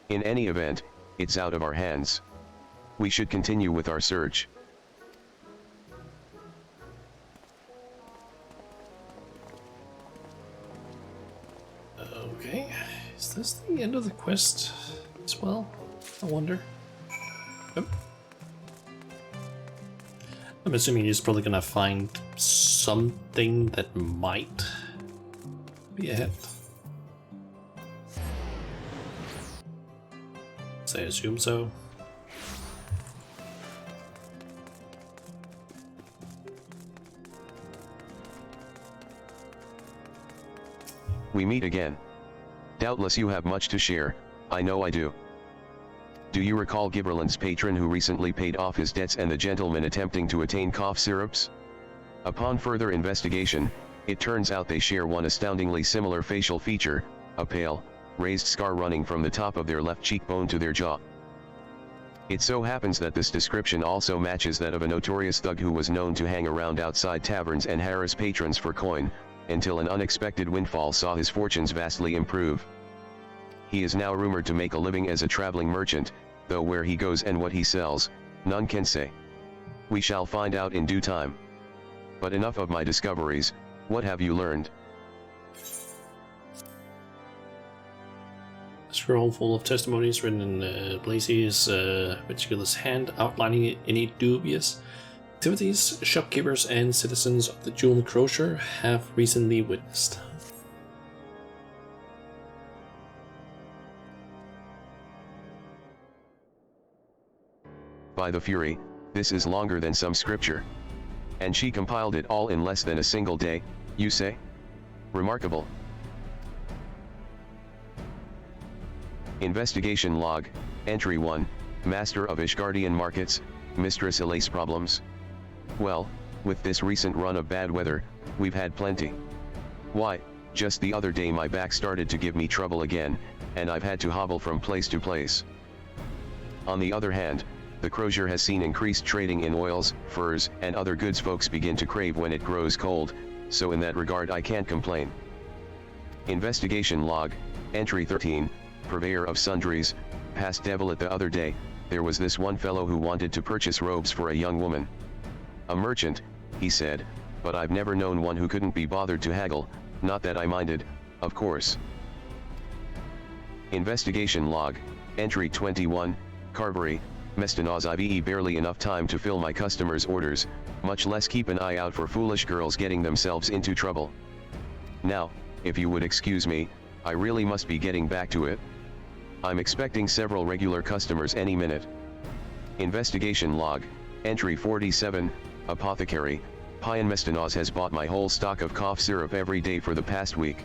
In any event, it's out of our hands. We should continue with our search. Okay, is this the end of the quest as well? I wonder. Yep. I'm assuming he's probably gonna find something that might be ahead. So I assume so. We meet again. Doubtless you have much to share, I know I do. Do you recall Giberland's patron who recently paid off his debts and the gentleman attempting to attain cough syrups? Upon further investigation, it turns out they share one astoundingly similar facial feature, a pale, raised scar running from the top of their left cheekbone to their jaw. It so happens that this description also matches that of a notorious thug who was known to hang around outside taverns and harass patrons for coin, until an unexpected windfall saw his fortunes vastly improve. He is now rumored to make a living as a traveling merchant, though where he goes and what he sells, none can say. We shall find out in due time. But enough of my discoveries, what have you learned? A scroll full of testimonies written in Blazy's meticulous hand, outlining any dubious activities shopkeepers and citizens of the Jewel Enclosure have recently witnessed. By the Fury, this is longer than some scripture. And she compiled it all in less than a single day, you say? Remarkable. Investigation Log, Entry 1, Master of Ishgardian Markets, Mistress Elise problems? Well, with this recent run of bad weather, we've had plenty. Why, just the other day my back started to give me trouble again, and I've had to hobble from place to place. On the other hand, the crozier has seen increased trading in oils, furs, and other goods folks begin to crave when it grows cold, so in that regard I can't complain. Investigation log, entry 13, purveyor of sundries, past devil. At the other day, there was this one fellow who wanted to purchase robes for a young woman. A merchant, he said, but I've never known one who couldn't be bothered to haggle, not that I minded, of course. Investigation log, entry 21, carvery, Mestinos. I've barely enough time to fill my customers' orders, much less keep an eye out for foolish girls getting themselves into trouble. Now, if you would excuse me, I really must be getting back to it. I'm expecting several regular customers any minute. Investigation log, entry 47, apothecary, Pian Mestinos has bought my whole stock of cough syrup every day for the past week.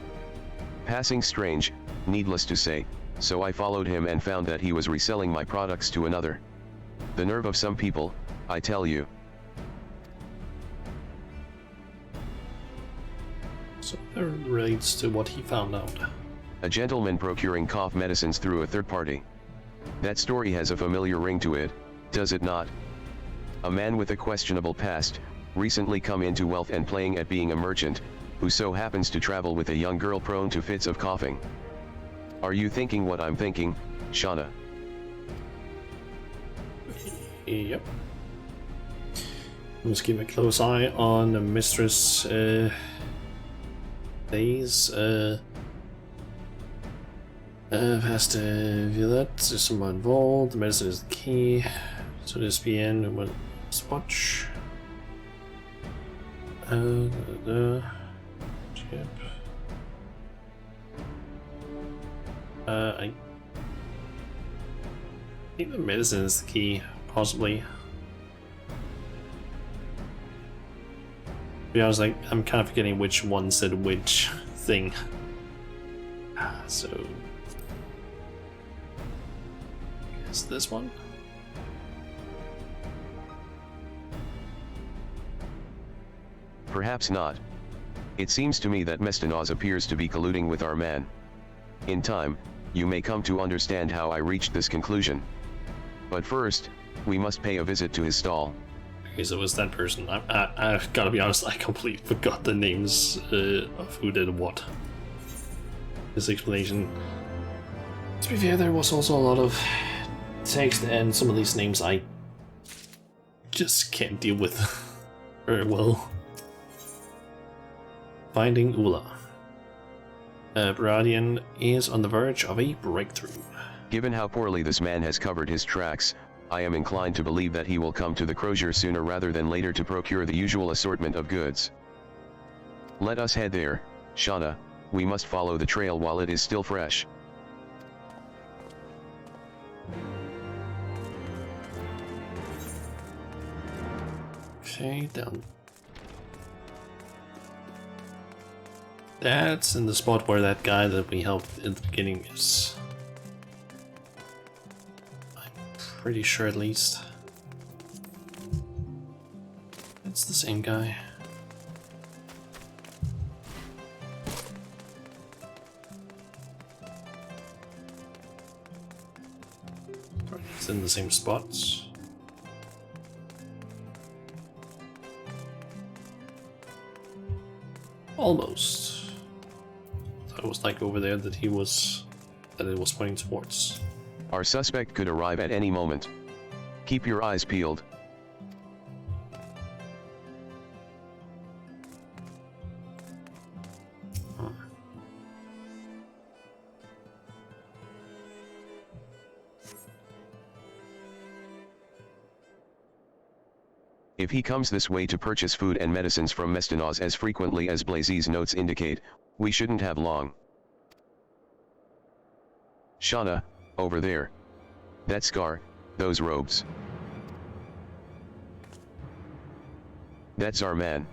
Passing strange, needless to say, so I followed him and found that he was reselling my products to another. The nerve of some people, I tell you. So that relates to what he found out. A gentleman procuring cough medicines through a third party. That story has a familiar ring to it, does it not? A man with a questionable past, recently come into wealth and playing at being a merchant, who so happens to travel with a young girl prone to fits of coughing. Are you thinking what I'm thinking, Shauna? Yep. Let's keep a close eye on the Mistress days. Has to view that. There's someone involved. The medicine is the key. So this PN will spotch. Chip. I think the medicine is the key, possibly. To be honest, like, I'm kind of forgetting which one said which thing. So, I guess this one. Perhaps not. It seems to me that Mestinos appears to be colluding with our man. In time, you may come to understand how I reached this conclusion. But first, we must pay a visit to his stall. Okay, so it was that person. I've gotta be honest, I completely forgot the names of who did what. This explanation. To be fair, there was also a lot of text, and some of these names I just can't deal with very well. Finding Ula. Baradian is on the verge of a breakthrough. Given how poorly this man has covered his tracks, I am inclined to believe that he will come to the crozier sooner rather than later to procure the usual assortment of goods. Let us head there, Shauna. We must follow the trail while it is still fresh. Okay, down. That's in the spot where that guy that we helped in the beginning is. I'm pretty sure, at least. It's the same guy. It's in the same spots. Almost. So it was like over there that it was pointing towards. Our suspect could arrive at any moment. Keep your eyes peeled. If he comes this way to purchase food and medicines from Mestinos as frequently as Blazy's notes indicate, we shouldn't have long. Shauna, over there. That scar, those robes. That's our man.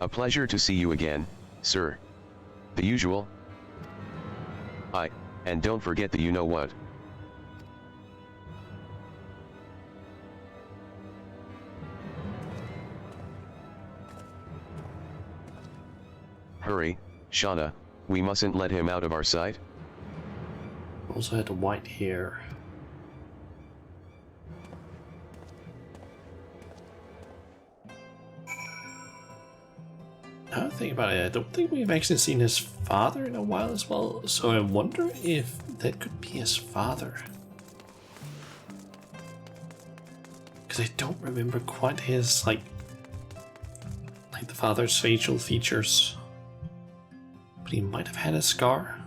A pleasure to see you again, sir. The usual? And don't forget the you-know-what. Hurry, Shauna, we mustn't let him out of our sight. Also had the white hair. Now I think about it, I don't think we've actually seen his father in a while as well, so I wonder if that could be his father. Because I don't remember quite his, like the father's facial features. But he might have had a scar.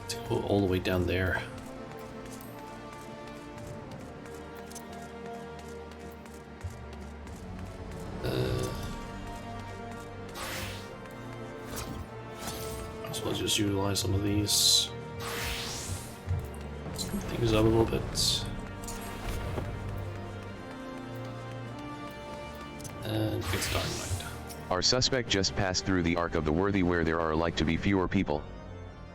To go all the way down there. So let's just utilize some of these. Speed things up a little bit. And get dynamite. Our suspect just passed through the Ark of the Worthy where there are like to be fewer people.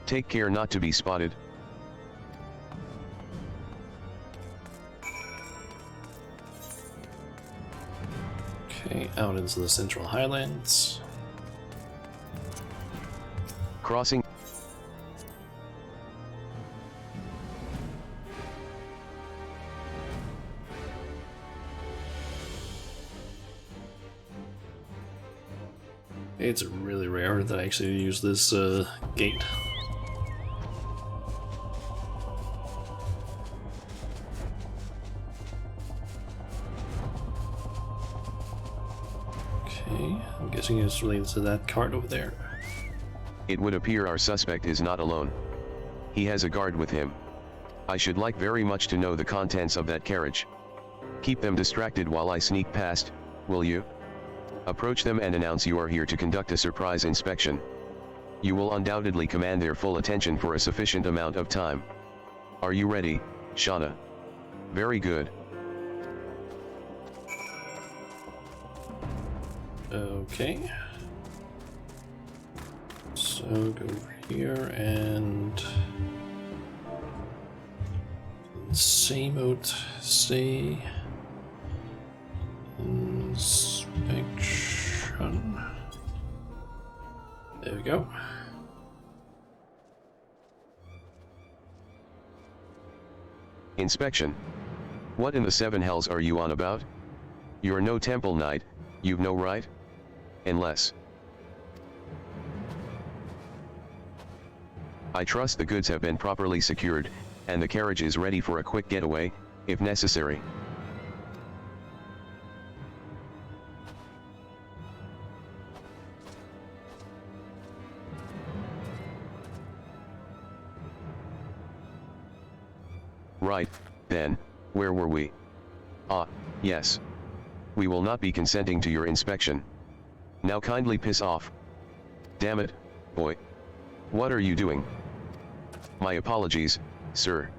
Take care not to be spotted. Okay, out into the Central Highlands. Crossing. It's really rare that I actually use this gate. Okay, I'm guessing it's related to that card over there. It would appear our suspect is not alone. He has a guard with him. I should like very much to know the contents of that carriage. Keep them distracted while I sneak past, will you? Approach them and announce you are here to conduct a surprise inspection. You will undoubtedly command their full attention for a sufficient amount of time. Are you ready, Shauna? Very good. Okay. So go over here and same mode, stay inspection. There we go. Inspection. What in the seven hells are you on about? You're no temple knight, you've no right? Unless. I trust the goods have been properly secured, and the carriage is ready for a quick getaway, if necessary. Right, then, where were we? Ah, yes. We will not be consenting to your inspection. Now kindly piss off. Damn it, boy. What are you doing? My apologies, sir.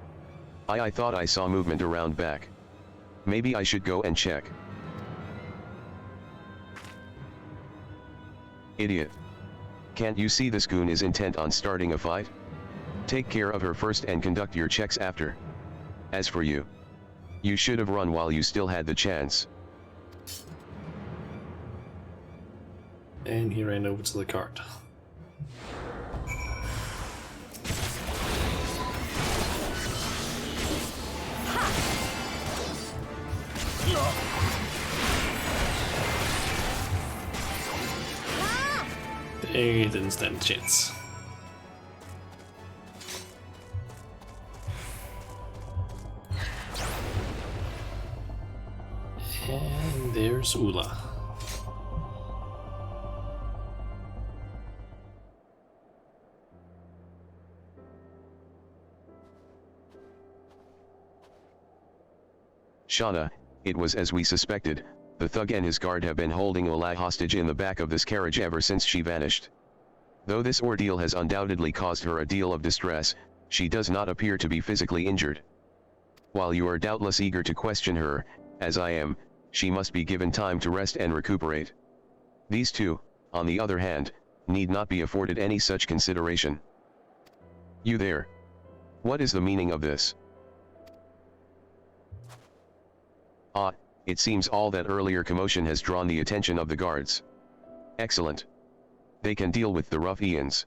I thought I saw movement around back. Maybe I should go and check. Idiot. Can't you see this goon is intent on starting a fight? Take care of her first and conduct your checks after. As for you, you should have run while you still had the chance. And he ran over to the cart. He didn't stand a chance. And there's Ula. Shauna, it was as we suspected. The thug and his guard have been holding Ola hostage in the back of this carriage ever since she vanished. Though this ordeal has undoubtedly caused her a deal of distress, She does not appear to be physically injured. While you are doubtless eager to question her, as I am, she must be given time to rest and recuperate. These two, on the other hand, need not be afforded any such consideration. You there. What is the meaning of this? Ah, it seems all that earlier commotion has drawn the attention of the guards. Excellent. They can deal with the ruffians.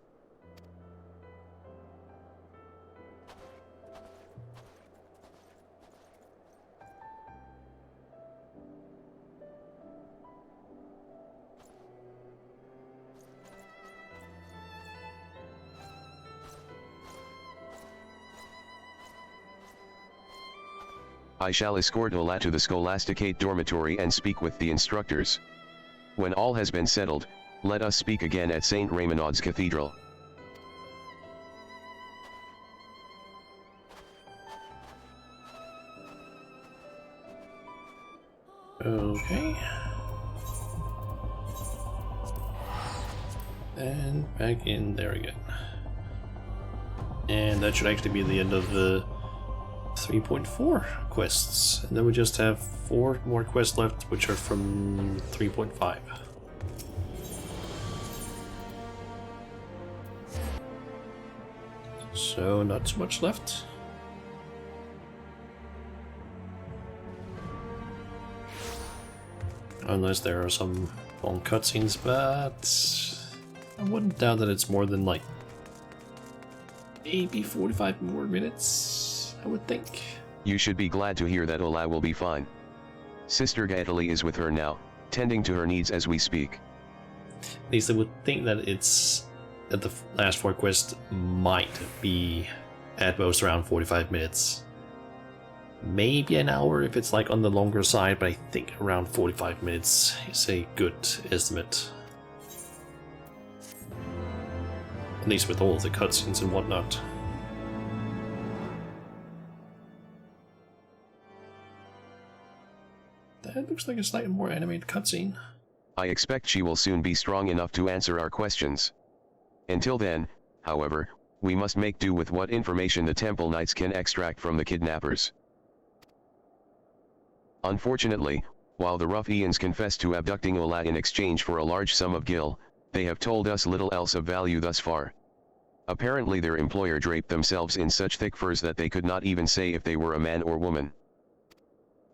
I shall escort Ola to the Scholasticate dormitory and speak with the instructors. When all has been settled, let us speak again at St. Raymondaud's Cathedral. Okay. And back in there again. And that should actually be the end of the 3.4 quests. And then we just have 4 more quests left, which are from 3.5. So not too much left. Unless there are some long cutscenes, but I wouldn't doubt that it's more than like maybe 45 more minutes, I would think. You should be glad to hear that Ola will be fine. Sister Gaetali is with her now, tending to her needs as we speak. At least I would think that it's that the last 4 quests might be at most around 45 minutes. Maybe an hour if it's like on the longer side, but I think around 45 minutes is a good estimate. At least with all of the cutscenes and whatnot. That looks like a slightly more animated cutscene. I expect she will soon be strong enough to answer our questions. Until then, however, we must make do with what information the Temple Knights can extract from the kidnappers. Unfortunately, while the ruffians confess to abducting Ola in exchange for a large sum of gil, they have told us little else of value thus far. Apparently their employer draped themselves in such thick furs that they could not even say if they were a man or woman.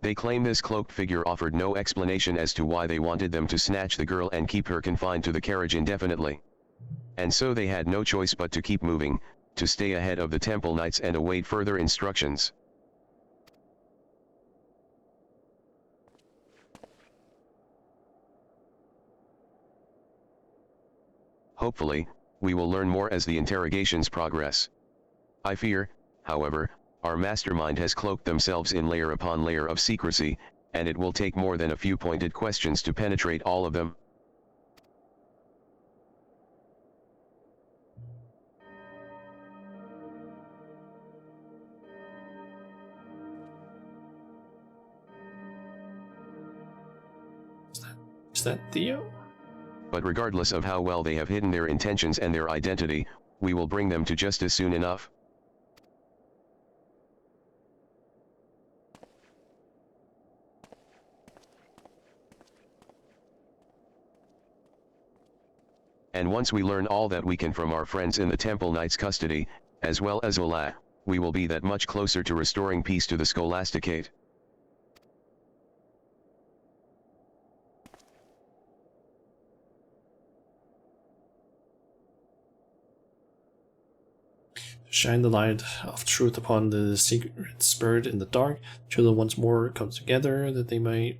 They claim this cloaked figure offered no explanation as to why they wanted them to snatch the girl and keep her confined to the carriage indefinitely. And so they had no choice but to keep moving, to stay ahead of the Temple Knights and await further instructions. Hopefully, we will learn more as the interrogations progress. I fear, however, our mastermind has cloaked themselves in layer upon layer of secrecy, and it will take more than a few pointed questions to penetrate all of them. Is that Theo? But regardless of how well they have hidden their intentions and their identity, we will bring them to justice soon enough. And once we learn all that we can from our friends in the Temple Knights' custody, as well as Ola, we will be that much closer to restoring peace to the Scholasticate. Shine the light of truth upon the secrets buried in the dark. Children once more come together that they might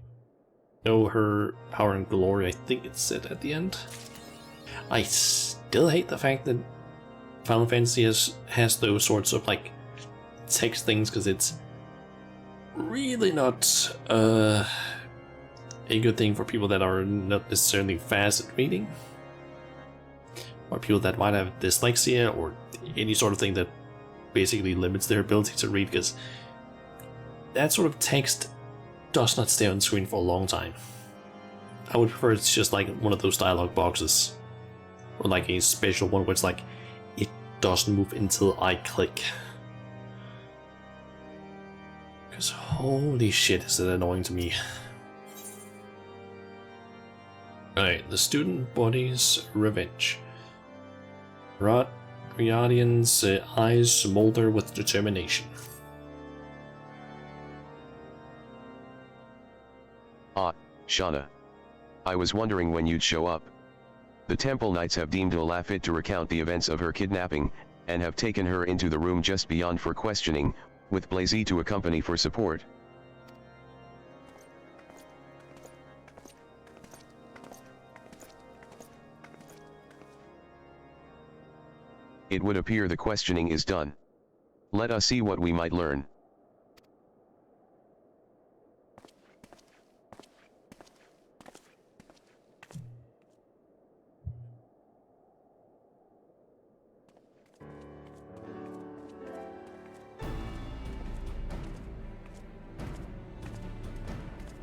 know her power and glory. I think it's said at the end. I still hate the fact that Final Fantasy has those sorts of like text things, because it's really not a good thing for people that are not necessarily fast at reading, or people that might have dyslexia or any sort of thing that basically limits their ability to read, because that sort of text does not stay on screen for a long time. I would prefer it's just like one of those dialogue boxes, or like a special one where it's like, it doesn't move until I click. Because holy shit is it annoying to me. Alright, the student body's revenge. Riadian's eyes smolder with determination. Ah, Shauna. I was wondering when you'd show up. The Temple Knights have deemed Ola fit to recount the events of her kidnapping, and have taken her into the room just beyond for questioning, with Blazy to accompany for support. It would appear the questioning is done. Let us see what we might learn.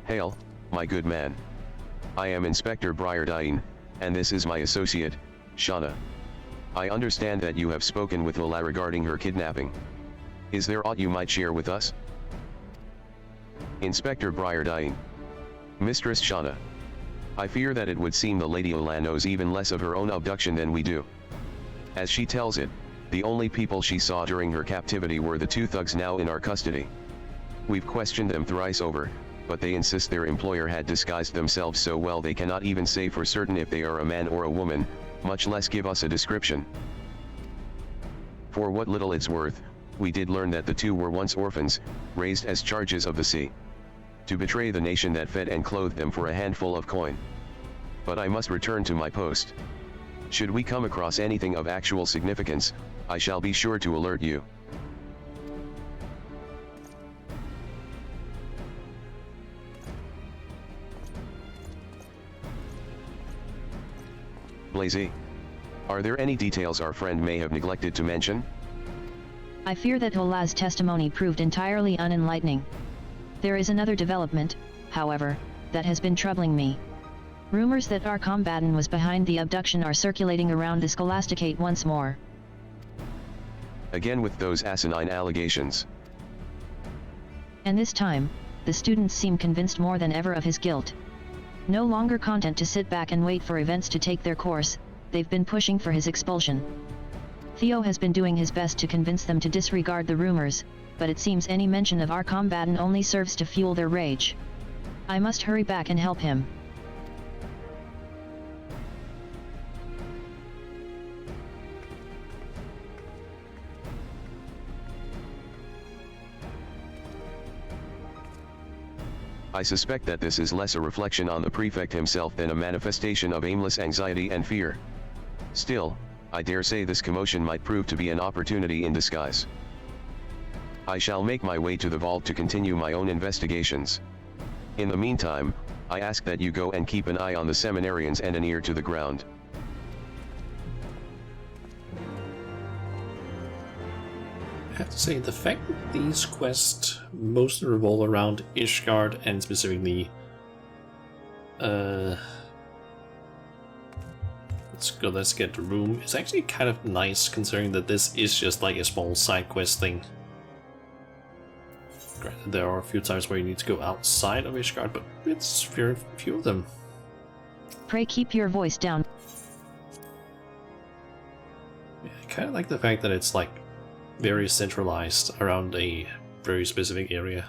Hail, my good man. I am Inspector Briardyne, and this is my associate, Shauna. I understand that you have spoken with Ola regarding her kidnapping. Is there aught you might share with us? Inspector Briardyne. Mistress Shauna. I fear that it would seem the Lady Ola knows even less of her own abduction than we do. As she tells it, the only people she saw during her captivity were the two thugs now in our custody. We've questioned them thrice over, but they insist their employer had disguised themselves so well they cannot even say for certain if they are a man or a woman, much less give us a description. For what little it's worth, we did learn that the two were once orphans, raised as charges of the sea. To betray the nation that fed and clothed them for a handful of coin. But I must return to my post. Should we come across anything of actual significance, I shall be sure to alert you. Blazy. Are there any details our friend may have neglected to mention? I fear that Ola's testimony proved entirely unenlightening. There is another development, however, that has been troubling me. Rumors that our combatant was behind the abduction are circulating around the Scholasticate once more. Again with those asinine allegations. And this time, the students seem convinced more than ever of his guilt. No longer content to sit back and wait for events to take their course, they've been pushing for his expulsion. Theo has been doing his best to convince them to disregard the rumors, but it seems any mention of our combatant only serves to fuel their rage. I must hurry back and help him. I suspect that this is less a reflection on the prefect himself than a manifestation of aimless anxiety and fear. Still, I dare say this commotion might prove to be an opportunity in disguise. I shall make my way to the vault to continue my own investigations. In the meantime, I ask that you go and keep an eye on the seminarians and an ear to the ground. I have to say, the fact that these quests mostly revolve around Ishgard and specifically let's get the room, is actually kind of nice considering that this is just like a small side quest thing. Granted, there are a few times where you need to go outside of Ishgard, but it's very few of them. Pray keep your voice down. Yeah, I kind of like the fact that it's like very centralized around a very specific area.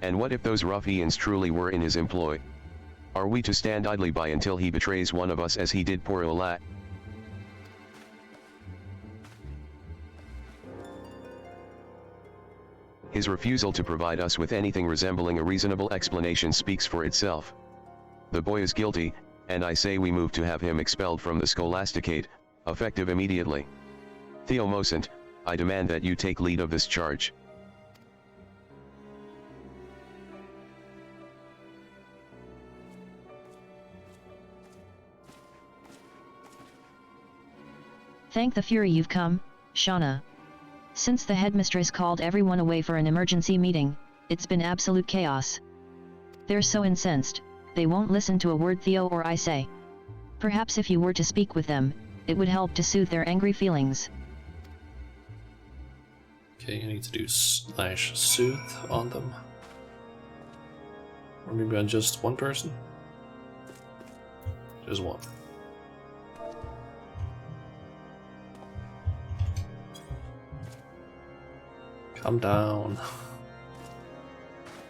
And what if those ruffians truly were in his employ? Are we to stand idly by until he betrays one of us as he did poor Ola? His refusal to provide us with anything resembling a reasonable explanation speaks for itself. The boy is guilty, and I say we move to have him expelled from the Scholasticate, effective immediately. Theo Mosant, I demand that you take lead of this charge. Thank the Fury you've come, Shauna. Since the headmistress called everyone away for an emergency meeting, it's been absolute chaos. They're so incensed, they won't listen to a word Theo or I say. Perhaps if you were to speak with them, it would help to soothe their angry feelings. Okay, I need to do /soothe on them. Or maybe on just one person? Just one. Calm down.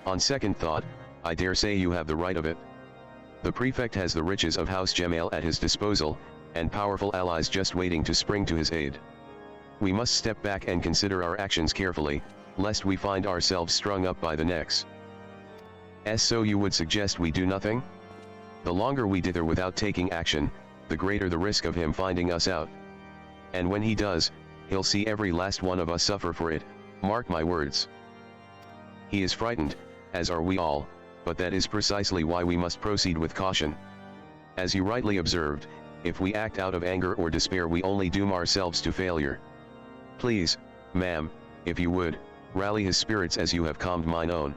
On second thought, I dare say you have the right of it. The prefect has the riches of House Gemal at his disposal, and powerful allies just waiting to spring to his aid. We must step back and consider our actions carefully, lest we find ourselves strung up by the necks. So you would suggest we do nothing? The longer we dither without taking action, the greater the risk of him finding us out. And when he does, he'll see every last one of us suffer for it, mark my words. He is frightened, as are we all, but that is precisely why we must proceed with caution. As you rightly observed, if we act out of anger or despair we only doom ourselves to failure. Please, ma'am, if you would, rally his spirits as you have calmed mine own.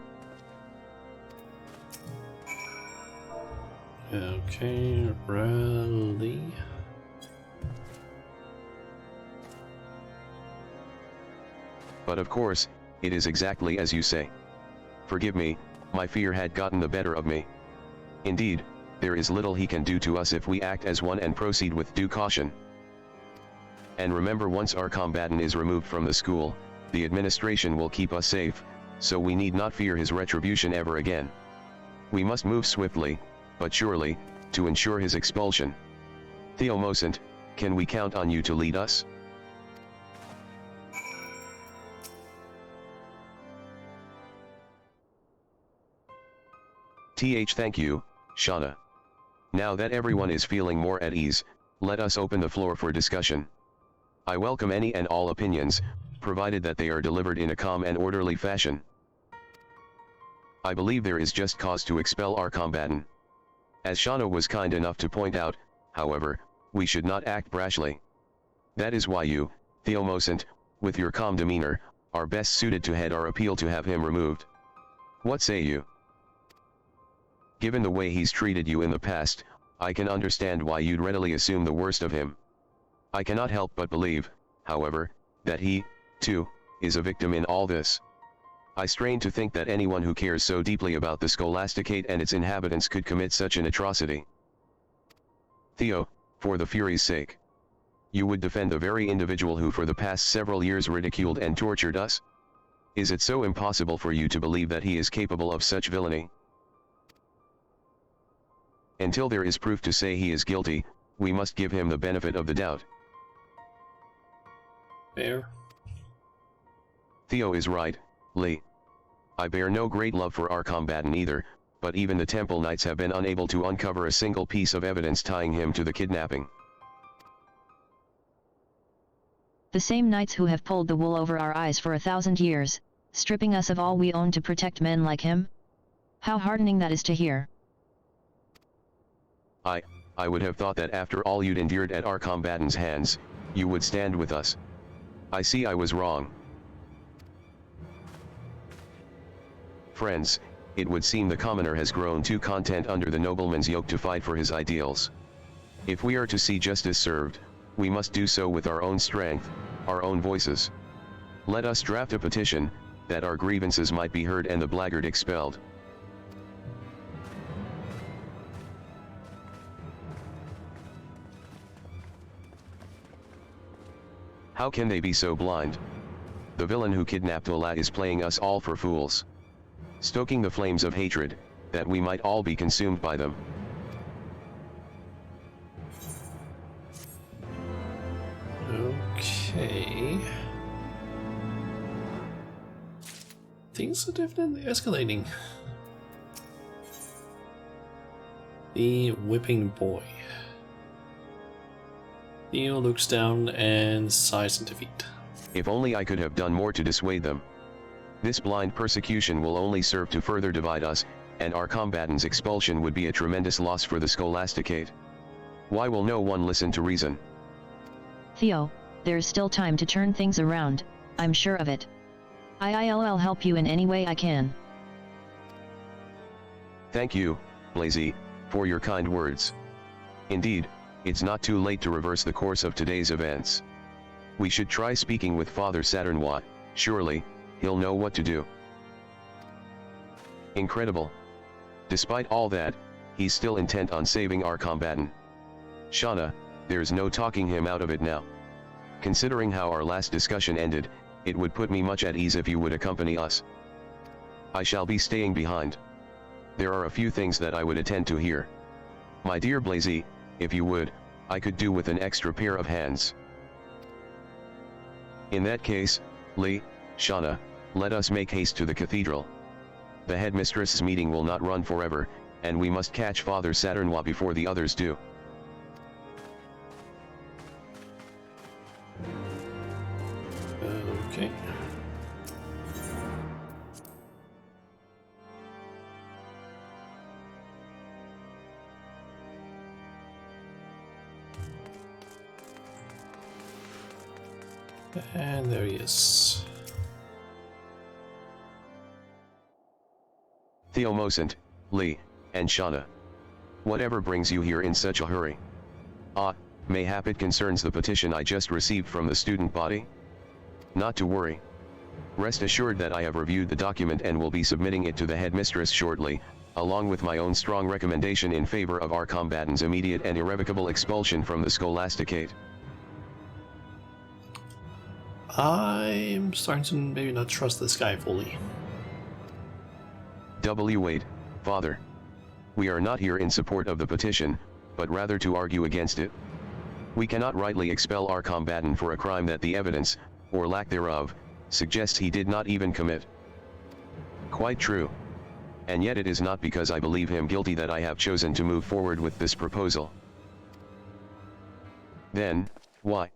Okay, rally. But of course, it is exactly as you say. Forgive me, my fear had gotten the better of me. Indeed, there is little he can do to us if we act as one and proceed with due caution. And remember, once our combatant is removed from the school, the administration will keep us safe, so we need not fear his retribution ever again. We must move swiftly, but surely, to ensure his expulsion. Theomosant, can we count on you to lead us? Thank you, Shauna. Now that everyone is feeling more at ease, let us open the floor for discussion. I welcome any and all opinions, provided that they are delivered in a calm and orderly fashion. I believe there is just cause to expel our combatant. As Shauna was kind enough to point out, however, we should not act brashly. That is why you, Theomosant, with your calm demeanor, are best suited to head our appeal to have him removed. What say you? Given the way he's treated you in the past, I can understand why you'd readily assume the worst of him. I cannot help but believe, however, that he, too, is a victim in all this. I strain to think that anyone who cares so deeply about the Scholasticate and its inhabitants could commit such an atrocity. Theo, for the Fury's sake. You would defend the very individual who for the past several years ridiculed and tortured us? Is it so impossible for you to believe that he is capable of such villainy? Until there is proof to say he is guilty, we must give him the benefit of the doubt. Fair. Theo is right, Lee. I bear no great love for our combatant either, but even the Temple Knights have been unable to uncover a single piece of evidence tying him to the kidnapping. The same knights who have pulled the wool over our eyes for 1,000 years, stripping us of all we own to protect men like him? How heartening that is to hear. I would have thought that after all you'd endured at our combatant's hands, you would stand with us. I see I was wrong. Friends, it would seem the commoner has grown too content under the nobleman's yoke to fight for his ideals. If we are to see justice served, we must do so with our own strength, our own voices. Let us draft a petition, that our grievances might be heard and the blackguard expelled. How can they be so blind? The villain who kidnapped Ola is playing us all for fools, stoking the flames of hatred, that we might all be consumed by them. Okay. Things are definitely escalating. The whipping boy. Theo looks down and sighs in defeat. If only I could have done more to dissuade them. This blind persecution will only serve to further divide us, and our combatant's expulsion would be a tremendous loss for the Scholasticate. Why will no one listen to reason? Theo, there's still time to turn things around, I'm sure of it. I'll help you in any way I can. Thank you, Blazy, for your kind words. Indeed, it's not too late to reverse the course of today's events. We should try speaking with Father Saturnwa, surely, he'll know what to do. Incredible. Despite all that, he's still intent on saving our combatant. Shauna, there's no talking him out of it now. Considering how our last discussion ended, it would put me much at ease if you would accompany us. I shall be staying behind. There are a few things that I would attend to here. My dear Blazy, if you would, I could do with an extra pair of hands. In that case, Lee, Shauna, let us make haste to the cathedral. The headmistress's meeting will not run forever, and we must catch Father Saturnwa before the others do. Okay. And there he is. Theo Mosant, Lee, and Shauna. Whatever brings you here in such a hurry? Mayhap it concerns the petition I just received from the student body? Not to worry. Rest assured that I have reviewed the document and will be submitting it to the headmistress shortly, along with my own strong recommendation in favor of our combatant's immediate and irrevocable expulsion from the Scholasticate. I'm starting to maybe not trust this guy fully. Wait, Father. We are not here in support of the petition, but rather to argue against it. We cannot rightly expel our combatant for a crime that the evidence, or lack thereof, suggests he did not even commit. Quite true. And yet it is not because I believe him guilty that I have chosen to move forward with this proposal. Then, why?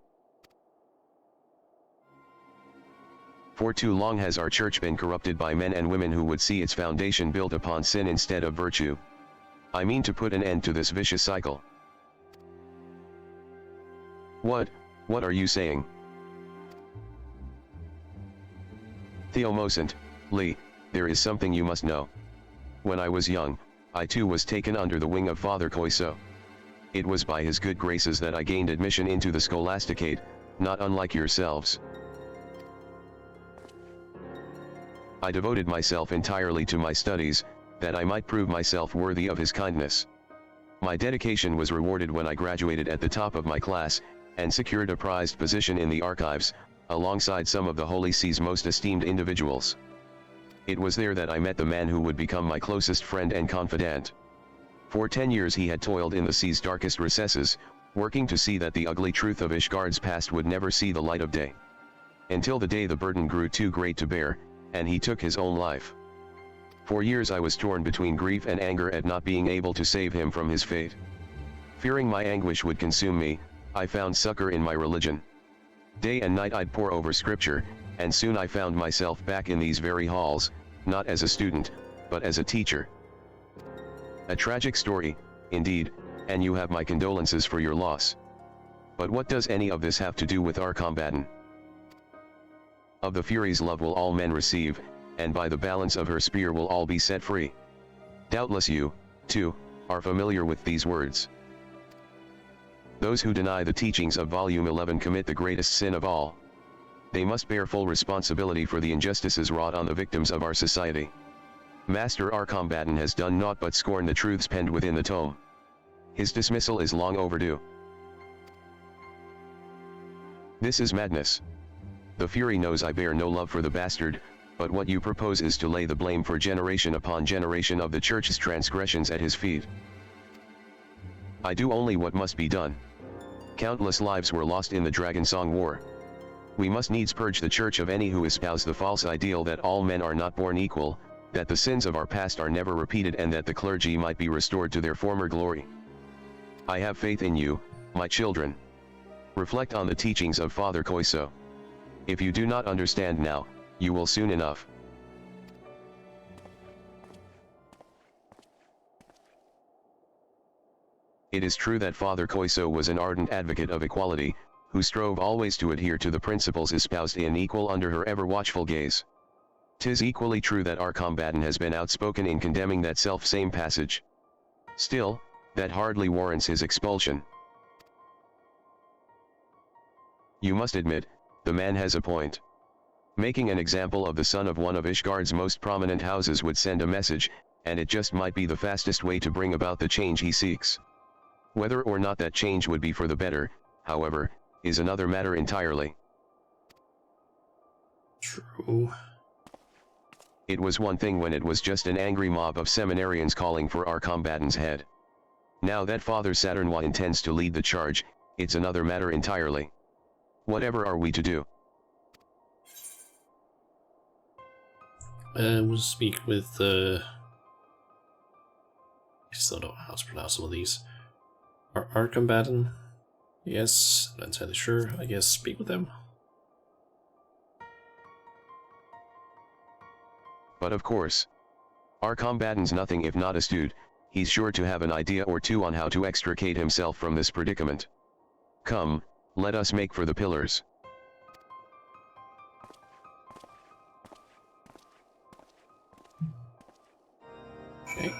For too long has our church been corrupted by men and women who would see its foundation built upon sin instead of virtue. I mean to put an end to this vicious cycle. What are you saying? Theo Mosant, Lee, there is something you must know. When I was young, I too was taken under the wing of Father Koiso. It was by his good graces that I gained admission into the Scholasticate, not unlike yourselves. I devoted myself entirely to my studies, that I might prove myself worthy of his kindness. My dedication was rewarded when I graduated at the top of my class, and secured a prized position in the archives, alongside some of the Holy See's most esteemed individuals. It was there that I met the man who would become my closest friend and confidant. For 10 years he had toiled in the sea's darkest recesses, working to see that the ugly truth of Ishgard's past would never see the light of day. Until the day the burden grew too great to bear, and he took his own life. For years I was torn between grief and anger at not being able to save him from his fate. Fearing my anguish would consume me, I found succor in my religion. Day and night I'd pore over scripture, and soon I found myself back in these very halls, not as a student, but as a teacher. A tragic story, indeed, and you have my condolences for your loss. But what does any of this have to do with our combatant? Of the Fury's love will all men receive, and by the balance of her spear will all be set free. Doubtless you, too, are familiar with these words. Those who deny the teachings of Volume 11 commit the greatest sin of all. They must bear full responsibility for the injustices wrought on the victims of our society. Master our combatant has done naught but scorn the truths penned within the tome. His dismissal is long overdue. This is madness. The Fury knows I bear no love for the bastard, but what you propose is to lay the blame for generation upon generation of the Church's transgressions at his feet. I do only what must be done. Countless lives were lost in the Dragon Song War. We must needs purge the Church of any who espouse the false ideal that all men are not born equal, that the sins of our past are never repeated, and that the clergy might be restored to their former glory. I have faith in you, my children. Reflect on the teachings of Father Koiso. If you do not understand now, you will soon enough. It is true that Father Koiso was an ardent advocate of equality, who strove always to adhere to the principles espoused in equal under her ever-watchful gaze. 'Tis equally true that our combatant has been outspoken in condemning that self-same passage. Still, that hardly warrants his expulsion. You must admit, the man has a point. Making an example of the son of one of Ishgard's most prominent houses would send a message, and it just might be the fastest way to bring about the change he seeks. Whether or not that change would be for the better, however, is another matter entirely. True. It was one thing when it was just an angry mob of seminarians calling for our combatant's head. Now that Father Saturnwa intends to lead the charge, it's another matter entirely. Whatever are we to do? We'll speak with I still don't know how to pronounce some of these. Our combatant? Yes, not entirely sure. I guess speak with them. But of course, our combatant's nothing if not astute. He's sure to have an idea or two on how to extricate himself from this predicament. Come, let us make for the pillars. Okay.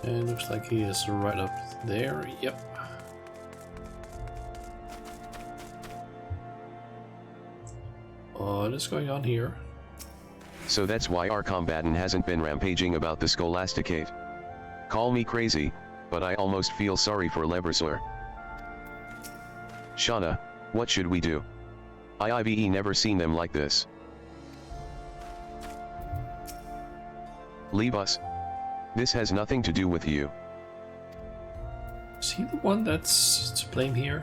And looks like he is right up there. Yep. What is going on here? So that's why our combatant hasn't been rampaging about the Scholasticate. Call me crazy, but I almost feel sorry for Lebersler. Shauna, what should we do? I've never seen them like this. Leave us. This has nothing to do with you. Is he the one that's to blame here?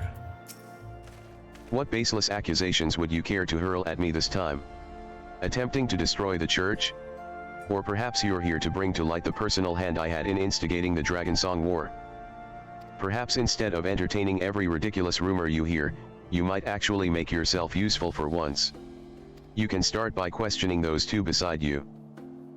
What baseless accusations would you care to hurl at me this time? Attempting to destroy the church? Or perhaps you're here to bring to light the personal hand I had in instigating the Dragonsong War? Perhaps instead of entertaining every ridiculous rumor you hear, you might actually make yourself useful for once. You can start by questioning those two beside you.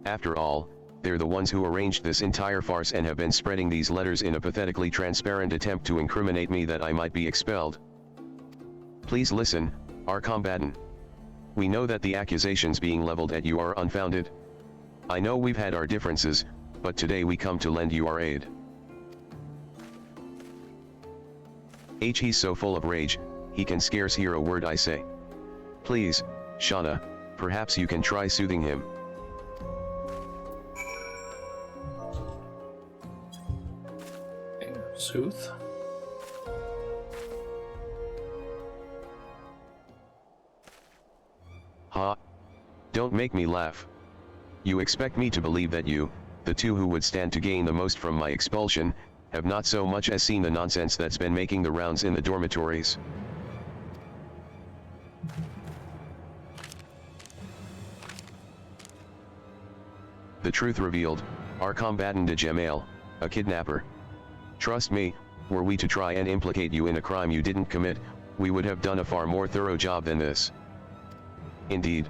After all, they're the ones who arranged this entire farce and have been spreading these letters in a pathetically transparent attempt to incriminate me that I might be expelled. Please listen, our combatant. We know that the accusations being leveled at you are unfounded. I know we've had our differences, but today we come to lend you our aid. He's so full of rage, he can scarce hear a word I say. Please, Shauna, perhaps you can try soothing him. Soothe? Ha! Don't make me laugh. You expect me to believe that you, the two who would stand to gain the most from my expulsion, have not so much as seen the nonsense that's been making the rounds in the dormitories. The truth revealed, our combatant de Jamail, a kidnapper. Trust me, were we to try and implicate you in a crime you didn't commit, we would have done a far more thorough job than this. Indeed.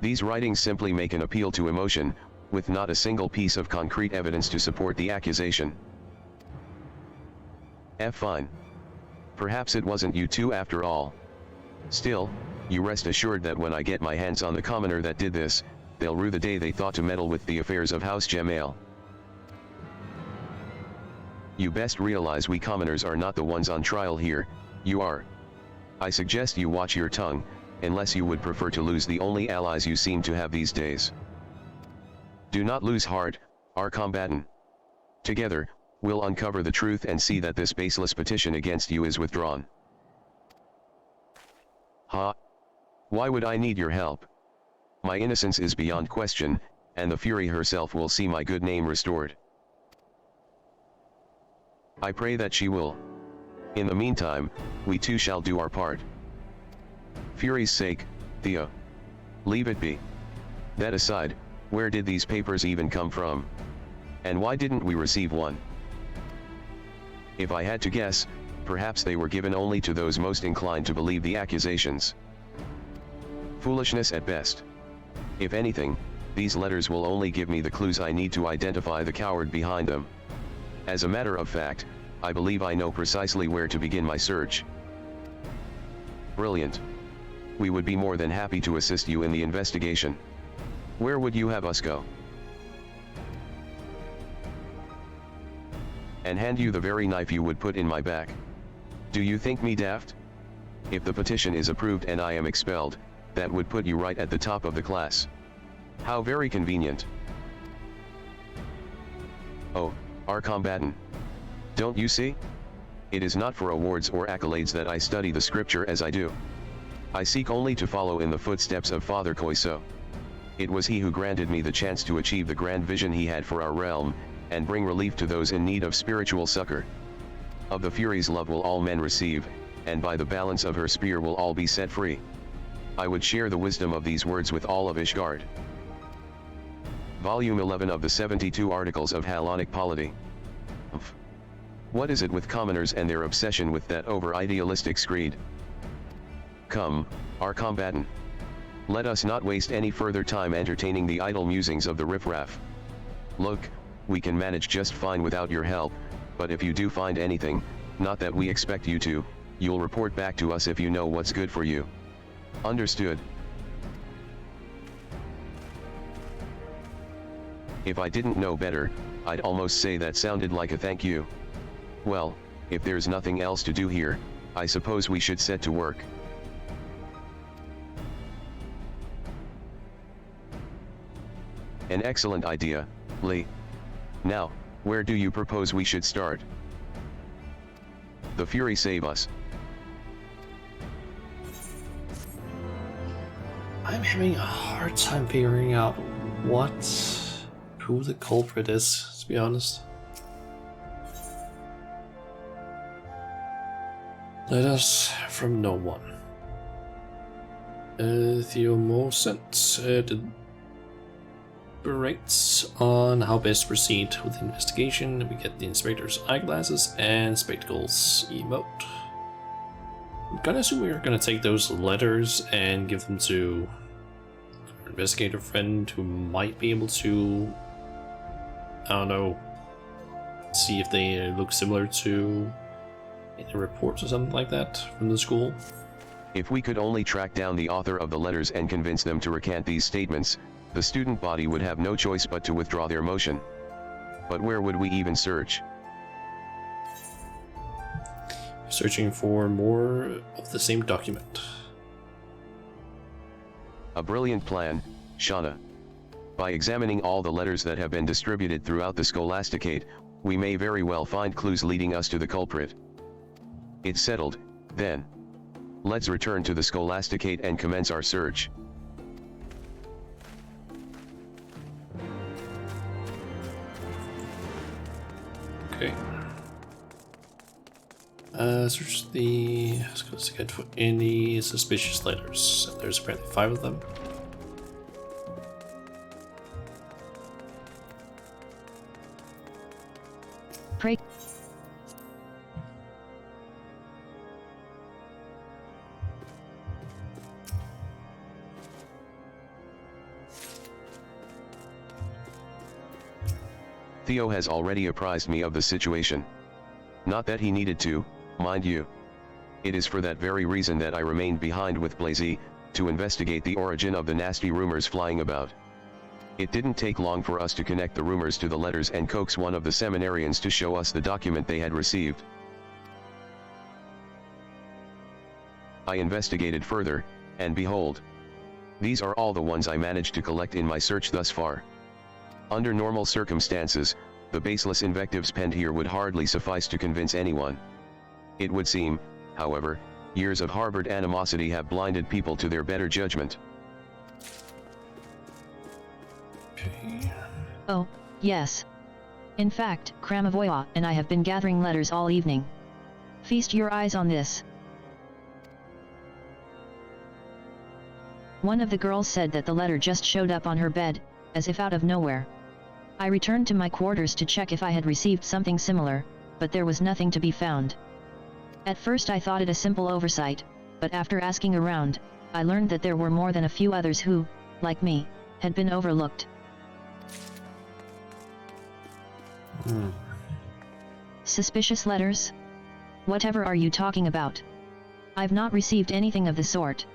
These writings simply make an appeal to emotion, with not a single piece of concrete evidence to support the accusation. Fine. Perhaps it wasn't you two after all. Still, you rest assured that when I get my hands on the commoner that did this, they'll rue the day they thought to meddle with the affairs of House Jamail. You best realize we commoners are not the ones on trial here, you are. I suggest you watch your tongue, unless you would prefer to lose the only allies you seem to have these days. Do not lose heart, our combatant. Together, we'll uncover the truth and see that this baseless petition against you is withdrawn. Ha! Why would I need your help? My innocence is beyond question, and the Fury herself will see my good name restored. I pray that she will. In the meantime, we too shall do our part. Fury's sake, Theo. Leave it be. That aside, where did these papers even come from? And why didn't we receive one? If I had to guess, perhaps they were given only to those most inclined to believe the accusations. Foolishness at best. If anything, These letters will only give me the clues I need to identify the coward behind them. As a matter of fact, I believe I know precisely where to begin my search. Brilliant. We would be more than happy to assist you in the investigation. Where would you have us go? And hand you the very knife you would put in my back. Do you think me daft? If the petition is approved and I am expelled, that would put you right at the top of the class. How very convenient. Oh, our combatant. Don't you see? It is not for awards or accolades that I study the scripture as I do. I seek only to follow in the footsteps of Father Coiso. It was he who granted me the chance to achieve the grand vision he had for our realm, and bring relief to those in need of spiritual succor. Of the Furies' love will all men receive, and by the balance of her spear will all be set free. I would share the wisdom of these words with all of Ishgard. Volume 11 of the 72 Articles of Hellenic Polity. What is it with commoners and their obsession with that over-idealistic screed? Come, our combatant. Let us not waste any further time entertaining the idle musings of the riffraff. Look, we can manage just fine without your help, but if you do find anything, not that we expect you to, you'll report back to us if you know what's good for you. Understood? If I didn't know better, I'd almost say that sounded like a thank you. Well, if there's nothing else to do here, I suppose we should set to work. An excellent idea, Lee. Now, where do you propose we should start? The Fury save us. I'm having a hard time figuring out who the culprit is, to be honest. Let us from no one. Theomo sent deliberates on how best to proceed with the investigation. We get the inspector's eyeglasses and spectacles emote. I'm gonna assume we're gonna take those letters and give them to our investigator friend who might be able to, I don't know, see if they look similar to any reports or something like that from the school. If we could only track down the author of the letters and convince them to recant these statements, the student body would have no choice but to withdraw their motion. But where would we even search? Searching for more of the same document. A brilliant plan, Shauna. By examining all the letters that have been distributed throughout the Scholasticate, we may very well find clues leading us to the culprit. It's settled, then. Let's return to the Scholasticate and commence our search. Okay. Search the Scholasticate for any suspicious letters. There's apparently 5 of them. Pray. Theo has already apprised me of the situation. Not that he needed to, mind you. It is for that very reason that I remained behind with Blazy, to investigate the origin of the nasty rumors flying about. It didn't take long for us to connect the rumors to the letters and coax one of the seminarians to show us the document they had received. I investigated further, and behold. These are all the ones I managed to collect in my search thus far. Under normal circumstances, the baseless invectives penned here would hardly suffice to convince anyone. It would seem, however, years of harbored animosity have blinded people to their better judgment. Okay. Oh, yes. In fact, Kramavoya and I have been gathering letters all evening. Feast your eyes on this. One of the girls said that the letter just showed up on her bed, as if out of nowhere. I returned to my quarters to check if I had received something similar, but there was nothing to be found. At first I thought it a simple oversight, but after asking around, I learned that there were more than a few others who, like me, had been overlooked. Suspicious letters? Whatever are you talking about? I've not received anything of the sort.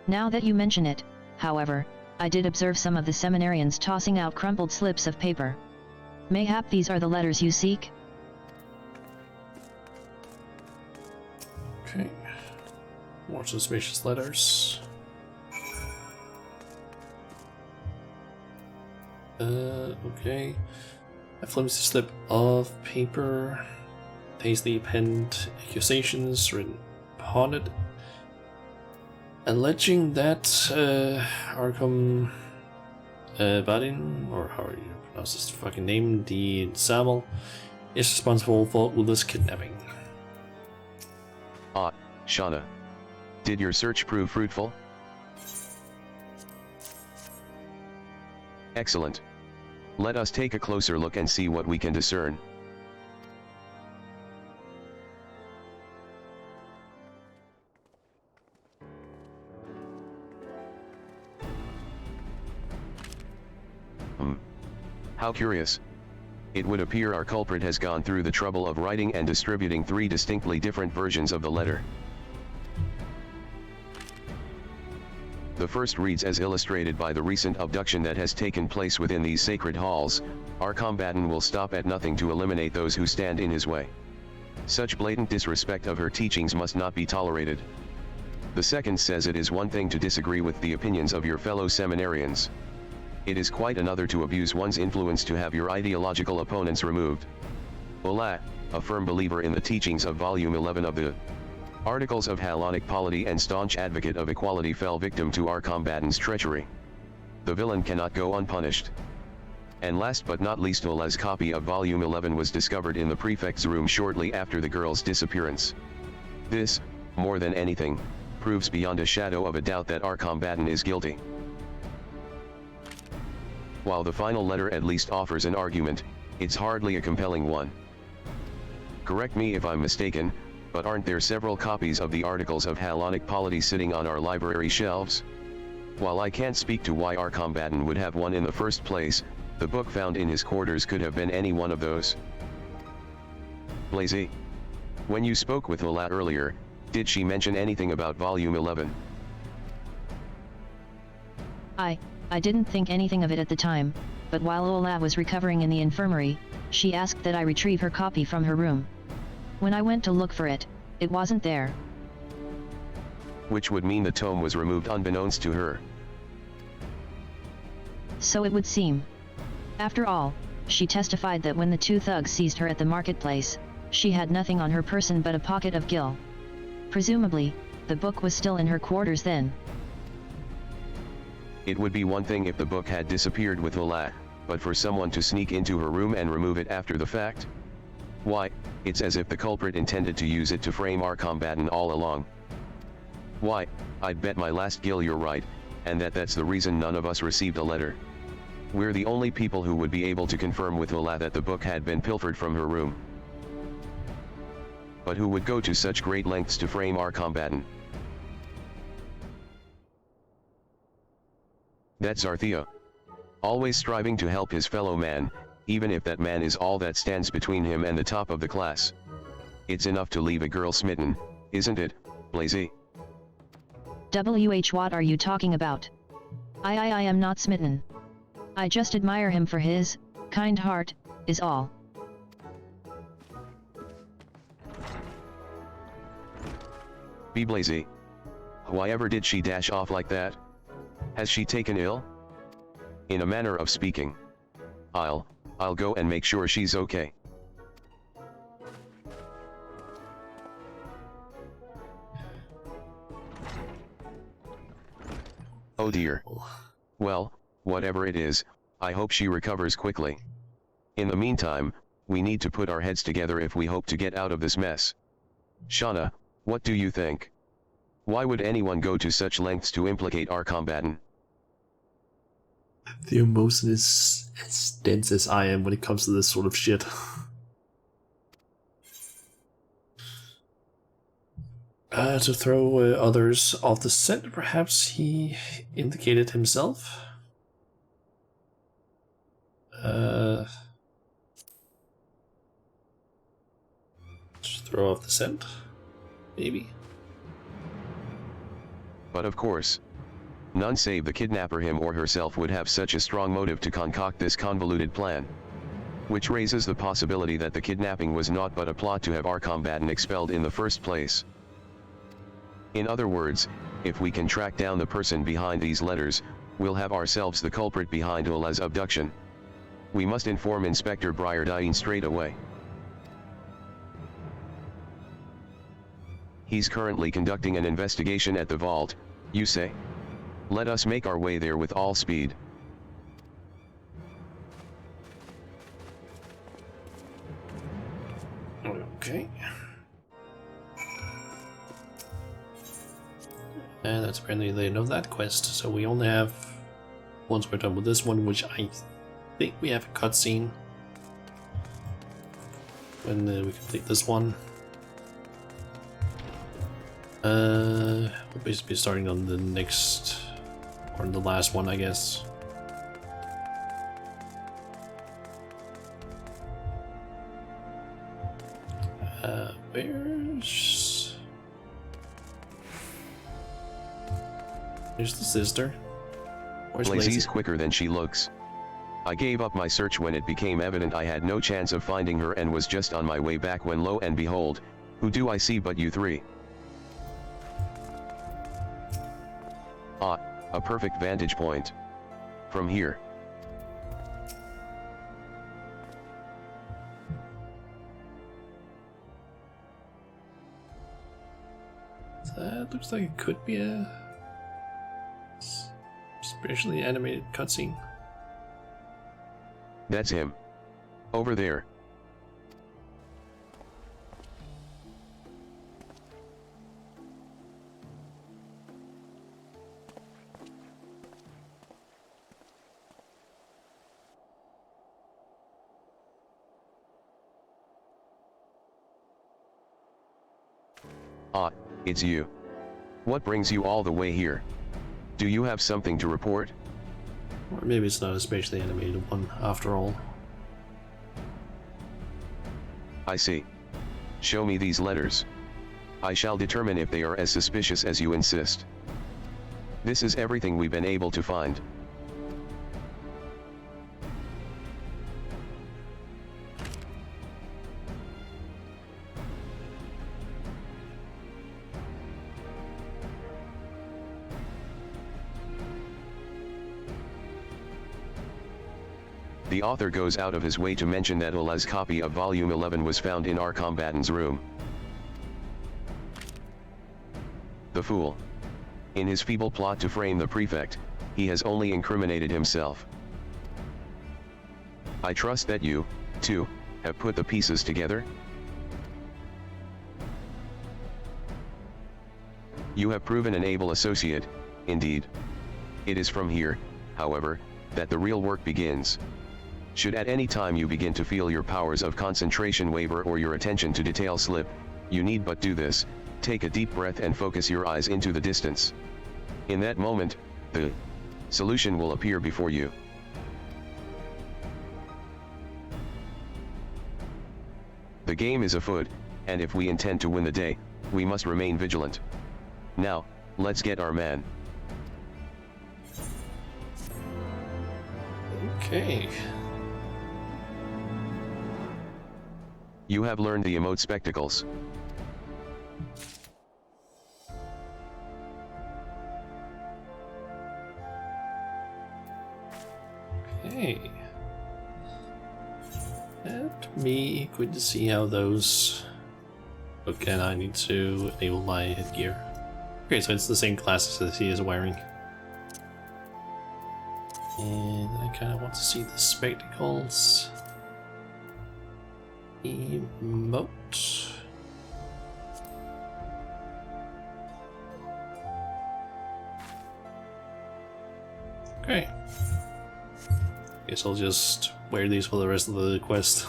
Now that you mention it, however, I did observe some of the seminarians tossing out crumpled slips of paper. Mayhap these are the letters you seek? Okay. More suspicious letters. Okay. A flimsy slip of paper. Hastily penned accusations written upon it, alleging that Arkham Badin, or how you pronounce his fucking name, the Samuel, is responsible for Ula's kidnapping. Shauna. Did your search prove fruitful? Excellent. Let us take a closer look and see what we can discern. How curious. It would appear our culprit has gone through the trouble of writing and distributing 3 distinctly different versions of the letter. The first reads as illustrated by the recent abduction that has taken place within these sacred halls. Our combatant will stop at nothing to eliminate those who stand in his way. Such blatant disrespect of her teachings must not be tolerated. The second says it is one thing to disagree with the opinions of your fellow seminarians. It is quite another to abuse one's influence to have your ideological opponents removed. Ola, a firm believer in the teachings of Volume 11 of the Articles of Hellenic Polity and staunch advocate of equality, fell victim to our combatant's treachery. The villain cannot go unpunished. And last but not least, Ola's copy of Volume 11 was discovered in the prefect's room shortly after the girl's disappearance. This, more than anything, proves beyond a shadow of a doubt that our combatant is guilty. While the final letter at least offers an argument, it's hardly a compelling one. Correct me if I'm mistaken, but aren't there several copies of the Articles of Hellenic Polity sitting on our library shelves? While I can't speak to why our combatant would have one in the first place, the book found in his quarters could have been any one of those. Blazy. When you spoke with Ola earlier, did she mention anything about Volume 11? I didn't think anything of it at the time, but while Ola was recovering in the infirmary, she asked that I retrieve her copy from her room. When I went to look for it, it wasn't there. Which would mean the tome was removed unbeknownst to her. So it would seem. After all, she testified that when the 2 thugs seized her at the marketplace, she had nothing on her person but a pocket of gil. Presumably, the book was still in her quarters then. It would be one thing if the book had disappeared with Ola, but for someone to sneak into her room and remove it after the fact? Why, it's as if the culprit intended to use it to frame our combatant all along. Why, I'd bet my last gil you're right, and that's the reason none of us received a letter. We're the only people who would be able to confirm with Ola that the book had been pilfered from her room. But who would go to such great lengths to frame our combatant? That's Arthea. Always striving to help his fellow man, even if that man is all that stands between him and the top of the class. It's enough to leave a girl smitten, isn't it, Blazy? What are you talking about? I am not smitten. I just admire him for his kind heart, is all. Be Blazy. Why ever did she dash off like that? Has she taken ill? In a manner of speaking. I'll go and make sure she's okay. Oh dear. Well, whatever it is, I hope she recovers quickly. In the meantime, we need to put our heads together if we hope to get out of this mess. Shauna, what do you think? Why would anyone go to such lengths to implicate our combatant? The emotion is as dense as I am when it comes to this sort of shit. To throw others off the scent, perhaps he indicated himself. Just throw off the scent, maybe. But of course, none save the kidnapper, him or herself, would have such a strong motive to concoct this convoluted plan. Which raises the possibility that the kidnapping was naught but a plot to have our combatant expelled in the first place. In other words, if we can track down the person behind these letters, we'll have ourselves the culprit behind Ola's abduction. We must inform Inspector Briardine straight away. He's currently conducting an investigation at the vault, you say? Let us make our way there with all speed. Okay. And that's apparently the end of that quest, so we only have, once we're done with this one, which I think we have a cutscene when we complete this one. We'll basically be starting on the next, or the last one, I guess. There's the sister. Where's Lazy's quicker than she looks. I gave up my search when it became evident I had no chance of finding her and was just on my way back when lo and behold, who do I see but you three? Ah, a perfect vantage point. From here. That looks like it could be a specially animated cutscene. That's him. Over there. Ah, it's you. What brings you all the way here? Do you have something to report? Or maybe it's not a spatially animated one after all. I see. Show me these letters. I shall determine if they are as suspicious as you insist. This is everything we've been able to find. The author goes out of his way to mention that Ola's copy of Volume 11 was found in our combatant's room. The fool. In his feeble plot to frame the prefect, he has only incriminated himself. I trust that you, too, have put the pieces together? You have proven an able associate, indeed. It is from here, however, that the real work begins. Should at any time you begin to feel your powers of concentration waver or your attention to detail slip, you need but do this: take a deep breath and focus your eyes into the distance. In that moment, the solution will appear before you. The game is afoot, and if we intend to win the day, we must remain vigilant. Now, let's get our man. Okay. You have learned the emote spectacles. Okay. Let me quickly to see how those look, and I need to enable my headgear. Okay, so it's the same classes as he is wearing. And I kind of want to see the spectacles. Emote. Okay. Guess I'll just wear these for the rest of the quest.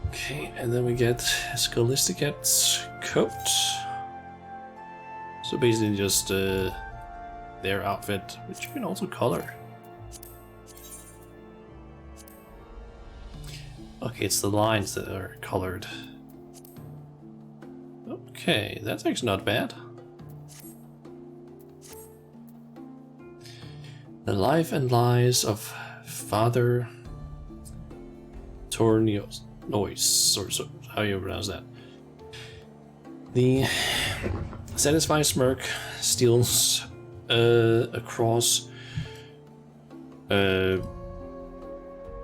Okay, and then we get Scholasticate's coat. So basically just their outfit, which you can also color. Okay, it's the lines that are colored. Okay, that's actually not bad. The life and lies of Father Tornios Noise, or so, how you pronounce that. The satisfied smirk steals across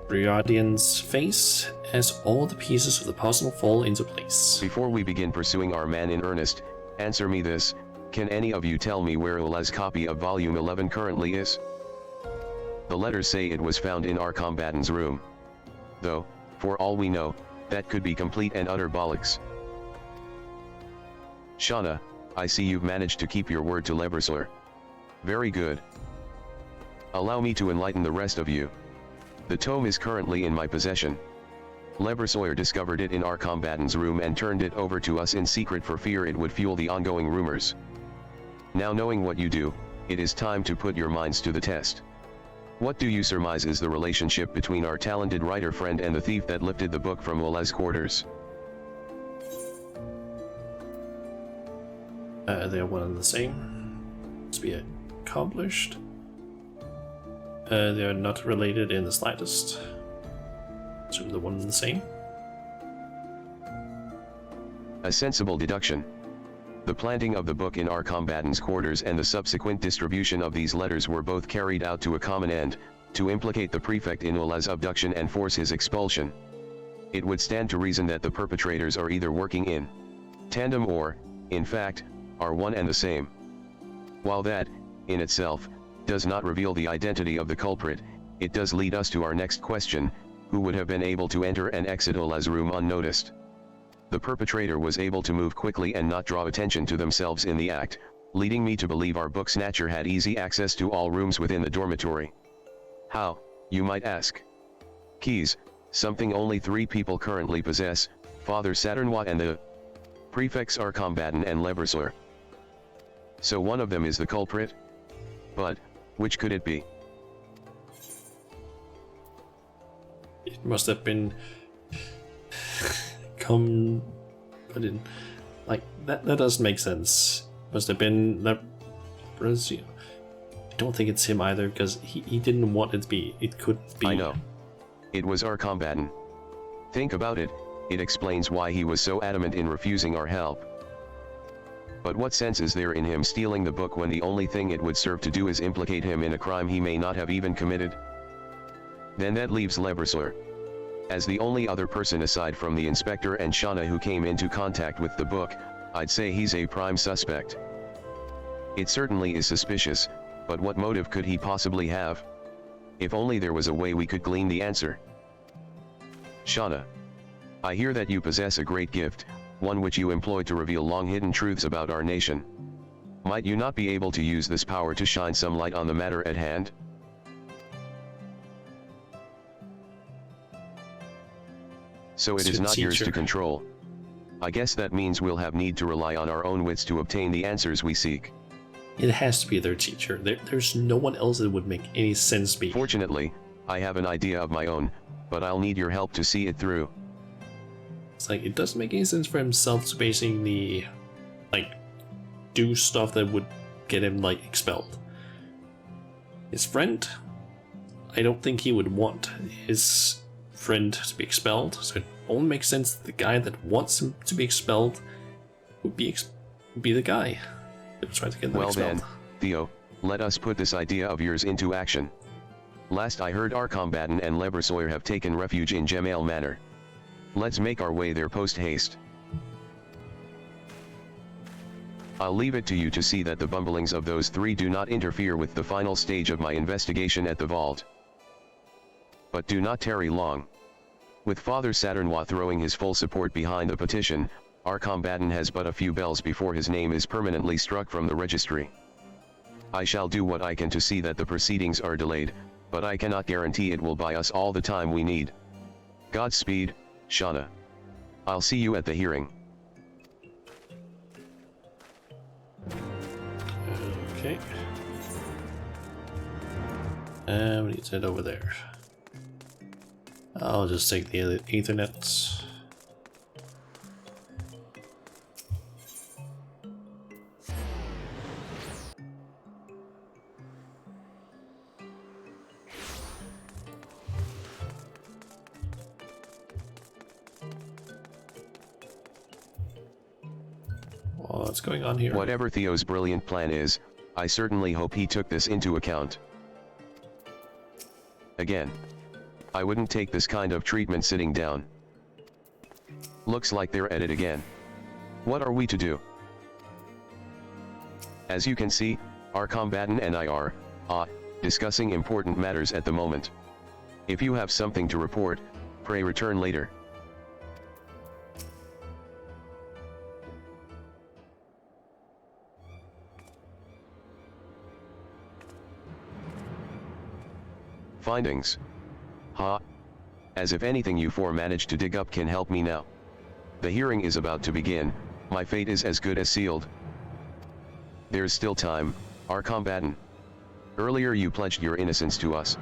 Briardian's face as all the pieces of the puzzle fall into place. Before we begin pursuing our man in earnest, answer me this: can any of you tell me where Ola's copy of Volume 11 currently is? The letters say it was found in our combatant's room. Though, for all we know, that could be complete and utter bollocks. Shauna, I see you've managed to keep your word to Leversler. Very good. Allow me to enlighten the rest of you. The tome is currently in my possession. Leversawyer discovered it in our combatant's room and turned it over to us in secret for fear it would fuel the ongoing rumors. Now, knowing what you do, it is time to put your minds to the test. What do you surmise is the relationship between our talented writer friend and the thief that lifted the book from Ola's quarters? They are one and the same. To be accomplished. They are not related in the slightest. So they're one and the same. A sensible deduction. The planting of the book in our combatant's quarters and the subsequent distribution of these letters were both carried out to a common end, to implicate the prefect in Ola's abduction and force his expulsion. It would stand to reason that the perpetrators are either working in tandem or, in fact, are one and the same. While that, in itself, does not reveal the identity of the culprit, it does lead us to our next question: who would have been able to enter and exit Ola's room unnoticed? The perpetrator was able to move quickly and not draw attention to themselves in the act, leading me to believe our book snatcher had easy access to all rooms within the dormitory. How, you might ask? Keys, something only 3 people currently possess: Father Saturnwa and the prefects are combatant and Leversler. So one of them is the culprit? But, which could it be? It must have been put in like that. That doesn't make sense. Must have been I don't think it's him either, because he didn't want it to be. It could be. I know. It was our combatant. Think about it, it explains why he was so adamant in refusing our help. But what sense is there in him stealing the book when the only thing it would serve to do is implicate him in a crime he may not have even committed? Then that leaves Leversler. As the only other person aside from the inspector and Shauna who came into contact with the book, I'd say he's a prime suspect. It certainly is suspicious, but what motive could he possibly have? If only there was a way we could glean the answer. Shauna, I hear that you possess a great gift, one which you employ to reveal long-hidden truths about our nation. Might you not be able to use this power to shine some light on the matter at hand? So it is not yours to control. I guess that means we'll have need to rely on our own wits to obtain the answers we seek. It has to be their teacher. There's no one else that would make any sense. Fortunately, I have an idea of my own, but I'll need your help to see it through. It's like, it doesn't make any sense for himself to basically, like, do stuff that would get him, like, expelled. His friend? I don't think he would want his friend to be expelled, so it only makes sense that the guy that wants him to be expelled would be the guy that was trying to get them expelled. Well then, Theo, let us put this idea of yours into action. Last I heard, our combatant and Leversawyer have taken refuge in Gemail Manor. Let's make our way there post-haste. I'll leave it to you to see that the bumblings of those 3 do not interfere with the final stage of my investigation at the vault. But do not tarry long. With Father Saturnwa throwing his full support behind the petition, our combatant has but a few bells before his name is permanently struck from the registry. I shall do what I can to see that the proceedings are delayed, but I cannot guarantee it will buy us all the time we need. Godspeed, Shauna. I'll see you at the hearing. Okay. And we need to head over there. I'll just take the Ethernet. What's going on here? Whatever Theo's brilliant plan is, I certainly hope he took this into account. Again, I wouldn't take this kind of treatment sitting down. Looks like they're at it again. What are we to do? As you can see, our combatant and I are, discussing important matters at the moment. If you have something to report, pray return later. Findings. As if anything you four managed to dig up can help me now. The hearing is about to begin, my fate is as good as sealed. There's still time, our combatant. Earlier you pledged your innocence to us.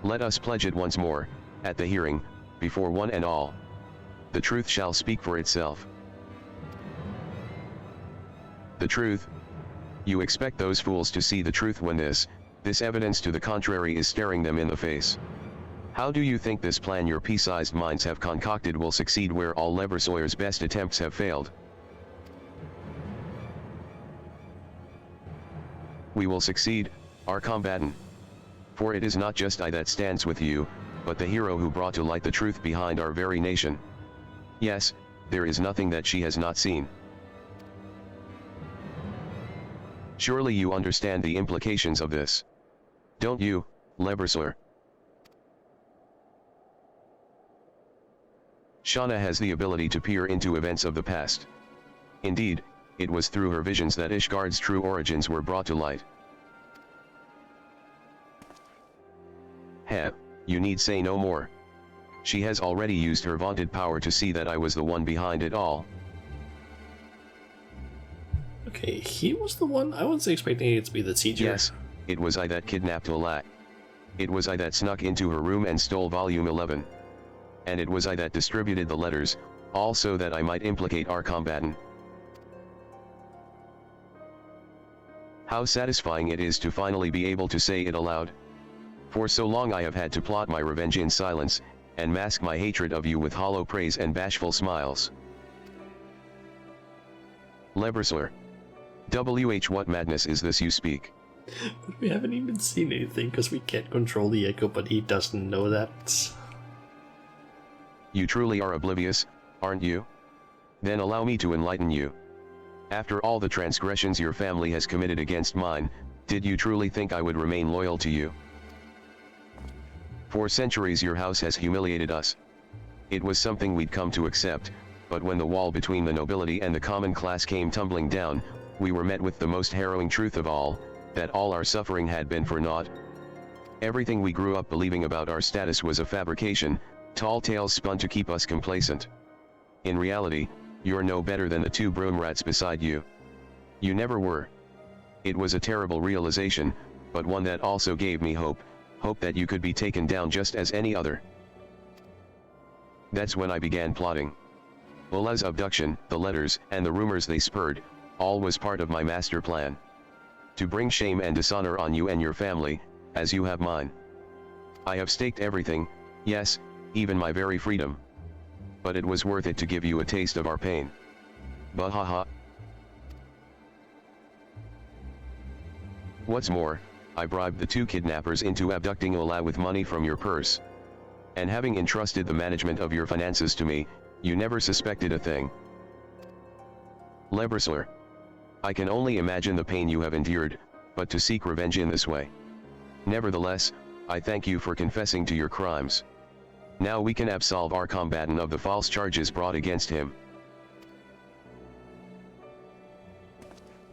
Let us pledge it once more, at the hearing, before one and all. The truth shall speak for itself. The truth? You expect those fools to see the truth when this evidence to the contrary is staring them in the face. How do you think this plan your pea-sized minds have concocted will succeed where all Leversawyer's best attempts have failed? We will succeed, our combatant. For it is not just I that stands with you, but the hero who brought to light the truth behind our very nation. Yes, there is nothing that she has not seen. Surely you understand the implications of this. Don't you, Leversawyer? Shauna has the ability to peer into events of the past. Indeed, it was through her visions that Ishgard's true origins were brought to light. You need say no more. She has already used her vaunted power to see that I was the one behind it all. Okay, he was the one? I wasn't expecting it to be the teacher. Yes, it was I that kidnapped Ola. It was I that snuck into her room and stole volume 11. And it was I that distributed the letters, all so that I might implicate our combatant. How satisfying it is to finally be able to say it aloud. For so long I have had to plot my revenge in silence, and mask my hatred of you with hollow praise and bashful smiles. Leversawyer. What madness is this you speak? But we haven't even seen anything because we can't control the echo, but he doesn't know that. You truly are oblivious, aren't you? Then allow me to enlighten you. After all the transgressions your family has committed against mine, did you truly think I would remain loyal to you? For centuries your house has humiliated us. It was something we'd come to accept, but when the wall between the nobility and the common class came tumbling down, we were met with the most harrowing truth of all, that all our suffering had been for naught. Everything we grew up believing about our status was a fabrication, tall tales spun to keep us complacent. In reality, you're no better than the two broom rats beside you. You never were. It was a terrible realization, but one that also gave me hope that you could be taken down just as any other. That's when I began plotting. Ola's abduction, the letters, and the rumors they spurred, all was part of my master plan. To bring shame and dishonor on you and your family, as you have mine. I have staked everything, yes, even my very freedom. But it was worth it to give you a taste of our pain. Bahaha. What's more, I bribed the two kidnappers into abducting Ola with money from your purse. And having entrusted the management of your finances to me, you never suspected a thing. Leversawyer. I can only imagine the pain you have endured, but to seek revenge in this way. Nevertheless, I thank you for confessing to your crimes. Now we can absolve our combatant of the false charges brought against him.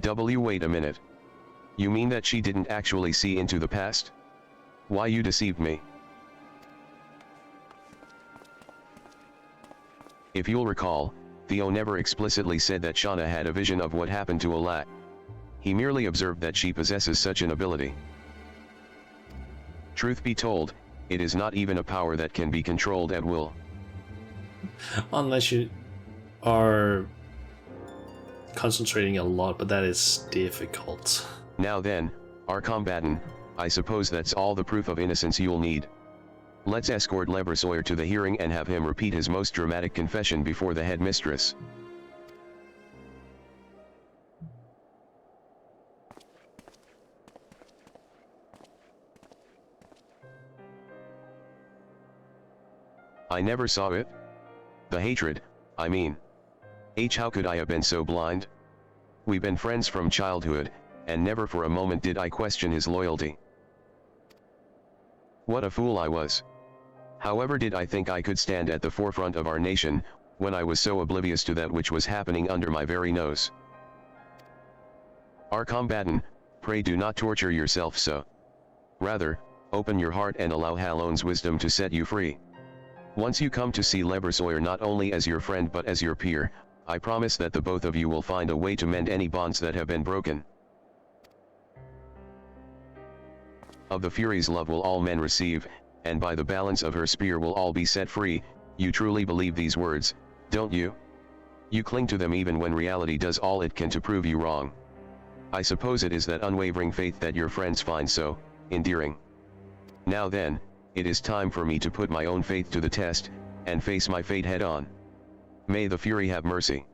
Wait a minute. You mean that she didn't actually see into the past? Why you deceived me? If you'll recall, Theo never explicitly said that Shauna had a vision of what happened to Ola. He merely observed that she possesses such an ability. Truth be told, it is not even a power that can be controlled at will. Unless you are concentrating a lot, but that is difficult. Now then, our combatant, I suppose that's all the proof of innocence you'll need. Let's escort Lebersoyer to the hearing and have him repeat his most dramatic confession before the headmistress. I never saw it. The hatred, I mean. How could I have been so blind? We've been friends from childhood, and never for a moment did I question his loyalty. What a fool I was. However did I think I could stand at the forefront of our nation, when I was so oblivious to that which was happening under my very nose? Our combatant, pray do not torture yourself so. Rather, open your heart and allow Hallone's wisdom to set you free. Once you come to see Lebersoyer not only as your friend but as your peer, I promise that the both of you will find a way to mend any bonds that have been broken. Of the Fury's love will all men receive, and by the balance of her spear will all be set free. You truly believe these words, don't you? You cling to them even when reality does all it can to prove you wrong. I suppose it is that unwavering faith that your friends find so endearing. Now then, it is time for me to put my own faith to the test, and face my fate head on. May the Fury have mercy.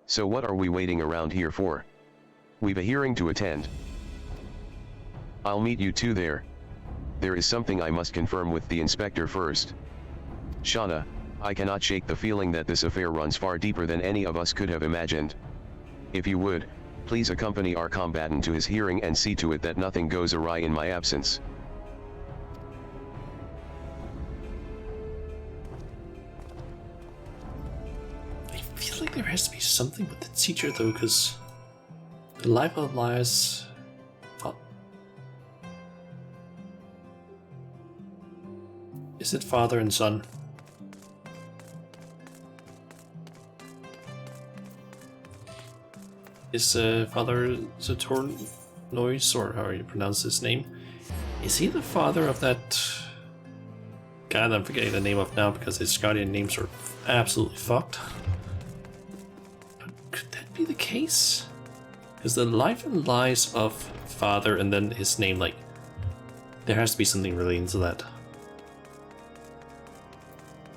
So what are we waiting around here for? We've a hearing to attend. I'll meet you two there. There is something I must confirm with the inspector first. Shauna, I cannot shake the feeling that this affair runs far deeper than any of us could have imagined. If you would, please accompany our combatant to his hearing and see to it that nothing goes awry in my absence. I feel like there has to be something with the teacher though, because the life of lies. Oh. Is it father and son? Is Father Saturnois, or how you pronounce his name, is he the father of that guy that I'm forgetting the name of now because his guardian names are absolutely fucked? But could that be the case? Because the life and lies of father and then his name, like, there has to be something relating to that.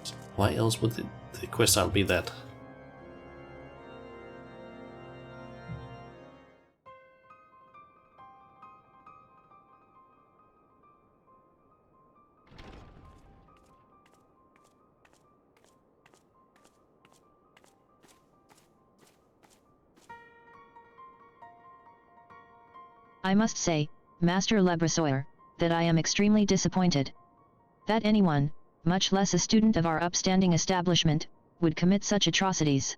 So why else would the quest out be that? I must say, Master Lebersoyer, that I am extremely disappointed. That anyone, much less a student of our upstanding establishment, would commit such atrocities.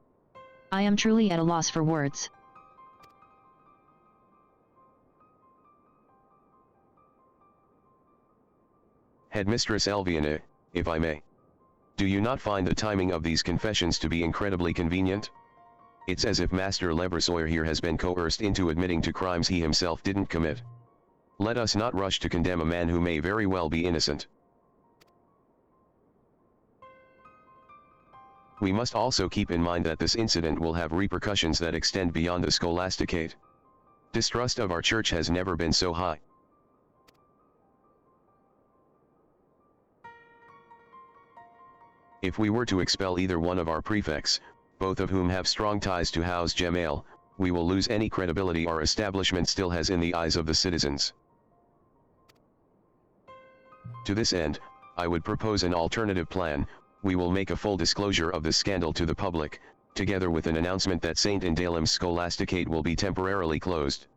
I am truly at a loss for words. Headmistress Elviana, if I may. Do you not find the timing of these confessions to be incredibly convenient? It's as if Master Lebersoyer here has been coerced into admitting to crimes he himself didn't commit. Let us not rush to condemn a man who may very well be innocent. We must also keep in mind that this incident will have repercussions that extend beyond the Scholasticate. Distrust of our church has never been so high. If we were to expel either one of our prefects, both of whom have strong ties to House Jemail, we will lose any credibility our establishment still has in the eyes of the citizens. To this end, I would propose an alternative plan. We will make a full disclosure of the scandal to the public, together with an announcement that St. Indalem's Scholasticate will be temporarily closed.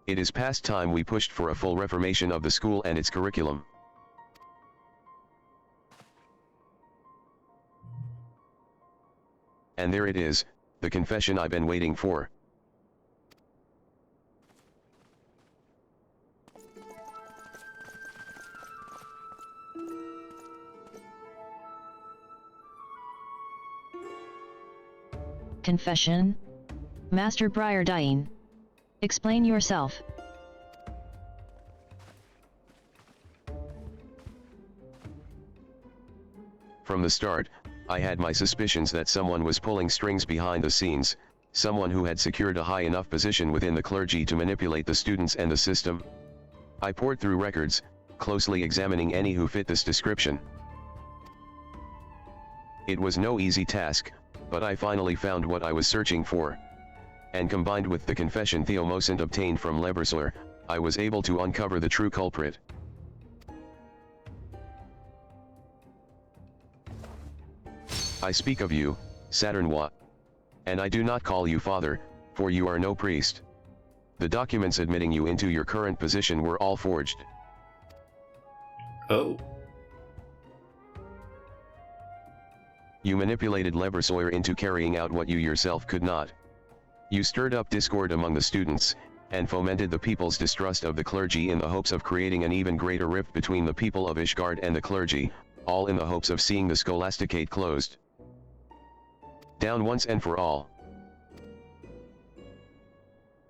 It is past time we pushed for a full reformation of the school and its curriculum. And there it is, the confession I've been waiting for. Confession? Master Briardine. Explain yourself. From the start, I had my suspicions that someone was pulling strings behind the scenes, someone who had secured a high enough position within the clergy to manipulate the students and the system. I pored through records, closely examining any who fit this description. It was no easy task, but I finally found what I was searching for. And combined with the confession Theomosant obtained from Lebersoir, I was able to uncover the true culprit. I speak of you, Saturnois. And I do not call you father, for you are no priest. The documents admitting you into your current position were all forged. Oh. You manipulated Lebersoir into carrying out what you yourself could not. You stirred up discord among the students, and fomented the people's distrust of the clergy in the hopes of creating an even greater rift between the people of Ishgard and the clergy, all in the hopes of seeing the Scholasticate closed down once and for all.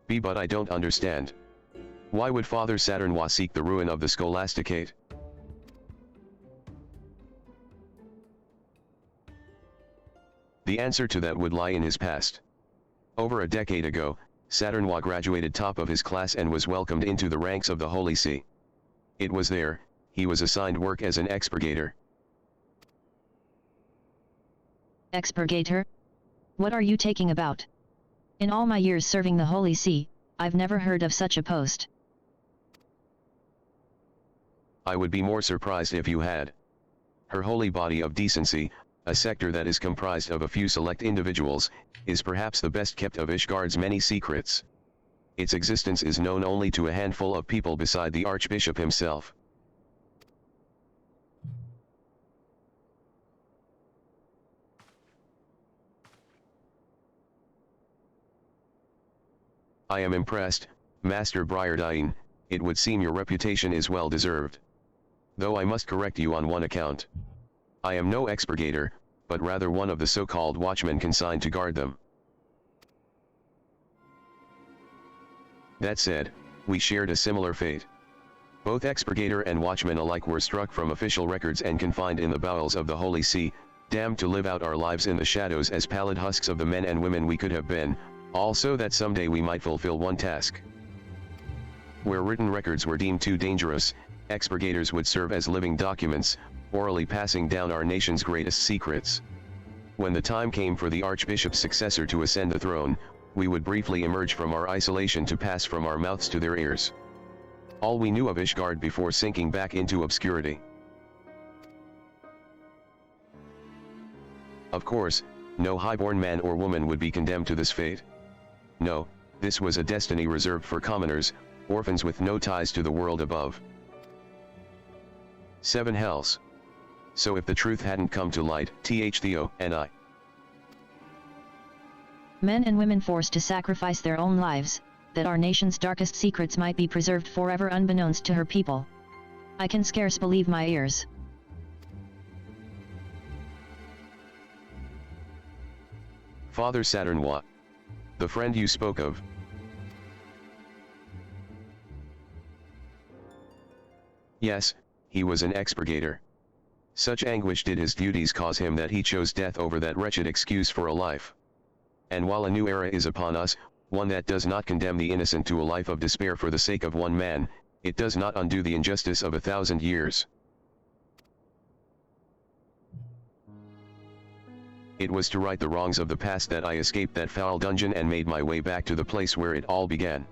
But I don't understand. Why would Father Saturnois seek the ruin of the Scholasticate? The answer to that would lie in his past. Over a decade ago, Saturnois graduated top of his class and was welcomed into the ranks of the Holy See. It was there, he was assigned work as an expurgator. Expurgator? What are you taking about? In all my years serving the Holy See, I've never heard of such a post. I would be more surprised if you had. Her holy body of decency, a sector that is comprised of a few select individuals, is perhaps the best kept of Ishgard's many secrets. Its existence is known only to a handful of people beside the Archbishop himself. I am impressed, Master Briardine. It would seem your reputation is well deserved. Though I must correct you on one account. I am no expurgator, but rather one of the so-called watchmen consigned to guard them. That said, we shared a similar fate. Both expurgator and watchman alike were struck from official records and confined in the bowels of the Holy See, damned to live out our lives in the shadows as pallid husks of the men and women we could have been, all so that someday we might fulfill one task. Where written records were deemed too dangerous, expurgators would serve as living documents, orally passing down our nation's greatest secrets. When the time came for the Archbishop's successor to ascend the throne, we would briefly emerge from our isolation to pass from our mouths to their ears. All we knew of Ishgard before sinking back into obscurity. Of course, no highborn man or woman would be condemned to this fate. No, this was a destiny reserved for commoners, orphans with no ties to the world above. 7 hells. So if the truth hadn't come to light, Theo and I. Men and women forced to sacrifice their own lives, that our nation's darkest secrets might be preserved forever unbeknownst to her people. I can scarce believe my ears. Father Saturnois. The friend you spoke of. Yes, he was an expurgator. Such anguish did his duties cause him that he chose death over that wretched excuse for a life. And while a new era is upon us, one that does not condemn the innocent to a life of despair for the sake of one man, it does not undo the injustice of 1,000 years. It was to right the wrongs of the past that I escaped that foul dungeon and made my way back to the place where it all began.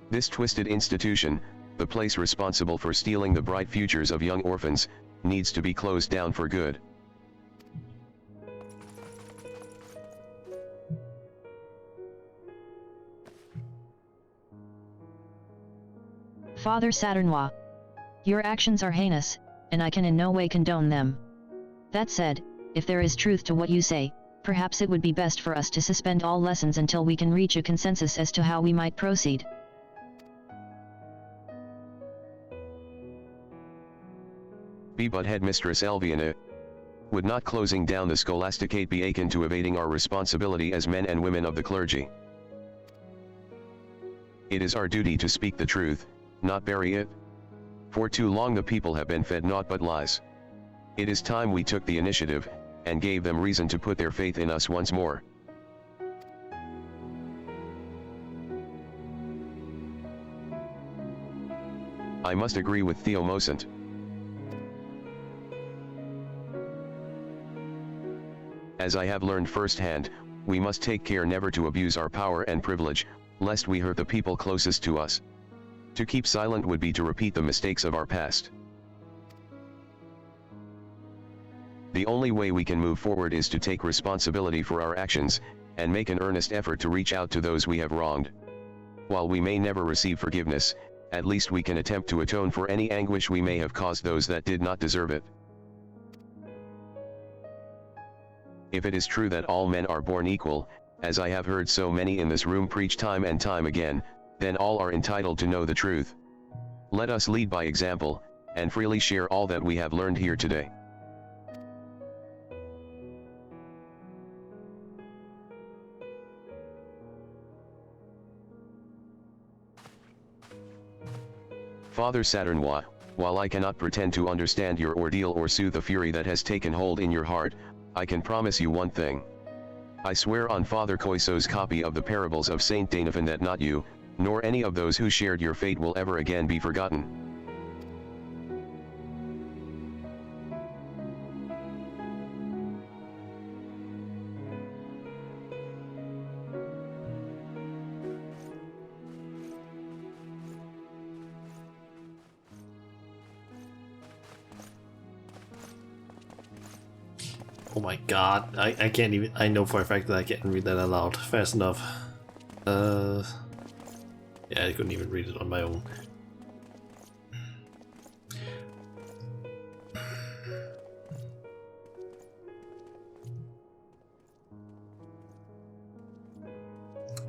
This twisted institution, the place responsible for stealing the bright futures of young orphans, needs to be closed down for good. Father Saturnois. Your actions are heinous, and I can in no way condone them. That said, if there is truth to what you say, perhaps it would be best for us to suspend all lessons until we can reach a consensus as to how we might proceed. But Headmistress Elviana, Would not closing down the Scholasticate be akin to evading our responsibility as men and women of the clergy? It is our duty to speak the truth, not bury it. For too long the people have been fed naught but lies. It is time we took the initiative, and gave them reason to put their faith in us once more. I must agree with Theo Mosant. As I have learned firsthand, we must take care never to abuse our power and privilege, lest we hurt the people closest to us. To keep silent would be to repeat the mistakes of our past. The only way we can move forward is to take responsibility for our actions, and make an earnest effort to reach out to those we have wronged. While we may never receive forgiveness, at least we can attempt to atone for any anguish we may have caused those that did not deserve it. If it is true that all men are born equal, as I have heard so many in this room preach time and time again, then all are entitled to know the truth. Let us lead by example, and freely share all that we have learned here today. Father Saturn, while I cannot pretend to understand your ordeal or soothe the fury that has taken hold in your heart, I can promise you one thing. I swear on Father Coiso's copy of the parables of Saint Danaphan that not you, nor any of those who shared your fate will ever again be forgotten. Oh my god, I can't even, I know for a fact that I can't read that aloud fast enough. Yeah, I couldn't even read it on my own.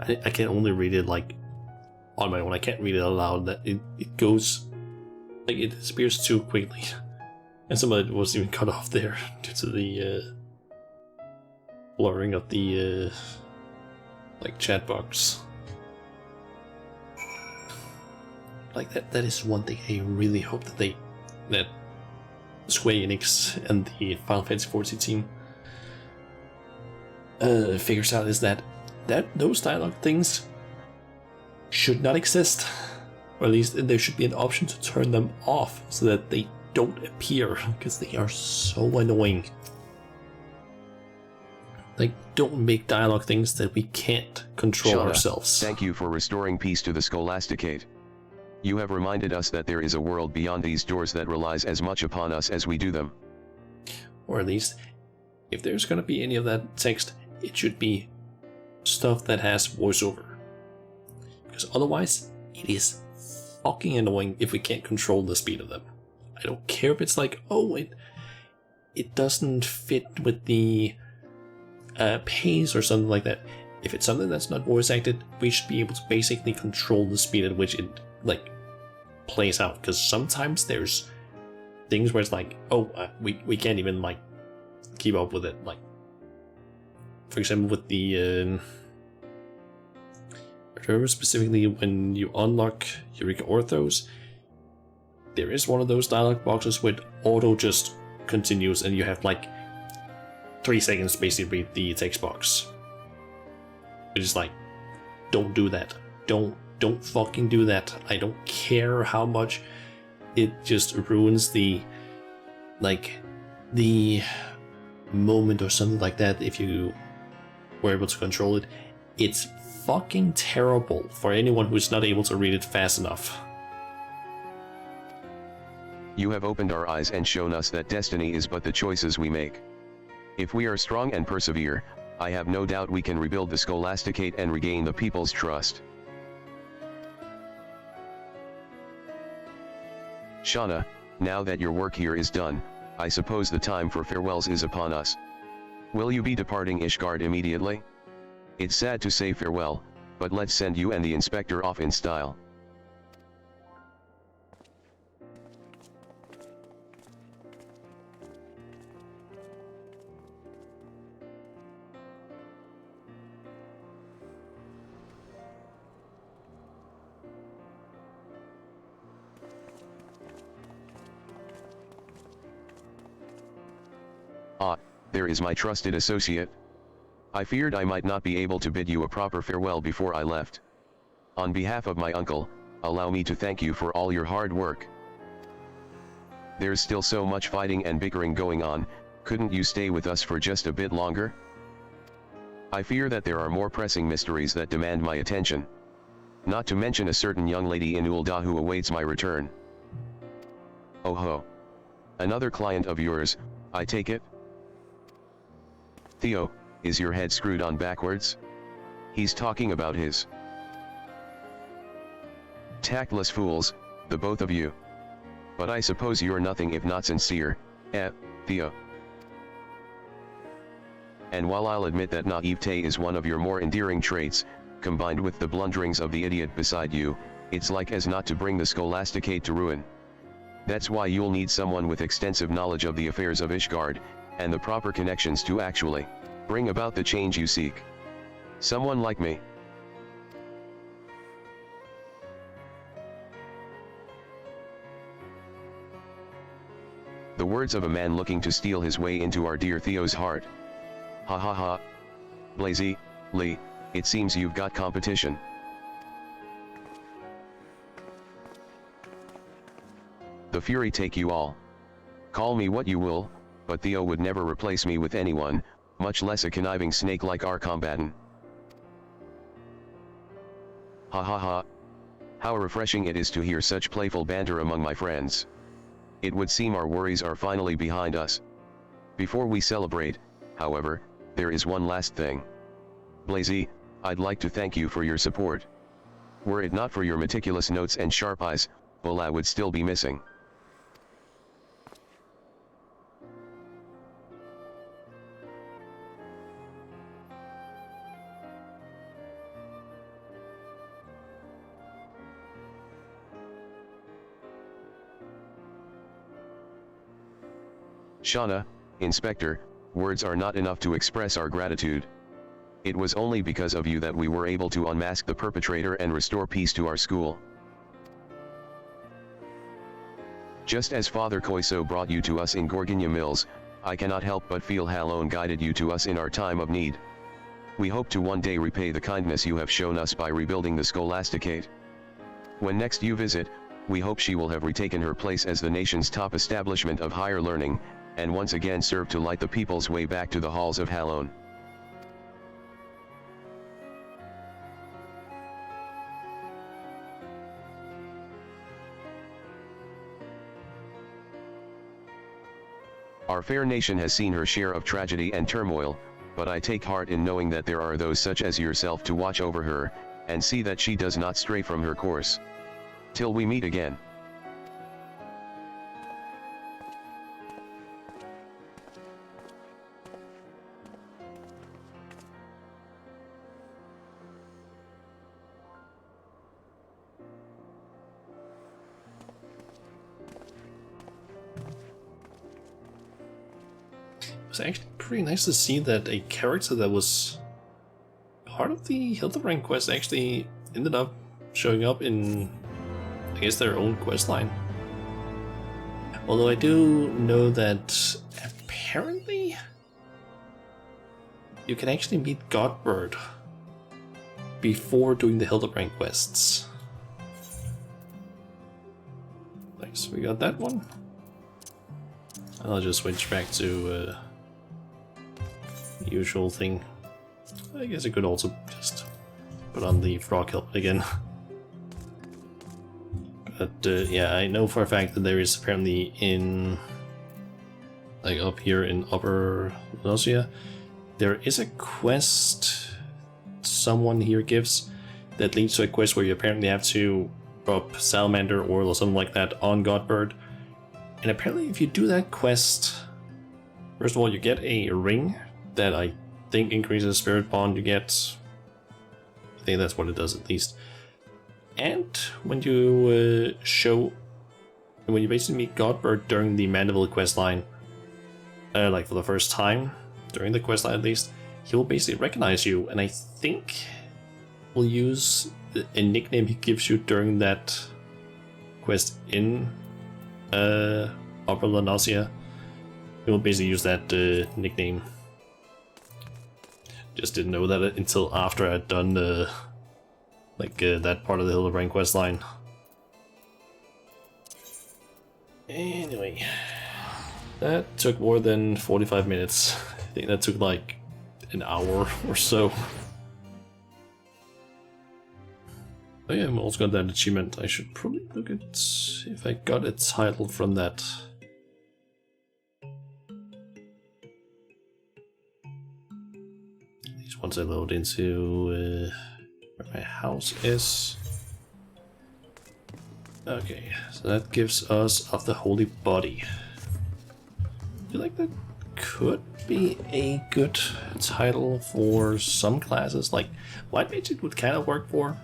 I can only read it like on my own. I can't read it aloud. That it goes like it disappears too quickly. And some of it was even cut off there due to the blurring of the like chat box. Like that is one thing I really hope that Square Enix and the Final Fantasy XIV team figures out, is that those dialogue things should not exist, or at least there should be an option to turn them off so that they don't appear, because they are so annoying. Like, don't make dialogue things that we can't control ourselves. Thank you for restoring peace to the Scholasticate. You have reminded us that there is a world beyond these doors that relies as much upon us as we do them. Or at least, if there's gonna be any of that text, it should be stuff that has voiceover. Because otherwise, it is fucking annoying if we can't control the speed of them. I don't care if it's like, oh, it doesn't fit with the pace or something like that. If it's something that's not voice acted, we should be able to basically control the speed at which it like plays out. Because sometimes there's things where it's like, oh, we can't even like keep up with it. Like, for example, with the I remember specifically when you unlock Eureka Orthos, there is one of those dialogue boxes where auto just continues and you have like 3 seconds to basically read the text box. It's just like, don't do that. Don't fucking do that. I don't care how much it just ruins the moment or something like that if you were able to control it. It's fucking terrible for anyone who's not able to read it fast enough. You have opened our eyes and shown us that destiny is but the choices we make. If we are strong and persevere, I have no doubt we can rebuild the Scholasticate and regain the people's trust. Shauna, now that your work here is done, I suppose the time for farewells is upon us. Will you be departing Ishgard immediately? It's sad to say farewell, but let's send you and the inspector off in style. Ah, there is my trusted associate. I feared I might not be able to bid you a proper farewell before I left. On behalf of my uncle, allow me to thank you for all your hard work. There's still so much fighting and bickering going on, couldn't you stay with us for just a bit longer? I fear that there are more pressing mysteries that demand my attention. Not to mention a certain young lady in Ulda who awaits my return. Oh ho. Another client of yours, I take it? Theo, is your head screwed on backwards? He's talking about his tactless fools, the both of you. But I suppose you're nothing if not sincere, Theo. And while I'll admit that naivete is one of your more endearing traits, combined with the blunderings of the idiot beside you, it's like as not to bring the Scholasticate to ruin. That's why you'll need someone with extensive knowledge of the affairs of Ishgard, and the proper connections to actually bring about the change you seek. Someone like me. The words of a man looking to steal his way into our dear Theo's heart. Ha ha ha. Blazy, Lee, it seems you've got competition. The fury take you all. Call me what you will, but Theo would never replace me with anyone, much less a conniving snake like our combatant. Ha ha ha. How refreshing it is to hear such playful banter among my friends. It would seem our worries are finally behind us. Before we celebrate, however, there is one last thing. Blazy, I'd like to thank you for your support. Were it not for your meticulous notes and sharp eyes, Bola would still be missing. Shauna, Inspector, words are not enough to express our gratitude. It was only because of you that we were able to unmask the perpetrator and restore peace to our school. Just as Father Koiso brought you to us in Gorgonia Mills, I cannot help but feel Halone guided you to us in our time of need. We hope to one day repay the kindness you have shown us by rebuilding the Scholasticate. When next you visit, we hope she will have retaken her place as the nation's top establishment of higher learning, and once again serve to light the people's way back to the halls of Halone. Our fair nation has seen her share of tragedy and turmoil, but I take heart in knowing that there are those such as yourself to watch over her, and see that she does not stray from her course. Till we meet again. It was actually pretty nice to see that a character that was part of the Hildebrand quest actually ended up showing up in, I guess, their own questline. Although I do know that apparently you can actually meet Godbird before doing the Hildebrand quests. Nice, we got that one. I'll just switch back to the usual thing. I guess I could also just put on the frog helmet again. But yeah, I know for a fact that there is apparently in, like up here in Upper Nausea, there is a quest someone here gives that leads to a quest where you apparently have to drop salamander oil or something like that on Godbird. And apparently if you do that quest, first of all you get a ring that I think increases spirit bond you get. I think that's what it does at least. And when you when you basically meet Godbird during the Mandeville questline, like for the first time, during the questline at least, he will basically recognize you, and I think will use a nickname he gives you during that quest in Upper La Nausea We'll basically use that nickname. Just didn't know that until after I'd done that part of the Hildebrand quest line. Anyway, that took more than 45 minutes. I think that took like an hour or so. Oh yeah, I'm also got that achievement. I should probably look at if I got a title from that. These once I load into where my house is. Okay, so that gives us of the Holy Body. I feel like that could be a good title for some classes, like White Mage it would kind of work for.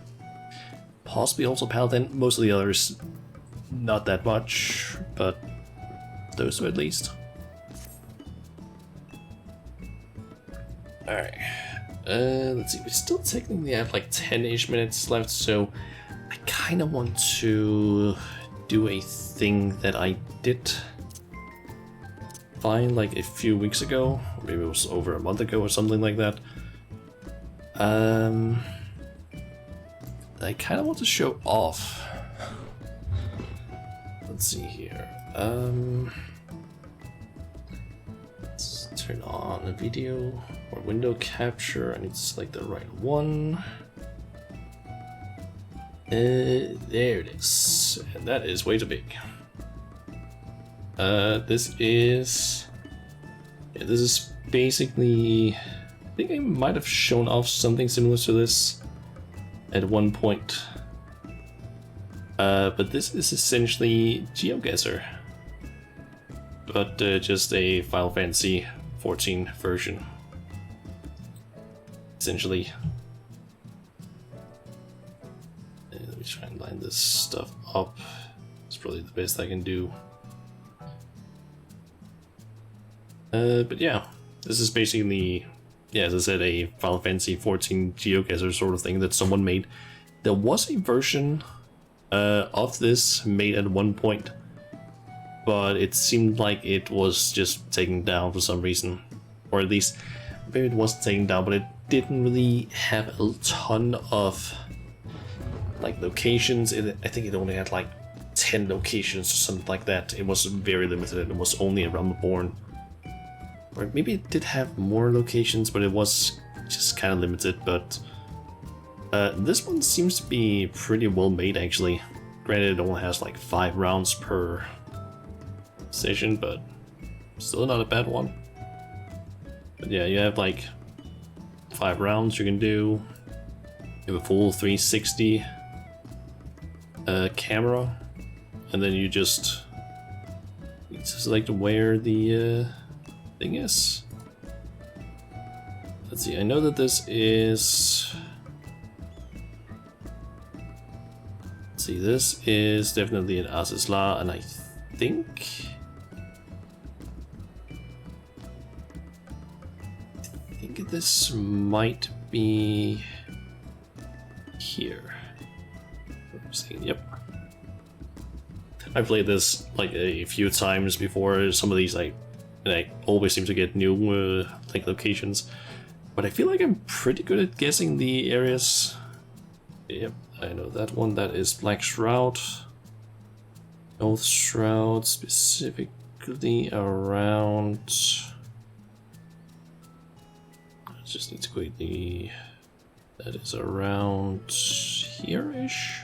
Possibly also Paladin, most of the others not that much, but those two at least. Alright, let's see, we still technically have like 10-ish minutes left, so I kind of want to do a thing that I did find like a few weeks ago, or maybe it was over a month ago or something like that. I kind of want to show off. Let's see here. Let's turn on a video or window capture. I need to select the right one. There it is, and that is way too big. This is basically, I think I might have shown off something similar to this at one point. But this is essentially GeoGuessr, but just a Final Fantasy 14 version, essentially. Let me try and line this stuff up. It's probably the best I can do. But yeah, this is basically, yeah, as I said, a Final Fantasy 14 GeoGuessr sort of thing that someone made. There was a version of this made at one point, but it seemed like it was just taken down for some reason, or at least maybe it was taken down, but it didn't really have a ton of like locations. I think it only had like 10 locations or something like that. It was very limited, and it was only around the bourne. Or maybe it did have more locations, but it was just kind of limited. But this one seems to be pretty well made, actually. Granted, it only has like 5 rounds per session, but still not a bad one. But yeah, you have like 5 rounds you can do. You have a full 360 camera, and then you just need to select where the thing is. Let's see, I know that this is... Let's see, this is definitely an Azizla, and I think this might be here. Yep. I played this like a few times before. Some of these and I always seem to get new like locations, but I feel like I'm pretty good at guessing the areas. Yep, I know that one. That is Black Shroud, Oath Shroud, specifically around. I just need to quickly. That is around here-ish.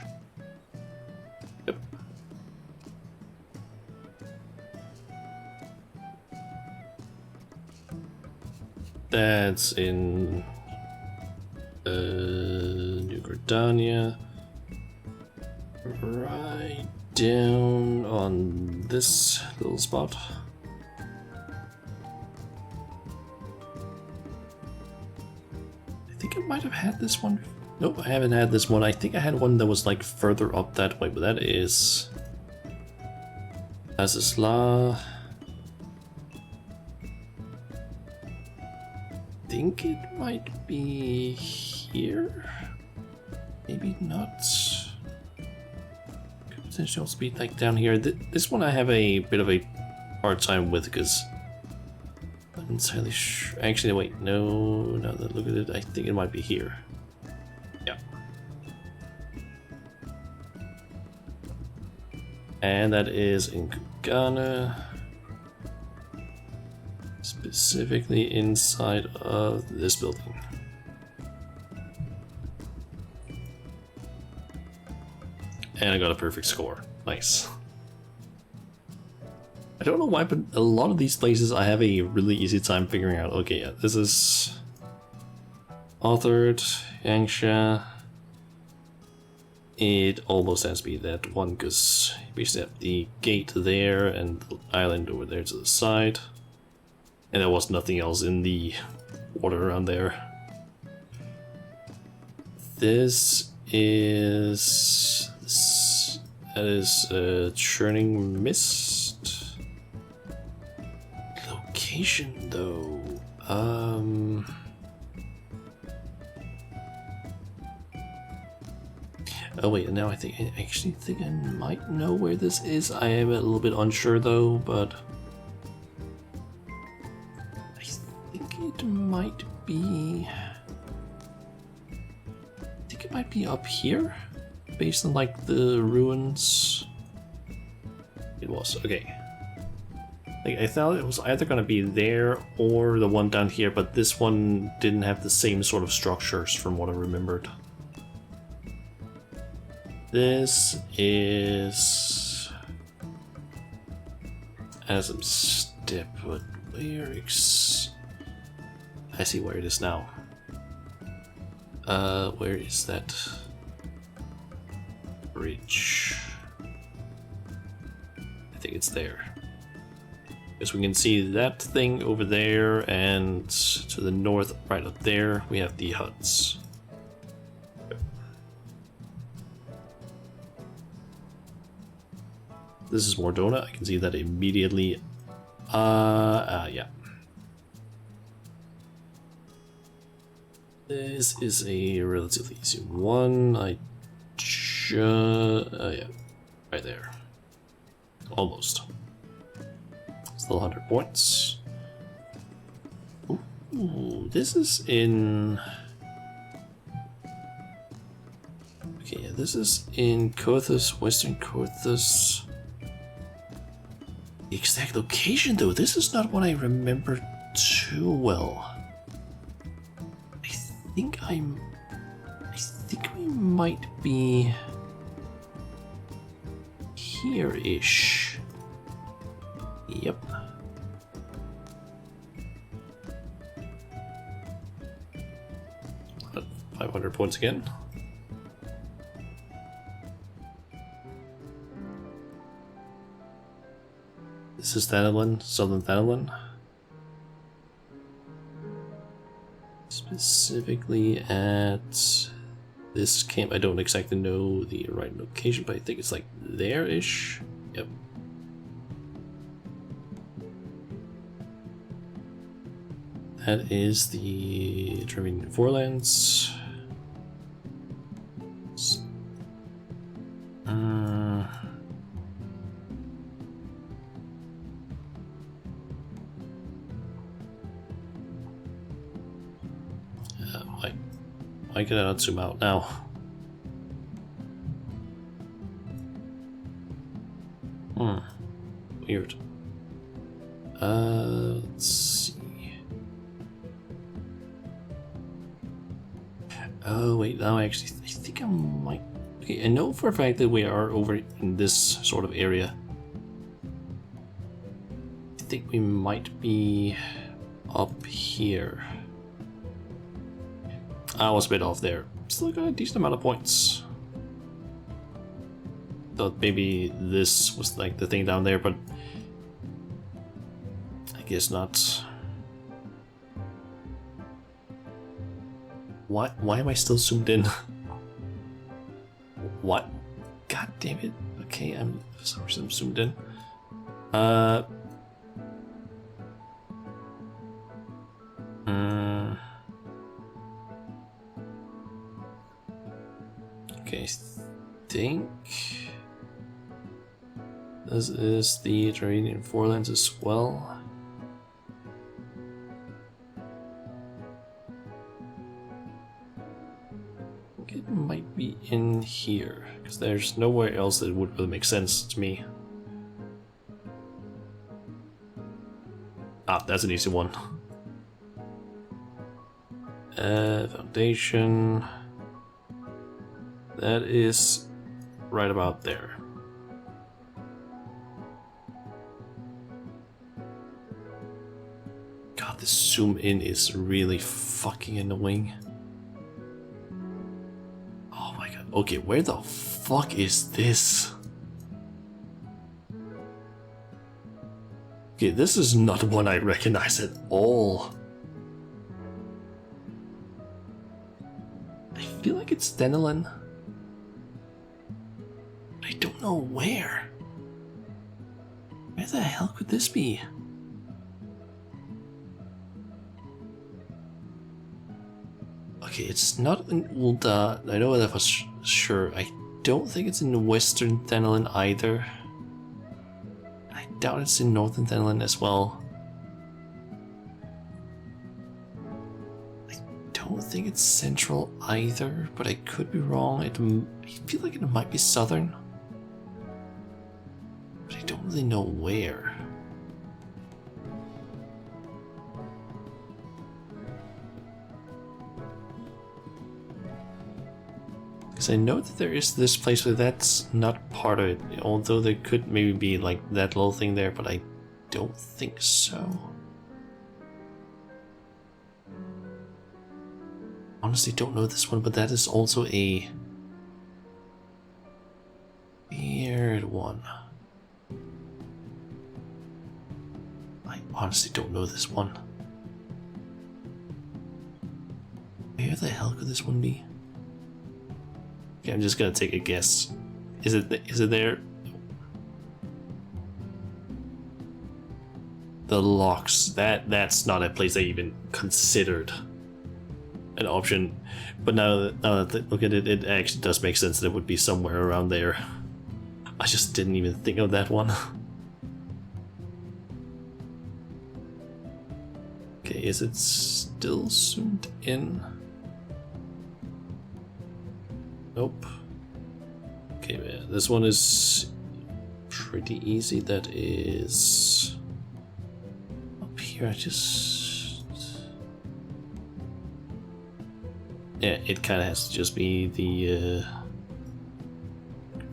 Yep. That's in New Gridania. Right down on this little spot. I think I might have had this one. Nope, I haven't had this one. I think I had one that was like further up that way, but that is Azizla. I think it might be here. Maybe not. Could potentially also be like down here. This one I have a bit of a hard time with because Not entirely sure. Actually, wait, no, now that I look at it, I think it might be here. Yeah. And that is in Ghana. Specifically inside of this building. And I got a perfect score. Nice. I don't know why, but a lot of these places I have a really easy time figuring out. Okay, yeah, this is authored, Yangsha. It almost has to be that one because you basically have the gate there and the island over there to the side. And there was nothing else in the water around there. This is... that is churning mist. Location though. Oh wait, now I actually think I might know where this is. I am a little bit unsure though, but I think it might be. I think it might be up here, based on like the ruins. It was okay. Like I thought it was either gonna be there or the one down here, but this one didn't have the same sort of structures from what I remembered. This is Asm Step, but where I see where it is now. Where is that bridge? I think it's there. Because we can see that thing over there, and to the north, right up there, we have the huts. This is Mordona. I can see that immediately. Yeah. This is a relatively easy one. Yeah, right there. Almost. Still 100 points. Ooh, this is in. Okay, yeah, this is in Cothus, Western Cothus. The exact location, though, this is not what I remember too well. I think we might be here-ish. Yep. But 500 points again. This is Thanalan, Southern Thanalan. Specifically at this camp. I don't exactly know the right location, but I think it's like there-ish. Yep. That is the Dravidian Forelands. Why can I not zoom out now? Weird. Let's see. Oh wait, now I think I might. Okay, I know for a fact that we are over in this sort of area. I think we might be up here. I was a bit off there. Still got a decent amount of points. Thought maybe this was like the thing down there, but I guess not. Why am I still zoomed in? What? God damn it. Okay, I'm for some reason I'm zoomed in. Okay, I think this is the Dravidian Forelands as well. it might be in here, because there's nowhere else that would really make sense to me. Ah, that's an easy one. Foundation. That is right about there. God, this zoom in is really fucking annoying. Oh my god. Okay, where the fuck is this? Okay, this is not one I recognize at all. I feel like it's Denelin. I don't know where. Where the hell could this be? Okay, it's not in Ulda. I know that for sure. I don't think it's in Western Denelin either. I doubt it's in Northern Denelin as well. I don't think it's Central either, but I could be wrong. I feel like it might be Southern. But I don't really know where. Because I know that there is this place, but that's not part of it. Although there could maybe be like that little thing there, but I don't think so. Honestly, don't know this one, but that is also a weird one. I honestly don't know this one. Where the hell could this one be? Okay, I'm just gonna take a guess. Is it there? The locks. That's not a place I even considered an option. But now that I look at it, it actually does make sense that it would be somewhere around there. I just didn't even think of that one. Okay, is it still zoomed in? Nope. Okay, man, this one is pretty easy. That is up here. I just, yeah, it kind of has to just be the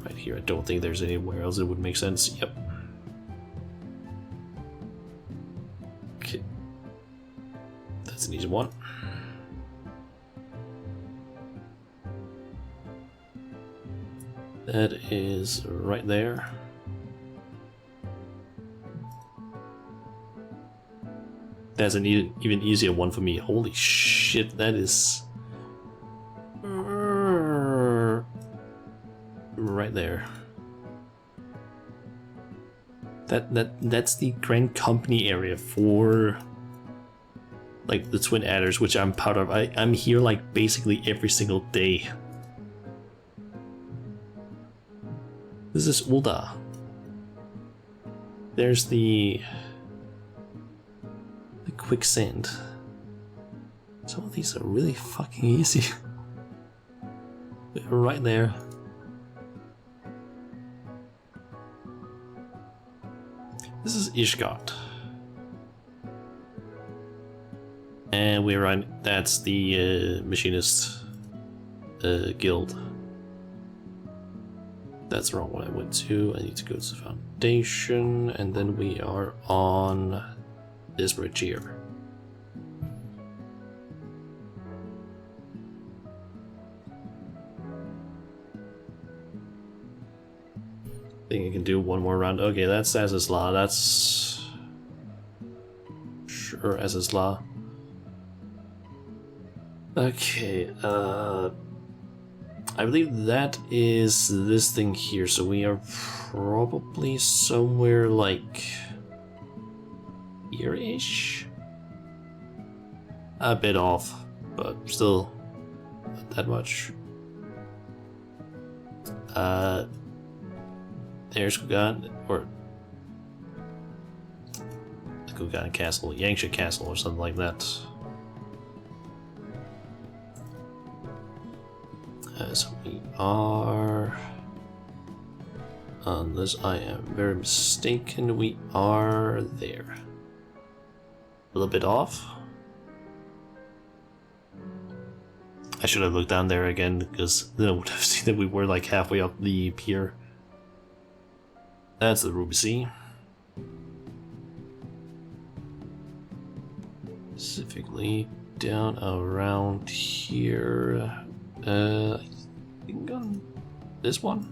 right here. I don't think there's anywhere else that would make sense. Yep. Okay, that's an easy one. That is right there. That's an even easier one for me. Holy shit, that is right there. That's the Grand Company area for like the Twin Adders, which I'm part of. I'm here like basically every single day. This is Ulda. There's the quicksand. Some of these are really fucking easy. They're right there. This is Ishgard. And we're on, that's the Machinist Guild. That's the wrong one I went to. I need to go to the Foundation, and then we are on this bridge here. I think I can do one more round. Okay, that's Azizla. That's sure Azizla. Okay, I believe that is this thing here, so we are probably somewhere like here-ish? A bit off, but still not that much. There's Kugan, or the Kugan Castle, Yangsha Castle, or something like that. So we are, unless I am very mistaken, we are there. A little bit off. I should have looked down there again, because then I would have seen that we were like halfway up the pier. That's the Ruby Sea. Specifically down around here. I think on this one.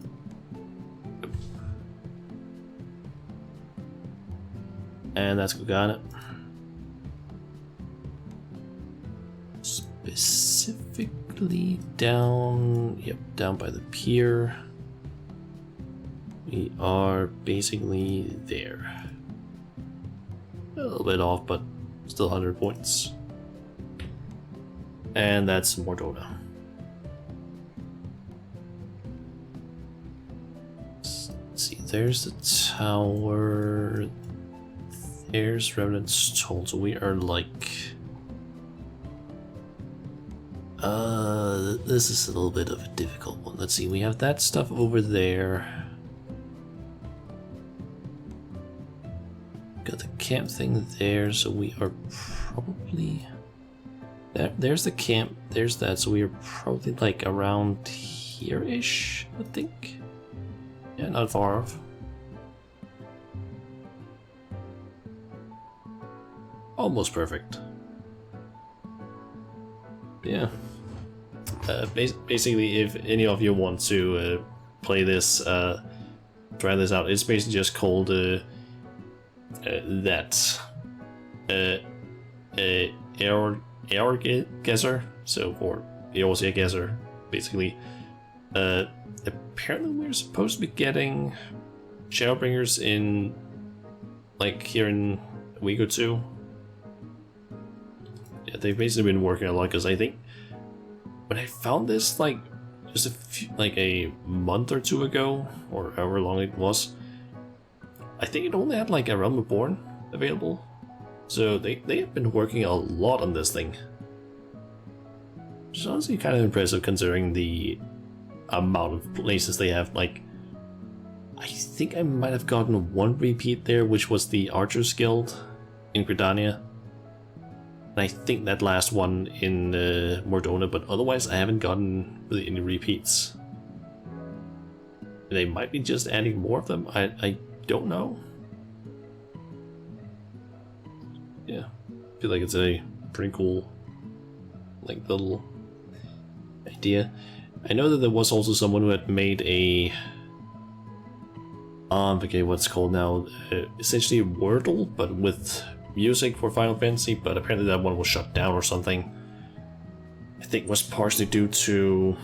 And that's Gugana. Specifically down, yep, down by the pier. We are basically there. A little bit off, but still 100 points. And that's Mordona. Let's see, there's the tower. There's Remnant's Toll, so we are like... this is a little bit of a difficult one. Let's see, we have that stuff over there. Got the camp thing there, so we are probably... There's the camp, there's that, so we are probably like around here-ish, I think. Yeah, not far off. Almost perfect. Yeah. Basically, if any of you want to play this, try this out, it's basically just called that. Eorgeser, so for Eorgeser, basically. Apparently we're supposed to be getting Shadowbringers in, like, here in a week or two. Yeah, they've basically been working a lot, because I think when I found this, like, just a month or two ago, or however long it was, I think it only had like a Realm Reborn available. So they have been working a lot on this thing. Which is honestly kind of impressive considering the amount of places they have. Like, I think I might have gotten one repeat there, which was the Archers Guild in Gridania. And I think that last one in Mordona, but otherwise I haven't gotten really any repeats. They might be just adding more of them, I don't know. Yeah, I feel like it's a pretty cool, like, little idea. I know that there was also someone who had made a, I forget what it's called now, essentially Wordle, but with music for Final Fantasy, but apparently that one was shut down or something. I think it was partially due to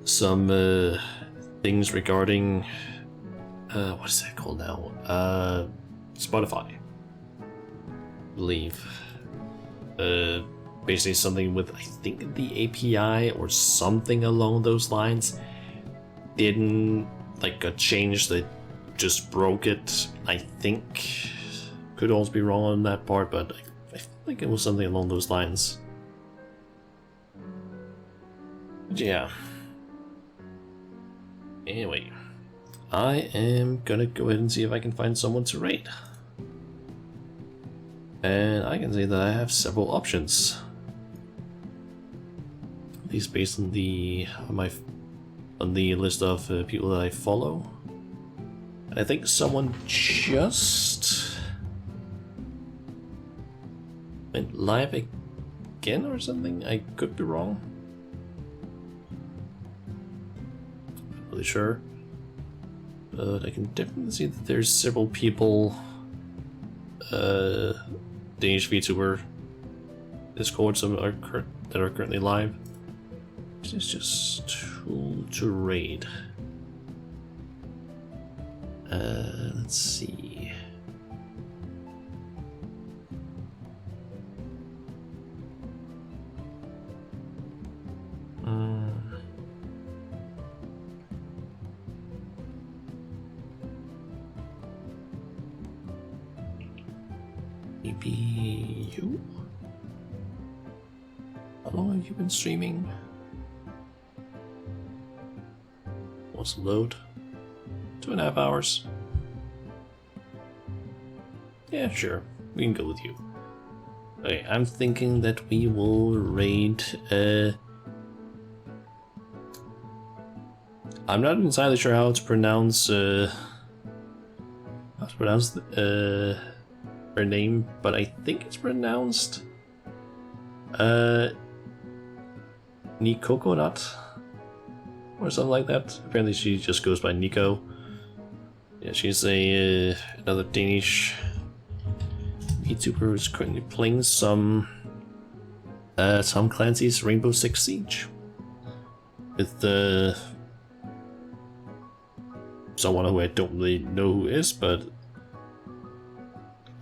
some things regarding, what is that called now? Spotify, I believe. Basically something with, I think, the API or something along those lines didn't, like, got changed. They just broke it, I think. Could also be wrong on that part, but I feel like it was something along those lines. But yeah. Anyway, I am gonna go ahead and see if I can find someone to raid. And I can say that I have several options. At least based on the list of people that I follow. And I think someone just went live again or something? I could be wrong. Not really sure. But I can definitely see that there's several people, Danish VTuber Discord, some are that are currently live. It's just tool to raid. Let's see. Maybe you? How long have you been streaming? What's the load? 2.5 hours. Yeah, sure. We can go with you. Okay, I'm thinking that we will raid. I'm not entirely sure how to pronounce her name, but I think it's pronounced Nikokonat or something like that. Apparently she just goes by Nico. Yeah, she's a another Danish VTuber who's currently playing some Tom Clancy's Rainbow Six Siege with someone who I don't really know who is, but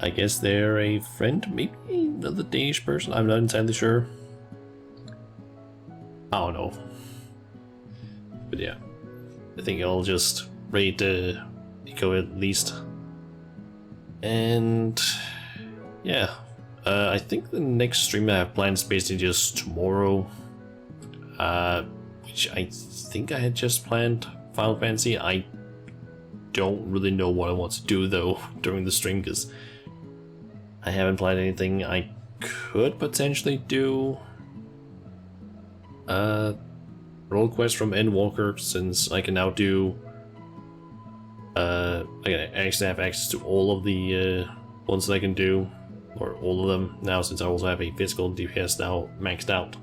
I guess they're a friend, maybe another Danish person, I'm not entirely sure. I don't know. But yeah, I think I'll just raid Nico at least. And yeah, I think the next stream I have planned is basically just tomorrow, which I think I had just planned Final Fantasy. I don't really know what I want to do though during the stream because I haven't planned anything. I could potentially do role quest from Endwalker, since I can now do I actually have access to all of the ones that I can do, or all of them now, since I also have a physical DPS now maxed out.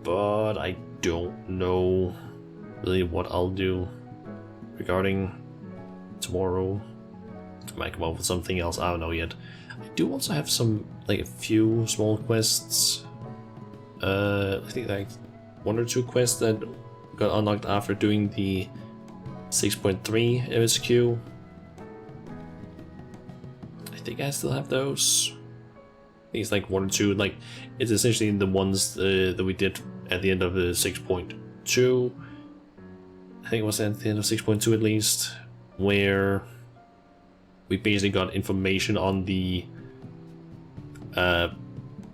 But I don't know really what I'll do regarding tomorrow. I might come up with something else, I don't know yet. I do also have some, like a few small quests. I think like 1 or 2 quests that got unlocked after doing the 6.3 MSQ. I think I still have those. I think it's like 1 or 2, like it's essentially the ones that we did at the end of the 6.2. I think it was at the end of 6.2 at least, where we basically got information on the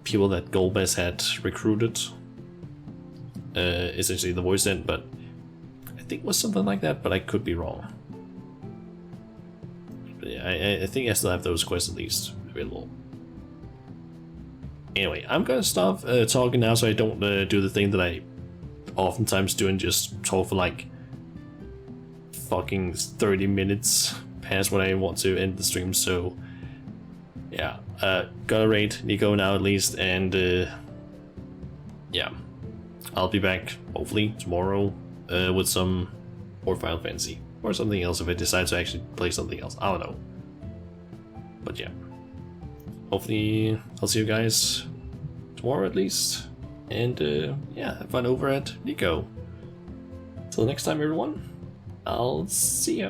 people that Golbez had recruited. Essentially the voice end, but I think it was something like that, but I could be wrong. But yeah, I think I still have those quests at least available. Anyway, I'm gonna stop talking now so I don't do the thing that I oftentimes do and just talk for like fucking 30 minutes past when I want to end the stream. So yeah, gotta raid Nico now at least, and yeah, I'll be back hopefully tomorrow with some more Final Fantasy or something else if I decide to actually play something else. I don't know, but yeah, hopefully I'll see you guys tomorrow at least, and yeah, have fun over at Nico. Till next time everyone, I'll see ya.